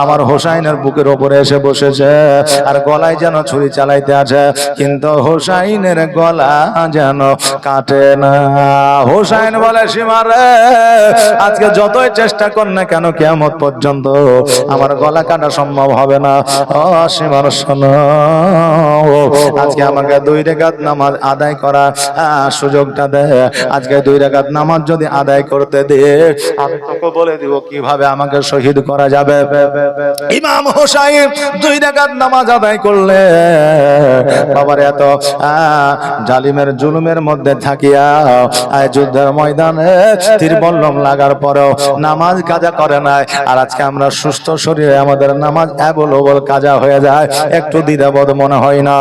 আমার হোসেনের বুকের উপরে এসে বসেছে, আর গলায় যেন ছুরি চালাইতে আছে, কিন্তু হোসেনের গলা যেন কাটে না। হোসেন বলে, সীমা রে, আজকে যতই চেষ্টা কর না কেন, কিয়ামত পর্যন্ত আমার গলা কাটা সম্ভব হবে না। ও সীমার শোনো, আজকে আমাকে 2 রাকাত নামাজ আদায় করা সুযোগটা দে। আজকে 2 রাকাত নামাজ যদি আদায় করতে দে, আমি তোকে বলে দিব কিভাবে আমাকে শহীদ করা যাবে। ইমাম হোসেন 2 রাকাত নামাজ আদায় করলে, বাবার এত জালিমের জুলুমের মধ্যে থাকিয়া যুদ্ধের ময়দানে তীর বল্লম লাগার পরেও নামাজ কাজা করে নাই। আর আজকে আমরা সুস্থ শরীরে আমাদের নামাজ অ্যাবল কাজা হয়ে যায়, একটু দ্বিধাবোধ মনে হয় না।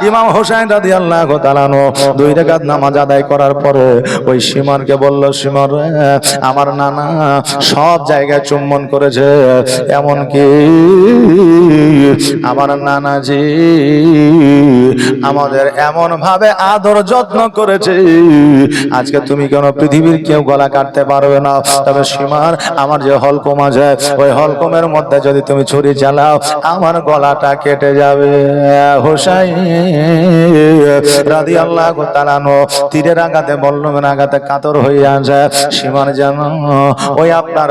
ইমাম হোসেন রাদিয়াল্লাহু তাআলা আনহু 2 রাকাত নামাজ আদায় করার পরে ওই সীমানকে বলল, সীমান রে, আমার নানা সব জায়গায় চুম্বন করেছে, এমনকি আমার নানাজি আমাদের এমন ভাবে আদর যত্ন করেছে, আজকে তুমি কেন পৃথিবীর কেউ গলা কাটতে পারবে না। তবে সীমার আমার যে হলকম আছে, ওই হলকমের মধ্যে যদি তুমি ছুরি চালাও, আমার গলাটা কেটে যাবে। হোসেন রাদিয়াল্লাহু তাআলা আনহু তীরের আঘাতে বল্লমের আঘাতে কাতর হইয়া যায়। সীমান যেন ওই আপনার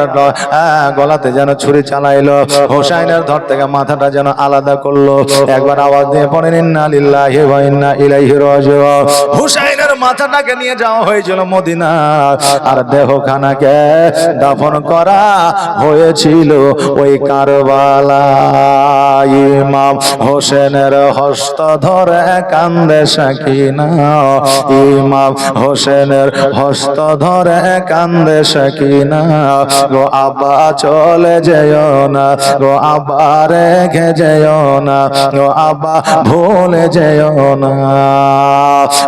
গলাতে যেন ছুরি চালাইলো, হোসেনের ধর থেকে মাথাটা যেন আলাদা করলো। একবার আওয়াজ দিয়ে পড়েন, ইন্না লিল্লাহি ওয়া ইন্না ইলাইহি রাজিউন। হোসেনের মাথাটাকে নিয়ে যাওয়া হয়েছিল মদিনা, আর দেহখানাকে দাফন করা হয়েছিল ওই কারবালা। ইমাম হোসেনের হস্ত ধরে কান্দে সাকিনা, ইমাম হোসেনের হস্ত ধরে কান্দে সাকিনা, গো আব্বা চলে যেও না, গো আব্বা রেখে যেও না, গো আব্বা ভুলে যেও না।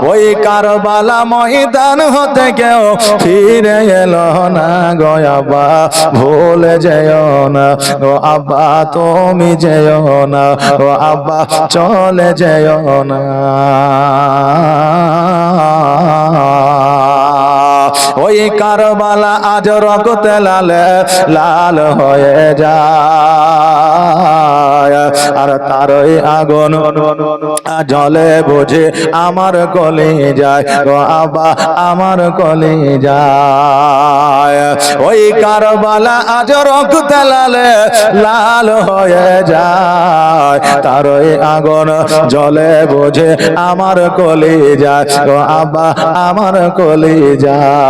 ওই কারবালা ময়দান হতে কেউ ফিরে এলো না, গো আব্বা ভুলে যেও না, গো আব্বা তুমি যেও না, গো আব্বা চলে যেও না। ওই কারবালা আজ রক্তে লাল লাল হয়ে যায়, আর তারই আগুন জলে বুঝে আমার কলি যায়, গো আব্বা আমার কলি যায়। ওই কারবালা আজ রক্তে লাল লাল হয়ে যায়, তারই আগুন জলে বুঝে আমার কলি যায়, গো আব্বা আমার কলি যায়।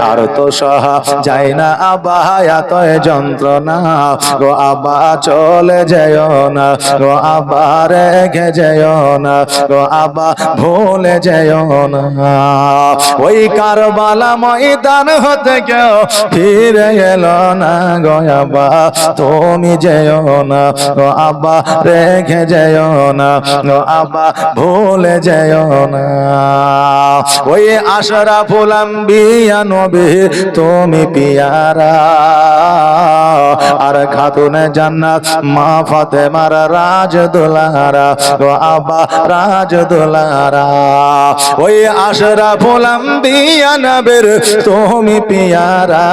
আর তো সহা যায় না আবা এত যন্ত্রণা গো আবা চলে যেও না গো আবা রেখে যেও না গো আবা ভুলে যেও না ওই কারবালা ময়দান হতে কেউ ফিরে গেল না গো আবা তুমি যেও না গো আবা রেখে যেও না গো আবা ভুলে যেও না ওই আশরাফুল আম্বিয়া নবী তুমি পিয়ারা আর খাতুনে জান্নাত মা ফাতেমার রাজ দুলারা গো আবা রাজ দুলারা ওই আশরাফুল আম্বিয়া নবীর তুমি পিয়ারা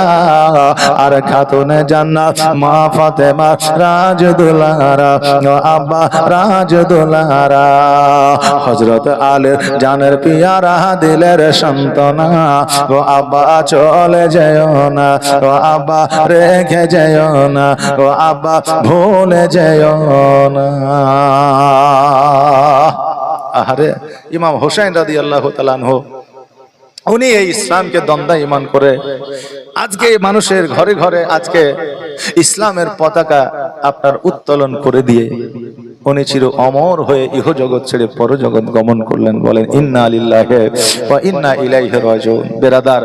আর খাতুনে জান্নাত মা ফাতেমার রাজ দুলারা গো আবা রাজ দুলারা হযরত আলীর জানের পিয়ারা দিলের সান্তনা গো আব্বা চলে যেও না গো আব্বা রেখে যেও না গো আব্বা ভুলে যেও না আরে ইমাম হোসেন রাদিয়াল্লাহু তাআলা আনহু উনি এই ইসলামকে দ্বন্দ্ব ঈমান করে আজকে মানুষের ঘরে ঘরে আজকে ইসলামের পতাকা আপনার উত্তোলন করে দিয়ে উনি চির অমর হয়ে ইহ জগৎ ছেড়ে পরজগৎ গমন করলেন বলেন ইন্না লিল্লাহি ওয়া ইন্না ইলাইহি রাজিউন বেরাদার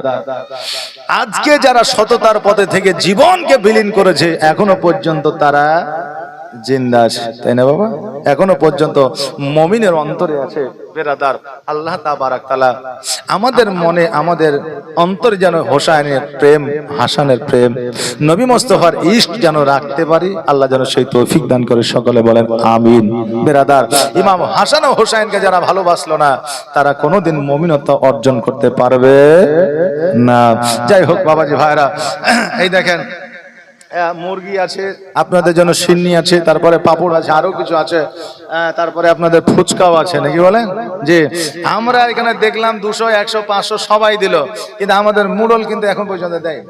আজকে যারা সততার পথে থেকে জীবনকে বিলীন করেছে এখনো পর্যন্ত তারা জিন্দা আছে তাই না বাবা এখনো পর্যন্ত মুমিনের অন্তরে আছে বেরাদার আল্লাহ তাবারাক তাআলা আমাদের মনে আমাদের অন্তরে যেন হোসেনের প্রেম হাসানের প্রেম নবী মুস্তাফার ইশক যেন রাখতে পারি আল্লাহ যেন সেই তৌফিক দান করে সকলে বলেন আমিন বেরাদার ইমাম হাসান ও হোসেনকে যারা ভালোবাসলো না তারা কোনোদিন মুমিনত্ব অর্জন করতে পারবে না যাই হোক বাবাজি ভাইরা এই দেখেন মুরগি আছে আপনাদের জন্য সিন্নি আছে তারপরে পাপড় আছে আরো কিছু আছে তারপরে আপনাদের ফুচকাও আছে নাকি বলেন যে আমরা এখানে দেখলাম 200 100 500 সবাই দিল কিন্তু আমাদের মুড়ল কিন্তু এখন পর্যন্ত দেয়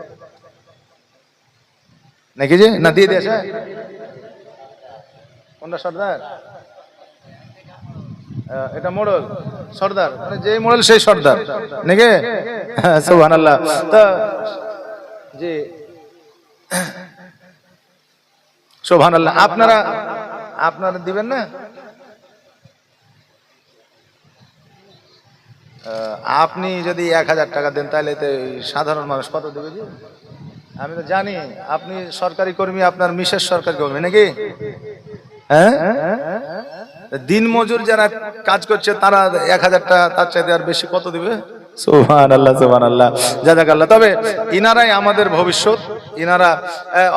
নাকি যে না দিয়ে দিয়েছে কোনটা সর্দার এটা মোড়ল সর্দার মানে যে মোড়ল সেই সর্দার নাকি সুবহানাল্লাহ তো জি সুবহানাল্লাহ আপনারা দিবেন না আপনি যদি 1000 টাকা দেন তাহলে সাধারণ মানুষ কত দেবে জি আমি তো জানি আপনি সরকারি কর্মী আপনার মিসেস সরকারি কর্মী নাকি হ্যাঁ দিন মজুর যারা কাজ করছে তারা 1000 টাকা তার চাইতে আর বেশি কত দিবে সুবহানাল্লাহ সুবহানাল্লাহ জাযাকাল্লাহ তবে ইনারাই আমাদের ভবিষ্যৎ ইনারা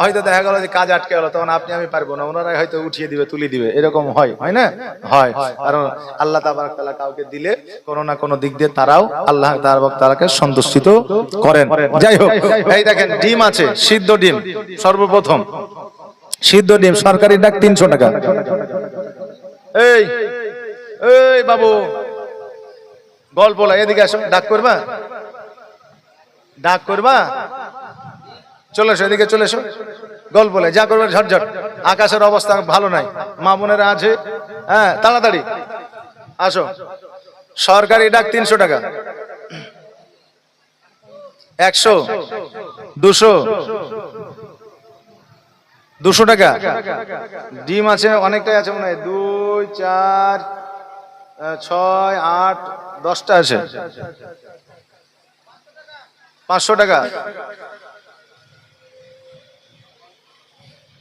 হয়তো দেখা গেল যে কাজ আটকে গেল তখন আপনি আমি পারবো না ওনারাই হয়তো উঠিয়ে দিবে তুলে দিবে এরকম হয় না হয় কারণ আল্লাহ তাবারক তাআলা কাউকে দিলে কোনো না কোনো দিক দিয়ে তারাও আল্লাহ তাবারক তাআলাকে সন্তুষ্টিত করেন যাই হোক এই দেখেন ডিম আছে সিদ্ধ ডিম সর্বপ্রথম সিদ্ধ ডিম সরকারি ডাক 300 টাকা এই বাবু গল্প বলা এদিকে আসো ডাক করবা চলে এসো এদিকে চলে এসো গল্প বলে যা করবে ঝটঝট আকাশের অবস্থা ভালো নাই মা বোনেরা আছে হ্যাঁ তাড়াতাড়ি আসো সরকারি ডাক 300 টাকা 100 200 টাকা ডিম আছে অনেকটাই আছে মনে হয় 2 4 6 8 10টা আছে 500 টাকা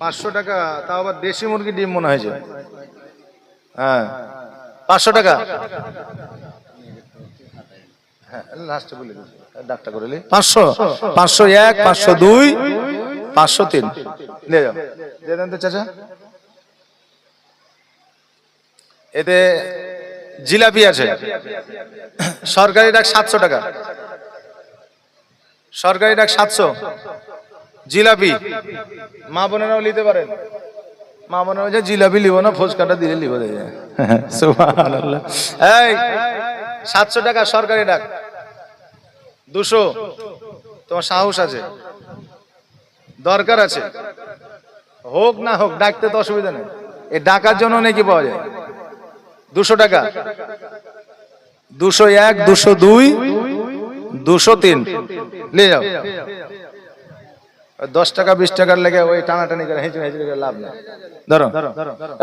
500 টাকা তাও আবার দেশি মুরগি ডিম মনে হয়েছে হ্যাঁ 500 টাকা হ্যাঁ লাস্টে বলে দিই ডাকটা করে নি 500 501 502 503 লে যাও দিয়ে দেন তো চাচা এতে জিলাপি আছে সরকারি ডাক 700 টাকা সরকারি ডাক 700 জিলাপি মা বোনেরাও নিতে পারেন মা বোনেরা যে জিলাপি লিব না ফুচকাটা দিলে লিব সুবহানাল্লাহ এই 700 টাকা সরকারি ডাক 200 তোমার সাহস আছে দরকার আছে হোক না হোক ডাকতে তো অসুবিধা নেই এই ডাকার জন্য নাকি পাওয়া যায় 200 টাকা 201 202 203 নিয়ে যাও। 10 টাকা 20 টাকার লেগে ওই টানাটানি করে হেঁচে হেঁচে করে লাভ নেই। ধরো,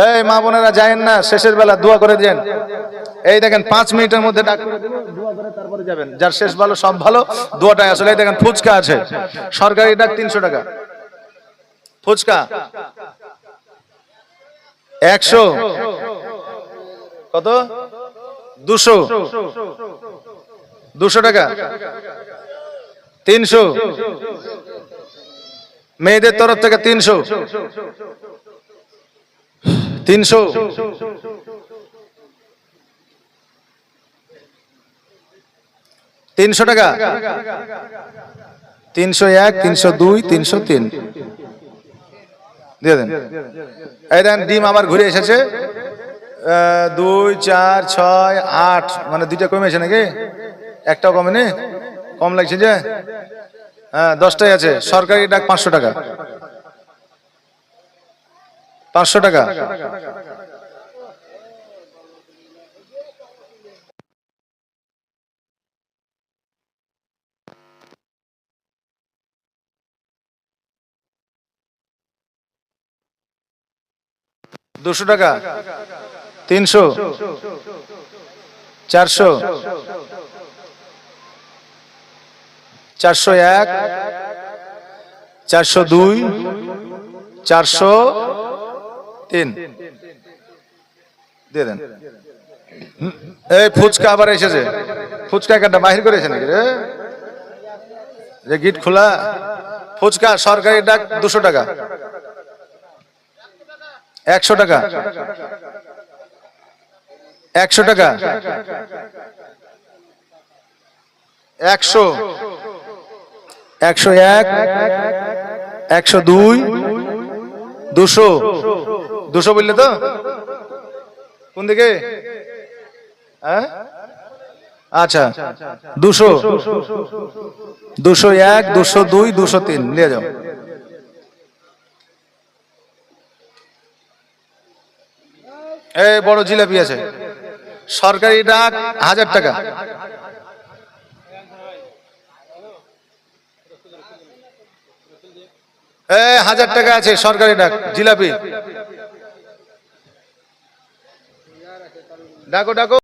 এই মা বোনেরা যায়েন না, শেষের বেলা দোয়া করে দেন। এই দেখেন 5 মিনিটের মধ্যে ডাক করে দেব, দোয়া করে তারপরে যাবেন। যার শেষ ভালো সব ভালো, দোয়াটাই আসলে। এই দেখেন ফুচকা আছে, সরকারি ডাক 300 টাকা। ফুচকা 100 কত? 200 টাকা। 300 মেয়েদের তরফ থেকে 300 টাকা। 301 302 303 দিয়ে দেন। এই দেন ডিম আবার ঘুরে এসেছে। 2 4 6 8 মানে 2টা কমেছে নাকি? একটাও কমেনি? কম লাগছে যে? হ্যাঁ 10টাই আছে। সরকারি ডাক 500 টাকা। 500 টাকা। দুশো টাকা। 300 400 401 402 403 দিয়ে দেন। এই ফুচকা আবার এসেছে। ফুচকা একটা বাহির করেছে নাকি রে? যে গিট খোলা। ফুচকা সরকারি ডাক 200 টাকা। 100 টাকা। 100 টাকা। 100 101 102 200 200 বললে তো? কোন দিকে? হ্যাঁ আচ্ছা 200 201 202 203 নিয়ে যাও। এই বড় জিলাপি আছে, সরকারি ডাক 1000 টাকা। এই 1000 টাকা আছে সরকারি ডাক জিলাপি। ডাকো ডাকো।